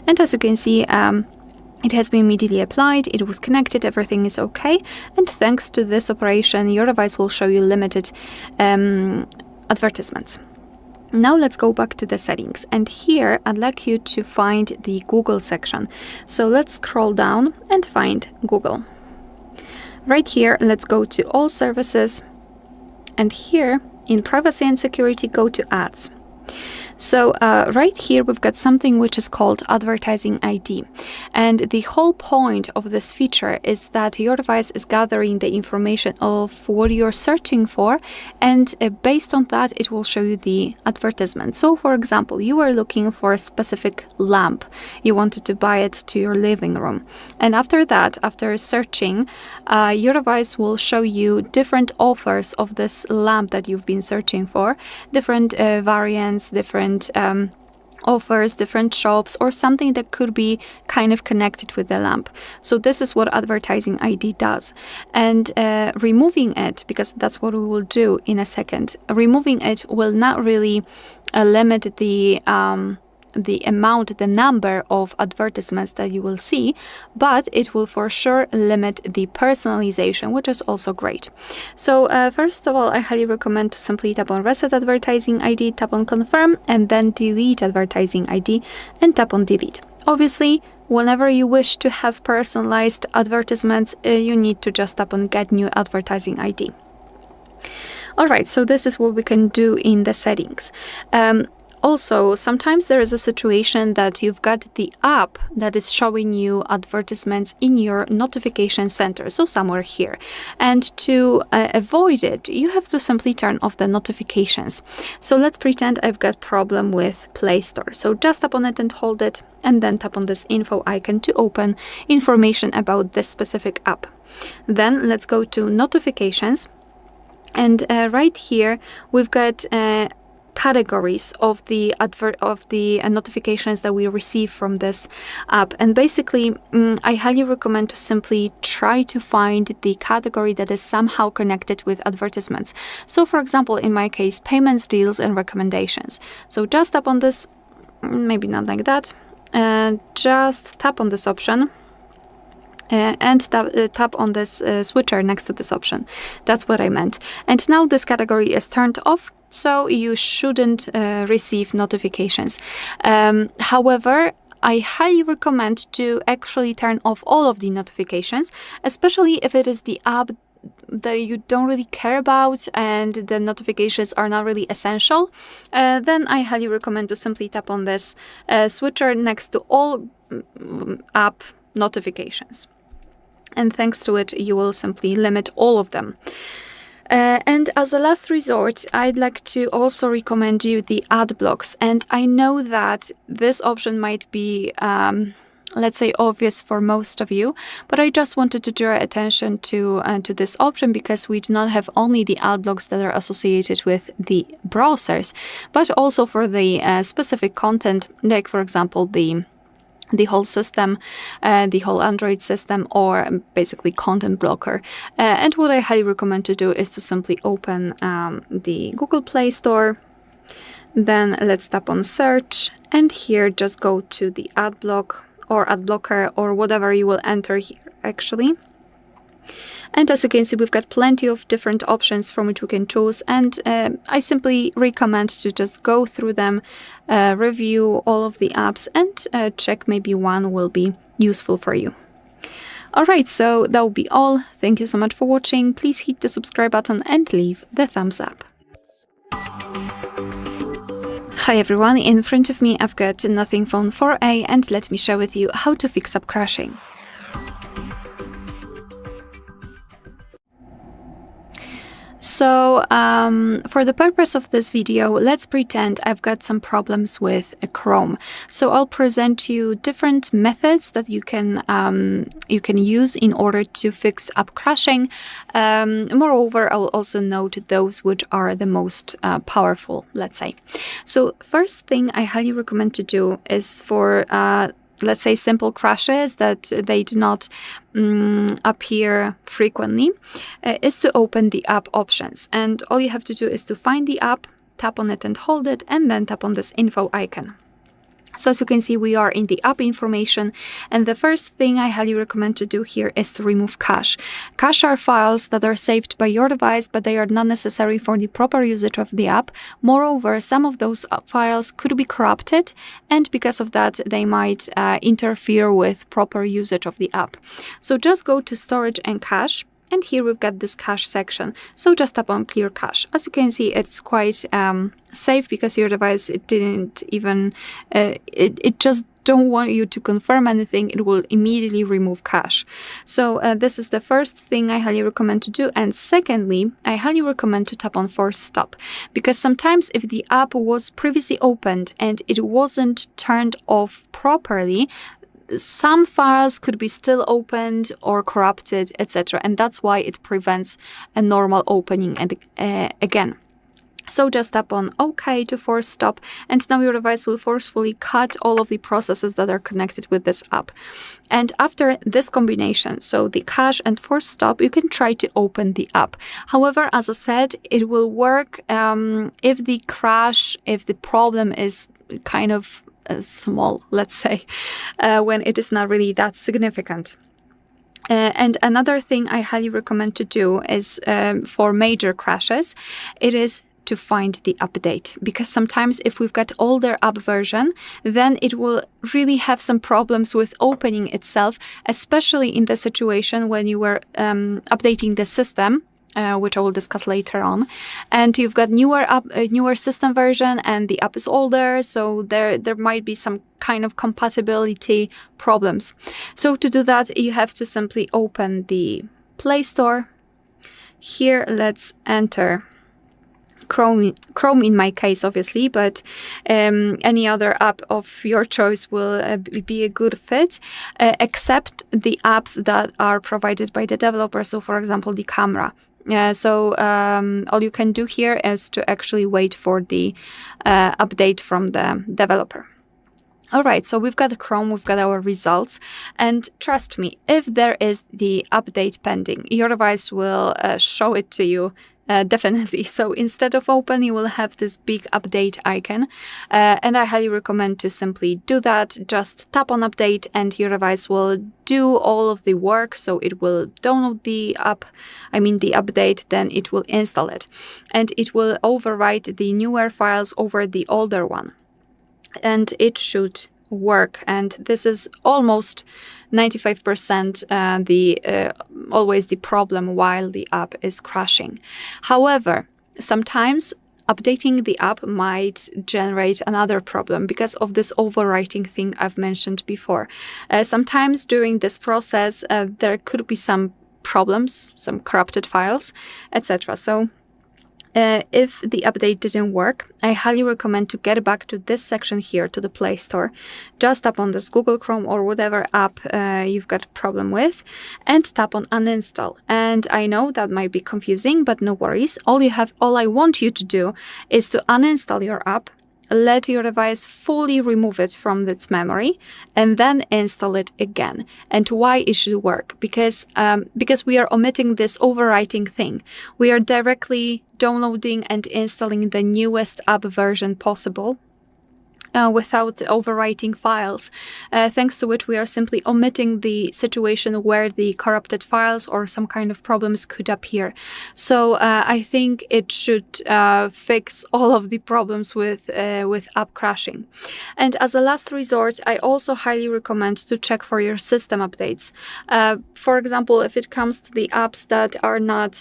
And as you can see, it has been immediately applied, it was connected, everything is okay, and thanks to this operation your device will show you limited advertisements. Now let's go back to the settings, and here I'd like you to find the Google section. So let's scroll down and find Google. Right here, let's go to all services, and here in privacy and security, go to ads. So right here we've got something which is called advertising ID, and the whole point of this feature is that your device is gathering the information of what you're searching for, and based on that it will show you the advertisement. So for example, you were looking for a specific lamp, you wanted to buy it to your living room, and after that, after searching, your device will show you different offers of this lamp that you've been searching for, different variants, different offers, different shops, or something that could be kind of connected with the lamp. So this is what advertising ID does. And removing it, because that's what we will do in a second, removing it will not really limit the amount, the number of advertisements that you will see, but it will for sure limit the personalization, which is also great. So first of all, I highly recommend to simply tap on Reset Advertising ID, tap on Confirm, and then Delete Advertising ID, and tap on Delete. Obviously, whenever you wish to have personalized advertisements, you need to just tap on Get New Advertising ID. Alright, so this is what we can do in the settings. Also, sometimes there is a situation that you've got the app that is showing you advertisements in your notification center, so somewhere here. And to avoid it, you have to simply turn off the notifications. So let's pretend I've got problem with Play Store. So just tap on it and hold it, and then tap on this info icon to open information about this specific app. Then let's go to notifications, and right here we've got categories of the notifications that we receive from this app, and basically I highly recommend to simply try to find the category that is somehow connected with advertisements. So for example, in my case, payments, deals, and recommendations. So just tap on this, maybe not like that, just tap on this option, and tap on this switcher next to this option. That's what I meant. And now this category is turned off, so you shouldn't receive notifications. However, I highly recommend to actually turn off all of the notifications, especially if it is the app that you don't really care about and the notifications are not really essential. Then I highly recommend to simply tap on this switcher next to all app notifications. And thanks to it, you will simply limit all of them. And as a last resort, I'd like to also recommend you the ad blocks. And I know that this option might be, let's say, obvious for most of you, but I just wanted to draw attention to this option, because we do not have only the ad blocks that are associated with the browsers, but also for the specific content, like for example the whole system, the whole Android system, or basically content blocker. And what I highly recommend to do is to simply open the Google Play Store. Then let's tap on search, and here just go to the ad block or ad blocker or whatever you will enter here actually. And as you can see, we've got plenty of different options from which we can choose, and I simply recommend to just go through them, review all of the apps, and check maybe one will be useful for you. Alright, so that will be all. Thank you so much for watching. Please hit the subscribe button and leave the thumbs up. Hi everyone, in front of me I've got Nothing Phone 4a, and let me share with you how to fix up crashing. So So for the purpose of this video, let's pretend I've got some problems with Chrome. So I'll present you different methods that you can use in order to fix app crashing. Moreover, I will also note those which are the most powerful, let's say. So first thing I highly recommend to do is for let's say simple crashes that they do not appear frequently, is to open the app options. And all you have to do is to find the app, tap on it and hold it, and then tap on this info icon. So as you can see, we are in the app information, and the first thing I highly recommend to do here is to remove cache. Cache are files that are saved by your device, but they are not necessary for the proper usage of the app. Moreover, some of those files could be corrupted, and because of that, they might interfere with proper usage of the app. So just go to Storage and Cache. And here we've got this cache section. So just tap on clear cache. As you can see, it's quite safe because your device, it didn't even, it just don't want you to confirm anything. It will immediately remove cache. So this is the first thing I highly recommend to do. And secondly, I highly recommend to tap on force stop, because sometimes if the app was previously opened and it wasn't turned off properly, some files could be still opened or corrupted, etc. And that's why it prevents a normal opening and again. So just tap on OK to force stop, and now your device will forcefully cut all of the processes that are connected with this app. And after this combination, so the cache and force stop, you can try to open the app. However, as I said, it will work if the problem is kind of small, let's say, when it is not really that significant. And another thing I highly recommend to do is for major crashes, it is to find the update, because sometimes if we've got older app version, then it will really have some problems with opening itself, especially in the situation when you were updating the system, which I will discuss later on, and you've got newer system version and the app is older, so there might be some kind of compatibility problems. So to do that, you have to simply open the Play Store. Here, let's enter Chrome in my case, obviously, but any other app of your choice will be a good fit, except the apps that are provided by the developer. So, for example, the camera. So all you can do here is to actually wait for the update from the developer. All right, so we've got Chrome, we've got our results, and trust me, if there is the update pending, your device will show it to you. Definitely. So instead of open, you will have this big update icon. And I highly recommend to simply do that. Just tap on update and your device will do all of the work. So it will download the update, then it will install it. And it will overwrite the newer files over the older one. And it should work. And this is almost 95% always the problem while the app is crashing. However, sometimes updating the app might generate another problem because of this overwriting thing I've mentioned before. Sometimes during this process, there could be some problems, some corrupted files, etc. So if the update didn't work, I highly recommend to get back to this section here, to the Play Store. Just tap on this Google Chrome or whatever app you've got a problem with, and tap on uninstall. And I know that might be confusing, but no worries. All I want you to do is to uninstall your app, let your device fully remove it from its memory, and then install it again. And why it should work? Because we are omitting this overwriting thing. We are directly downloading and installing the newest app version possible, without overwriting files, thanks to which we are simply omitting the situation where the corrupted files or some kind of problems could appear. So I think it should fix all of the problems with app crashing. And as a last resort, I also highly recommend to check for your system updates. For example, if it comes to the apps that are not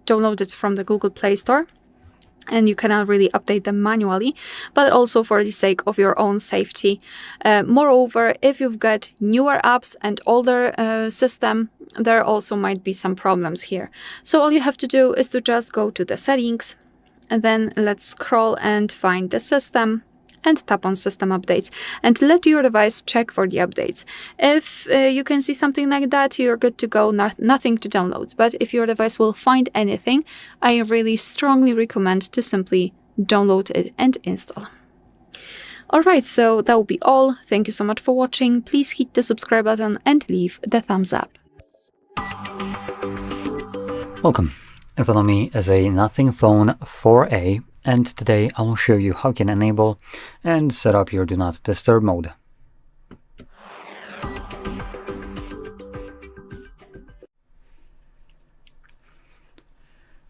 downloaded from the Google Play Store, and you cannot really update them manually, but also for the sake of your own safety. Moreover, if you've got newer apps and older system, there also might be some problems here. So all you have to do is to just go to the settings, and then let's scroll and find the system, and tap on System Updates, and let your device check for the updates. If you can see something like that, you're good to go, nothing to download. But if your device will find anything, I really strongly recommend to simply download it and install. Alright, so that will be all. Thank you so much for watching. Please hit the subscribe button and leave the thumbs up. Welcome. In front of me is a Nothing Phone 4a, and today I will show you how you can enable and set up your Do Not Disturb mode.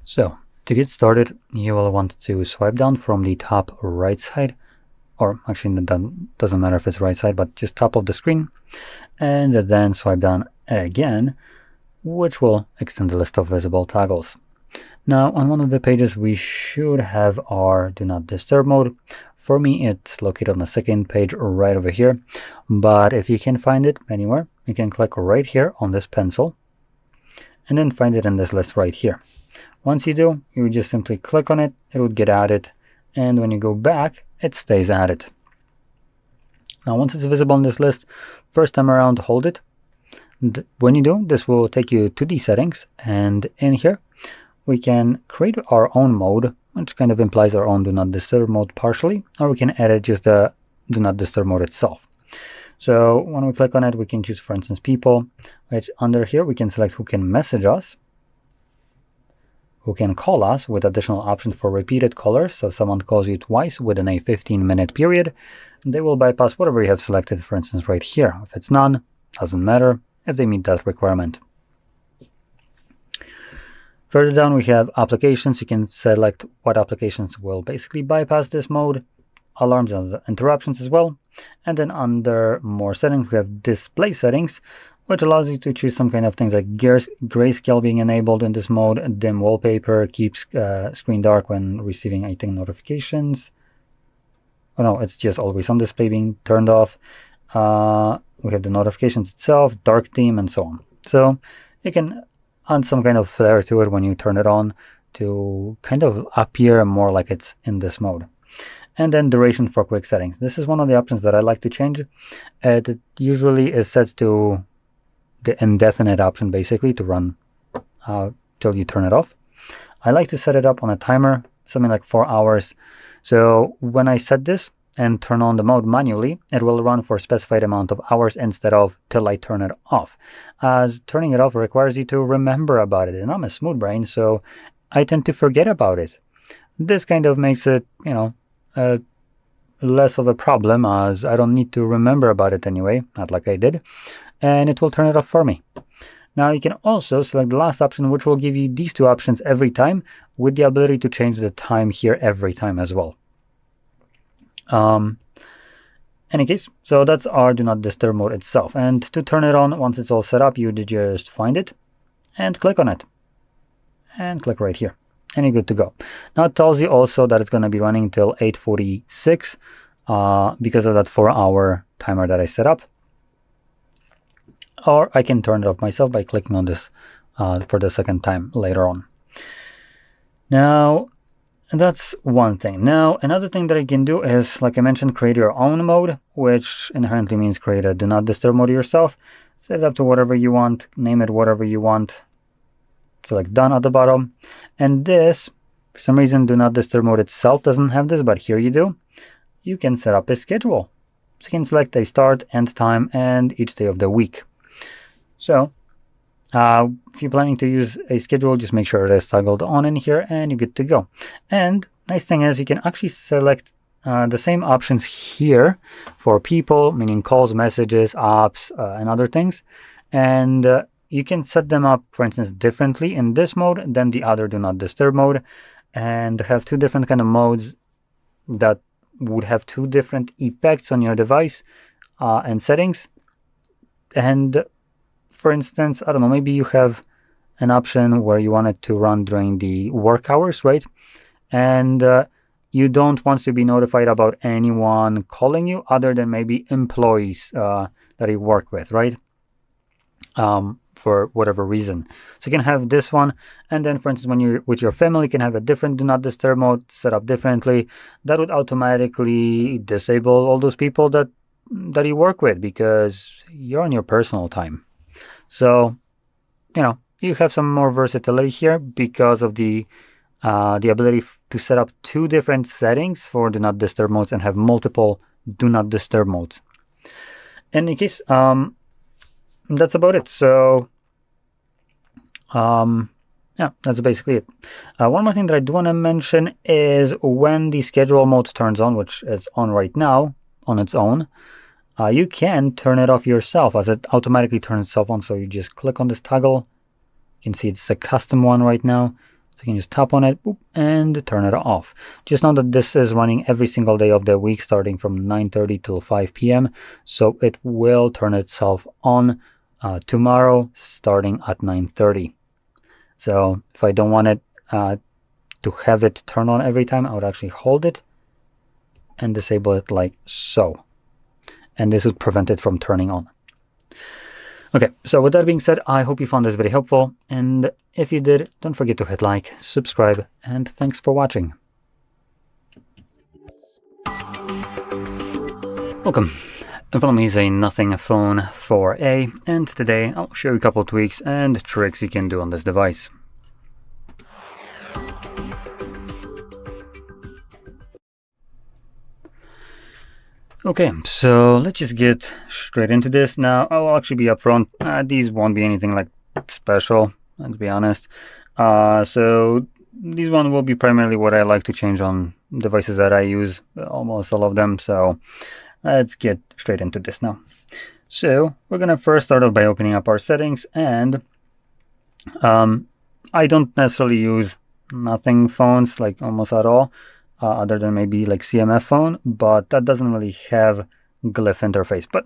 So, to get started, you will want to swipe down from the top right side, or actually that doesn't matter if it's right side, but just top of the screen, and then swipe down again, which will extend the list of visible toggles. Now, on one of the pages, we should have our Do Not Disturb mode. For me, it's located on the second page right over here. But if you can find it anywhere, you can click right here on this pencil and then find it in this list right here. Once you do, you just simply click on it, it would get added, and when you go back, it stays added. Now, once it's visible in this list, first time around, hold it. And when you do, this will take you to the settings, and in here, we can create our own mode, which kind of implies our own Do Not Disturb mode partially, or we can edit just the Do Not Disturb mode itself. So when we click on it, we can choose, for instance, people, which under here we can select who can message us, who can call us, with additional options for repeated callers. So if someone calls you twice within a 15-minute period, they will bypass whatever you have selected, for instance, right here. If it's none, doesn't matter if they meet that requirement. Further down, we have applications. You can select what applications will basically bypass this mode, alarms and interruptions as well. And then under more settings, we have display settings, which allows you to choose some kind of things like grayscale being enabled in this mode, dim wallpaper, keeps screen dark when receiving, I think, notifications. Oh no, it's just always on display being turned off. We have the notifications itself, dark theme, and so on. So you can add some kind of flair to it when you turn it on to kind of appear more like it's in this mode. And then duration for quick settings. This is one of the options that I like to change. It usually is set to the indefinite option, basically, to run till you turn it off. I like to set it up on a timer, something like 4 hours. So when I set this and turn on the mode manually, it will run for a specified amount of hours instead of till I turn it off. As turning it off requires you to remember about it, and I'm a smooth brain, so I tend to forget about it. This kind of makes it, less of a problem, as I don't need to remember about it anyway, not like I did, and it will turn it off for me. Now you can also select the last option, which will give you these two options every time, with the ability to change the time here every time as well. Any case, so that's our Do Not Disturb mode itself. And to turn it on, once it's all set up, you just find it and click on it. And click right here. And you're good to go. Now it tells you also that it's going to be running till 8:46 because of that 4-hour timer that I set up. Or I can turn it off myself by clicking on this for the second time later on. Now, that's one thing. Now, another thing that I can do is, like I mentioned, create your own mode, which inherently means create a Do Not Disturb mode yourself. Set it up to whatever you want, name it whatever you want. Select Done at the bottom. And this, for some reason, Do Not Disturb mode itself doesn't have this, but here you do. You can set up a schedule. So you can select a start, end time, and each day of the week. So, if you're planning to use a schedule, just make sure it is toggled on in here and you're good to go. And nice thing is you can actually select the same options here for people, meaning calls, messages, apps, and other things. And you can set them up, for instance, differently in this mode than the other Do Not Disturb mode, and have two different kind of modes that would have two different effects on your device and settings. And for instance, I don't know, maybe you have an option where you want it to run during the work hours, right? and you don't want to be notified about anyone calling you other than maybe employees that you work with, right? For whatever reason. So you can have this one, and then for instance when you're with your family, you can have a different do not disturb mode set up differently. That would automatically disable all those people that you work with, because you're on your personal time. So you have some more versatility here because of the ability to set up 2 different settings for do not disturb modes and have multiple do not disturb modes. In any case, that's about it. So yeah, that's basically it. One more thing that I do want to mention is when the schedule mode turns on, which is on right now on its own, you can turn it off yourself, as it automatically turns itself on. So you just click on this toggle. You can see it's a custom one right now. So you can just tap on it and turn it off. Just know that this is running every single day of the week, starting from 9:30 till 5 p.m. So it will turn itself on tomorrow, starting at 9:30. So if I don't want it to have it turn on every time, I would actually hold it and disable it like so. And this would prevent it from turning on. Okay, so with that being said, I hope you found this very helpful. And if you did, don't forget to hit like, subscribe, and thanks for watching. Welcome. In front of me is a Nothing Phone 4a, and today I'll show you a couple tweaks and tricks you can do on this device. Okay, so let's just get straight into this. Now, I will actually be upfront. These won't be anything like special, let's be honest. So these one will be primarily what I like to change on devices that I use, almost all of them. So let's get straight into this now. So we're gonna first start off by opening up our settings, and I don't necessarily use Nothing phones like almost at all, other than maybe like CMF phone, but that doesn't really have Glyph interface. But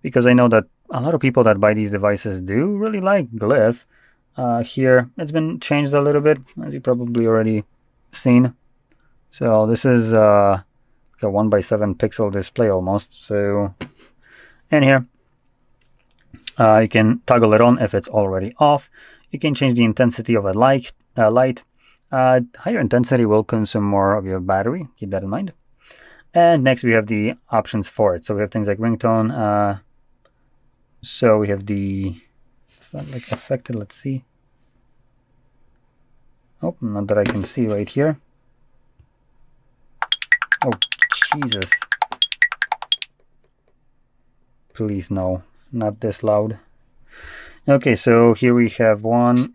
because I know that a lot of people that buy these devices do really like Glyph, here it's been changed a little bit, as you probably already seen. So this is a 1:7 pixel display almost. So, and here you can toggle it on if it's already off. You can change the intensity of a light. Higher intensity will consume more of your battery, keep that in mind. And next we have the options for it. So we have things like ringtone. So we have the, is that like affected? Let's see. Oh, not that I can see right here. Oh, Jesus. Please no, not this loud. Okay, so here we have one.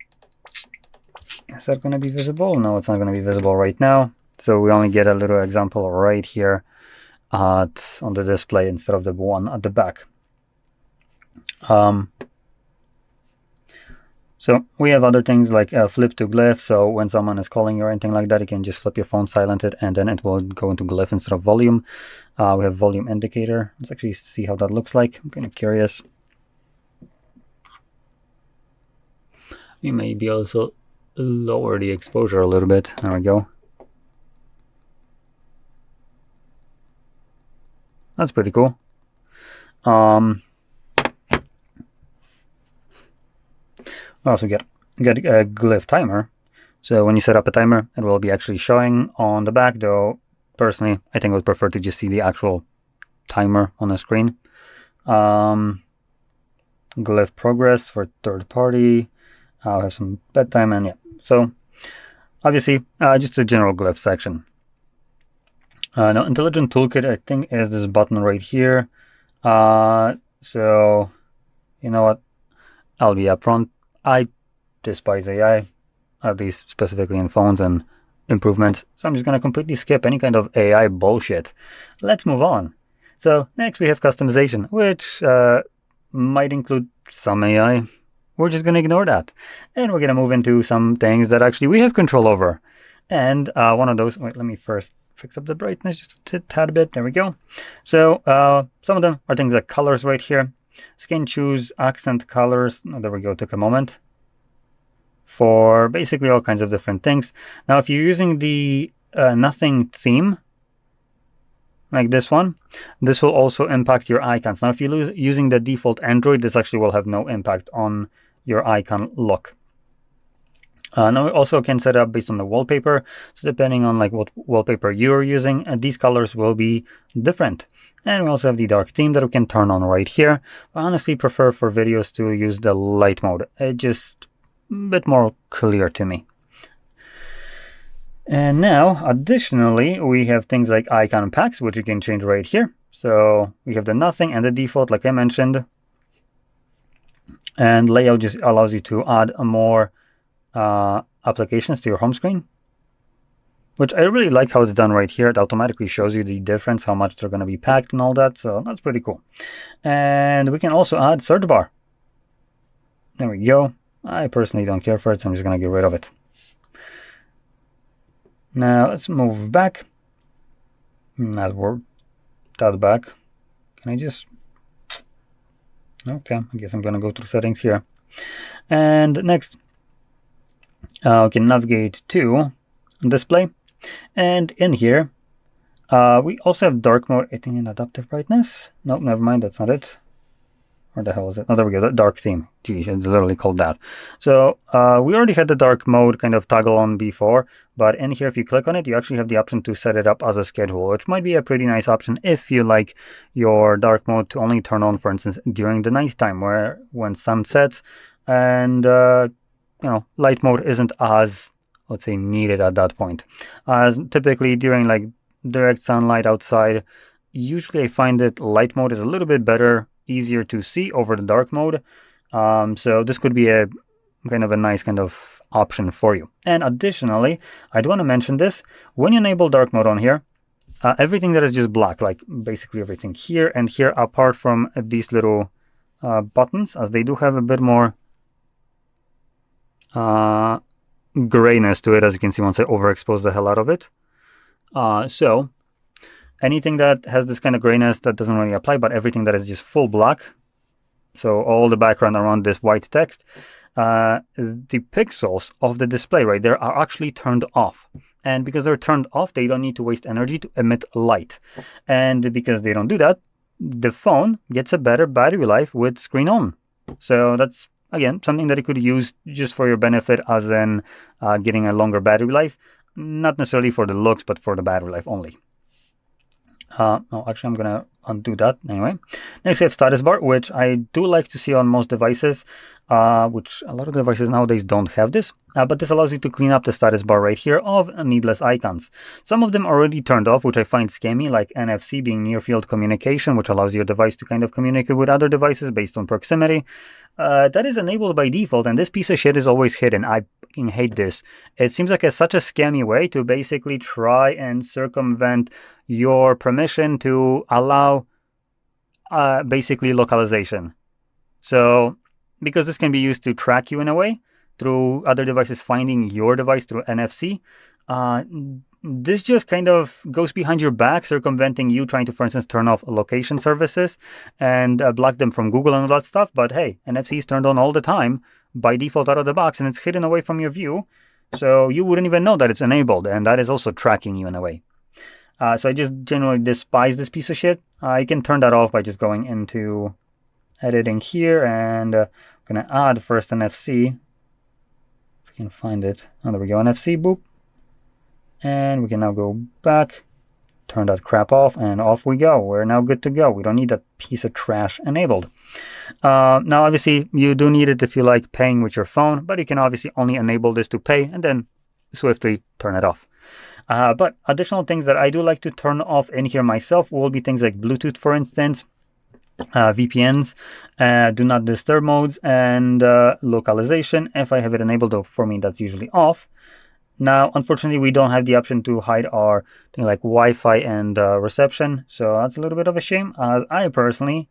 Is that going to be visible? No, it's not going to be visible right now. So we only get a little example right here on the display instead of the one at the back. So we have other things like flip to Glyph. So when someone is calling you or anything like that, you can just flip your phone, silent it, and then it will go into Glyph instead of volume. We have volume indicator. Let's actually see how that looks like. I'm kind of curious. You may be also lower the exposure a little bit. There we go. That's pretty cool. We also get a Glyph timer. So when you set up a timer, it will be actually showing on the back, though personally I think I would prefer to just see the actual timer on the screen. Glyph progress for third party. I'll have some bedtime, and yeah. So obviously just a general Glyph section. Now intelligent toolkit, I think, is this button right here. So you know what, I'll be upfront. I despise AI, at least specifically in phones and improvements. So I'm just going to completely skip any kind of AI bullshit. Let's move on. So next we have customization, which might include some AI. We're just going to ignore that. And we're going to move into some things that actually we have control over. And one of those, wait, let me first fix up the brightness just a tad bit. There we go. So some of them are things like colors right here. So you can choose accent colors. Oh, there we go, took a moment. For basically all kinds of different things. Now, if you're using the nothing theme, like this one, this will also impact your icons. Now, if you're using the default Android, this actually will have no impact on your icon look. Now we also can set it up based on the wallpaper. So depending on like what wallpaper you're using, these colors will be different. And we also have the dark theme that we can turn on right here. I honestly prefer for videos to use the light mode. It's just a bit more clear to me. And now, additionally, we have things like icon packs, which you can change right here. So we have the nothing and the default, like I mentioned. And layout just allows you to add more applications to your home screen, which I really like how it's done right here. It automatically shows you the difference, how much they're going to be packed and all that. So that's pretty cool. And we can also add search bar. There we go. I personally don't care for it, so I'm just going to get rid of it. Now let's move back. That back. Can I just... Okay, I guess I'm going to go to settings here. And next, we can navigate to display. And in here, we also have dark mode, I think in adaptive brightness. No, never mind, that's not it. Where the hell is it? Oh, there we go, the dark theme. Geez, it's literally called that. So we already had the dark mode kind of toggle on before, but in here, if you click on it, you actually have the option to set it up as a schedule, which might be a pretty nice option if you like your dark mode to only turn on, for instance, during the nighttime, where when sun sets and light mode isn't as, let's say, needed at that point. As typically during like direct sunlight outside, usually I find that light mode is a little bit better, easier to see over the dark mode. So this could be a kind of a nice kind of option for you. And additionally, I do want to mention this. When you enable dark mode on here, everything that is just black, like basically everything here and here, apart from these little buttons, as they do have a bit more grayness to it, as you can see once I overexpose the hell out of it. So anything that has this kind of grayness, that doesn't really apply, but everything that is just full black, so all the background around this white text, the pixels of the display right there are actually turned off. And because they're turned off, they don't need to waste energy to emit light. And because they don't do that, the phone gets a better battery life with screen on. So that's, again, something that you could use just for your benefit, as in getting a longer battery life. Not necessarily for the looks, but for the battery life only. No, actually, I'm going to undo that anyway. Next, we have status bar, which I do like to see on most devices, which a lot of devices nowadays don't have this. But this allows you to clean up the status bar right here of needless icons. Some of them are already turned off, which I find scammy, like NFC being near field communication, which allows your device to kind of communicate with other devices based on proximity. That is enabled by default, and this piece of shit is always hidden. I fucking hate this. It seems like such a scammy way to basically try and circumvent your permission to allow basically localization. So because this can be used to track you in a way through other devices finding your device through NFC, this just kind of goes behind your back, circumventing you trying to, for instance, turn off location services and block them from Google and all that stuff. But hey, NFC is turned on all the time by default out of the box, and it's hidden away from your view, so you wouldn't even know that it's enabled, and that is also tracking you in a way. So I just generally despise this piece of shit. You can turn that off by just going into editing here, and I'm going to add first NFC. If we can find it. Oh, there we go, NFC, boop. And we can now go back, turn that crap off, and off we go. We're now good to go. We don't need that piece of trash enabled. Now, obviously, you do need it if you like paying with your phone, but you can obviously only enable this to pay and then swiftly turn it off. But additional things that I do like to turn off in here myself will be things like Bluetooth, for instance, VPNs, do not disturb modes, and localization. If I have it enabled, though, for me, that's usually off. Now, unfortunately, we don't have the option to hide our thing like Wi-Fi and reception, so that's a little bit of a shame. I personally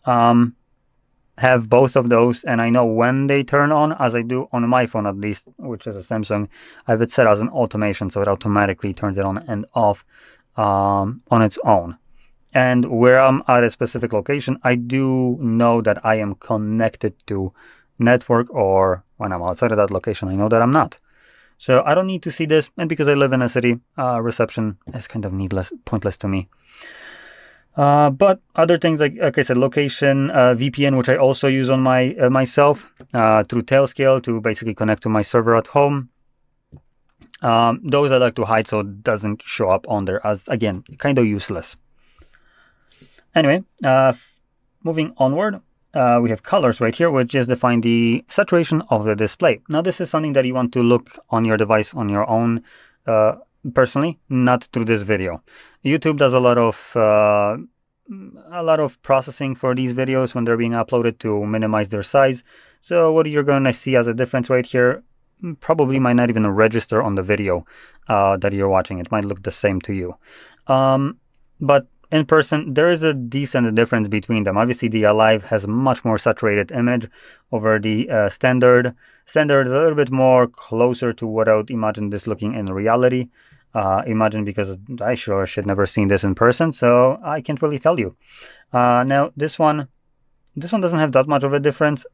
have both of those, and I know when they turn on, as I do on my phone at least, which is a Samsung. I have it set as an automation, so it automatically turns it on and off on its own. And where I'm at a specific location, I do know that I am connected to network, or when I'm outside of that location, I know that I'm not. So I don't need to see this, and because I live in a city, reception is kind of pointless to me. But other things like I said, location, VPN, which I also use on my myself through Tailscale to basically connect to my server at home. Those I like to hide so it doesn't show up on there as, again, kind of useless. Anyway, moving onward, we have colors right here, which just define the saturation of the display. Now, this is something that you want to look on your device on your own, personally, not through this video. YouTube does a lot of processing for these videos when they're being uploaded to minimize their size. So what you're going to see as a difference right here probably might not even register on the video that you're watching. It might look the same to you. But in person, there is a decent difference between them. Obviously, the Alive has much more saturated image over the Standard. Standard is a little bit more closer to what I would imagine this looking in reality. Imagine, because I sure should never seen this in person, so I can't really tell you. Now, this one doesn't have that much of a difference.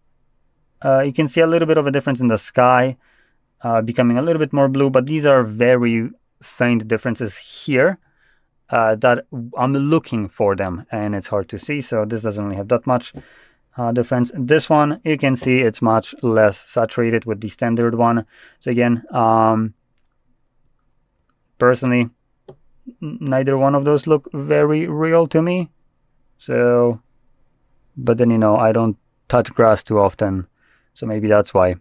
You can see a little bit of a difference in the sky, becoming a little bit more blue, but these are very faint differences here that I'm looking for them, and it's hard to see, so this doesn't really have that much difference. This one, you can see it's much less saturated with the Standard one. So again, personally, neither one of those look very real to me. So, but then, I don't touch grass too often, so maybe that's why.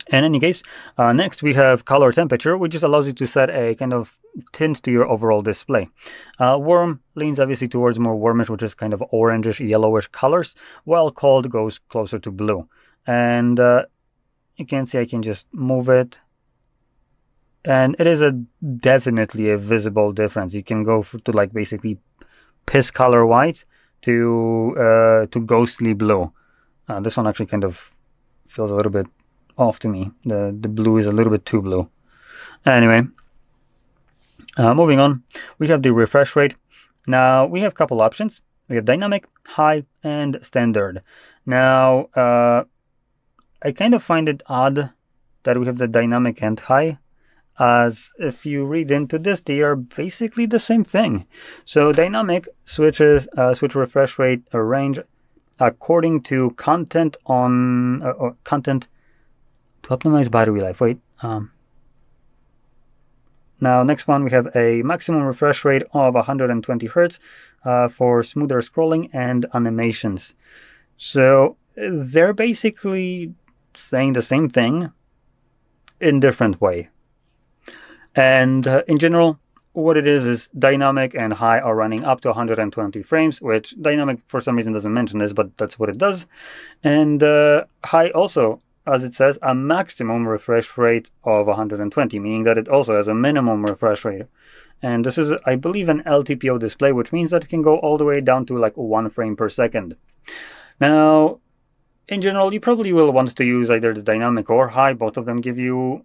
In any case, next we have color temperature, which just allows you to set a kind of tint to your overall display. Warm leans obviously towards more warmish, which is kind of orangish, yellowish colors, while cold goes closer to blue. And you can see I can just move it. And it is definitely a visible difference. You can go to like basically piss color white to ghostly blue. This one actually kind of feels a little bit off to me. The blue is a little bit too blue. Anyway, moving on, we have the refresh rate. Now we have a couple options. We have dynamic, high, and standard. Now I kind of find it odd that we have the dynamic and high, as if you read into this, they are basically the same thing. So dynamic switch refresh rate range according to content on content to optimize battery life. Now next one, we have a maximum refresh rate of 120 Hertz for smoother scrolling and animations. So they're basically saying the same thing in different way. And in general, what it is dynamic and high are running up to 120 frames, which dynamic for some reason doesn't mention this, but that's what it does. And high also, as it says, a maximum refresh rate of 120, meaning that it also has a minimum refresh rate. And this is, I believe, an LTPO display, which means that it can go all the way down to like 1 frame per second. Now, in general, you probably will want to use either the dynamic or high. Both of them give you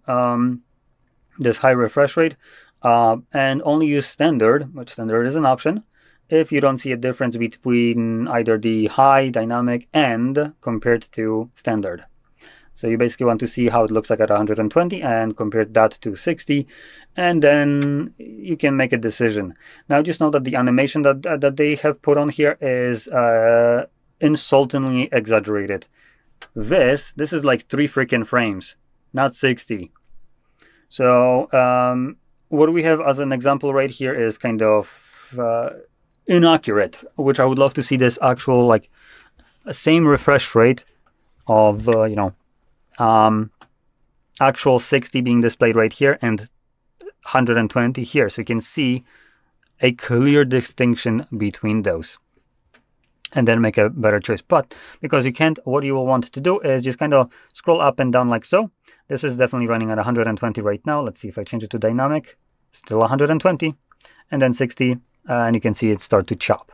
this high refresh rate, and only use standard, which standard is an option, if you don't see a difference between either the high, dynamic, and compared to standard. So you basically want to see how it looks like at 120 and compare that to 60, and then you can make a decision. Now just know that the animation that they have put on here is insultingly exaggerated. This is like 3 freaking frames, not 60. So what we have as an example right here is kind of inaccurate, which I would love to see this actual like same refresh rate of actual 60 being displayed right here and 120 here, so you can see a clear distinction between those and then make a better choice. But because you can't, what you will want to do is just kind of scroll up and down like so. This is definitely running at 120 right now. Let's see if I change it to dynamic. Still 120, and then 60, and you can see it start to chop.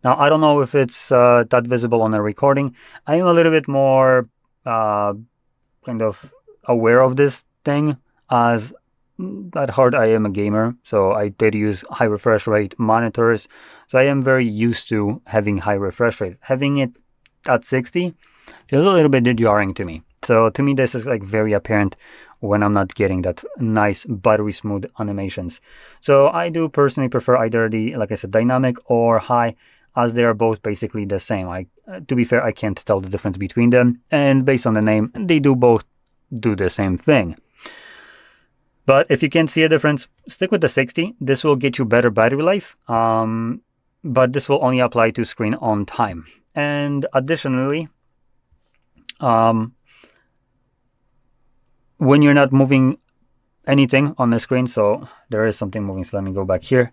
Now, I don't know if it's that visible on a recording. I am a little bit more kind of aware of this thing, as at heart I am a gamer, so I did use high refresh rate monitors. So I am very used to having high refresh rate. Having it at 60 feels a little bit jarring to me. So to me, this is like very apparent when I'm not getting that nice buttery smooth animations. So I do personally prefer either the, like I said, dynamic or high, as they are both basically the same. To be fair, I can't tell the difference between them, and based on the name, they do both do the same thing. But if you can't see a difference, stick with the 60. This will get you better battery life, but this will only apply to screen on time. And additionally, when you're not moving anything on the screen, so there is something moving, so let me go back here.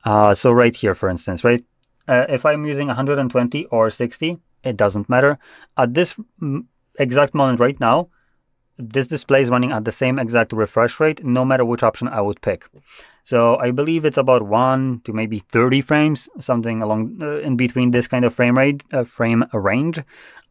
So right here, for instance, right? If I'm using 120 or 60, it doesn't matter. At this exact moment right now, this display is running at the same exact refresh rate, no matter which option I would pick. So I believe it's about 1 to maybe 30 frames, something along in between this kind of frame range,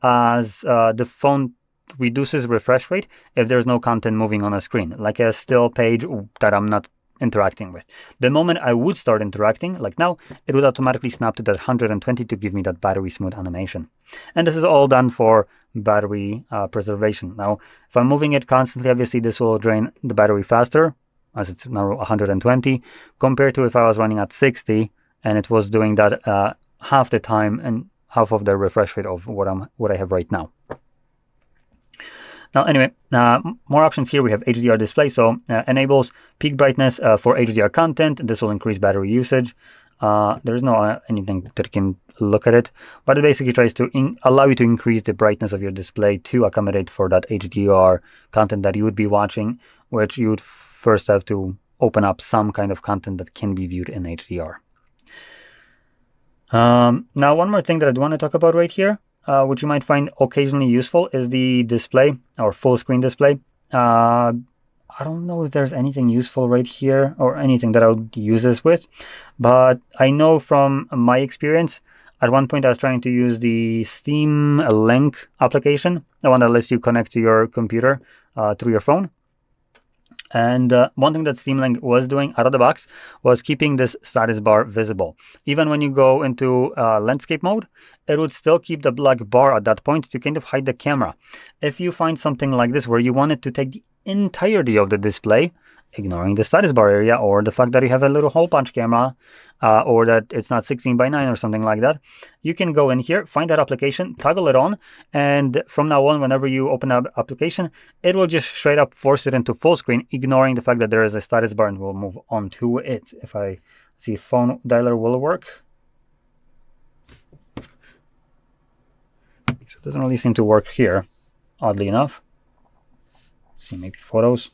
as the phone reduces refresh rate if there's no content moving on a screen, like a still page that I'm not interacting with. The moment I would start interacting, like now, it would automatically snap to that 120 to give me that battery smooth animation. And this is all done for battery preservation. Now, if I'm moving it constantly, obviously this will drain the battery faster, as it's now 120, compared to if I was running at 60 and it was doing that half the time and half of the refresh rate of what I have right now. Now, anyway, more options here. We have HDR display, so enables peak brightness for HDR content. This will increase battery usage. There is no anything that can look at it, but it basically tries to allow you to increase the brightness of your display to accommodate for that HDR content that you would be watching, which you would first have to open up some kind of content that can be viewed in HDR. Now, one more thing that I do want to talk about right here, which you might find occasionally useful, is the display or full screen display. I don't know if there's anything useful right here or anything that I would use this with, but I know from my experience, at one point I was trying to use the Steam Link application, the one that lets you connect to your computer through your phone. And one thing that Steam Link was doing out of the box was keeping this status bar visible. Even when you go into landscape mode, it would still keep the black bar at that point to kind of hide the camera. If you find something like this where you want it to take the entirety of the display, ignoring the status bar area or the fact that you have a little hole punch camera, or that it's not 16:9 or something like that, you can go in here, find that application, toggle it on, and from now on, whenever you open up application, it will just straight up force it into full screen, ignoring the fact that there is a status bar, and we'll move on to it. If I see if phone dialer will work. So it doesn't really seem to work here, oddly enough. See, maybe photos.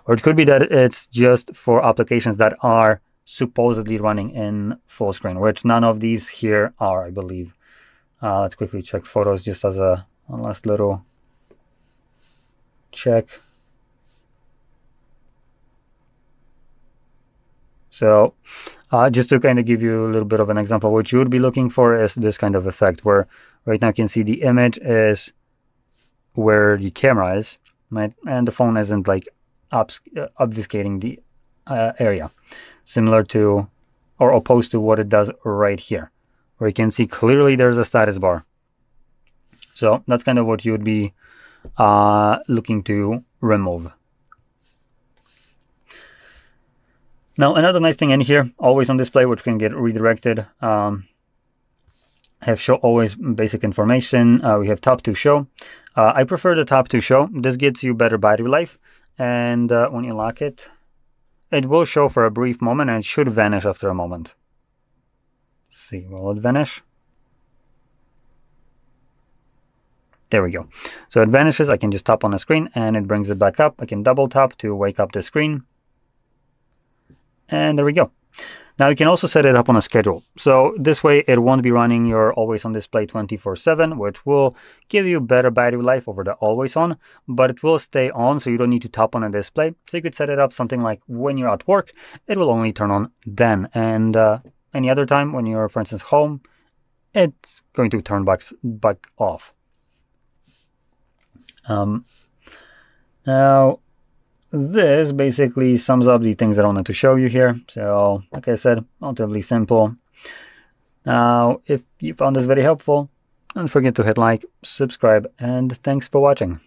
Or it could be that it's just for applications that are supposedly running in full screen, which none of these here are, I believe. Let's quickly check photos just as a last little check. So just to kind of give you a little bit of an example, what you would be looking for is this kind of effect where right now you can see the image is where the camera is, right? And the phone isn't like obfuscating the area, similar to or opposed to what it does right here, where you can see clearly there's a status bar. So that's kind of what you would be looking to remove. Now, another nice thing in here, always on display, which can get redirected, have show always basic information. We have top to show. I prefer the top to show. This gets you better battery life, and when you lock it, it will show for a brief moment and it should vanish after a moment. Let's see, will it vanish? There we go. So it vanishes. I can just tap on the screen and it brings it back up. I can double tap to wake up the screen. And there we go. Now you can also set it up on a schedule. So this way it won't be running your always on display 24/7, which will give you better battery life over the always on, but it will stay on so you don't need to tap on a display. So you could set it up something like when you're at work, it will only turn on then. And any other time when you're, for instance, home, it's going to turn back off. Now, this basically sums up the things that I wanted to show you here. So, like I said, relatively simple. Now, if you found this very helpful, don't forget to hit like, subscribe, and thanks for watching.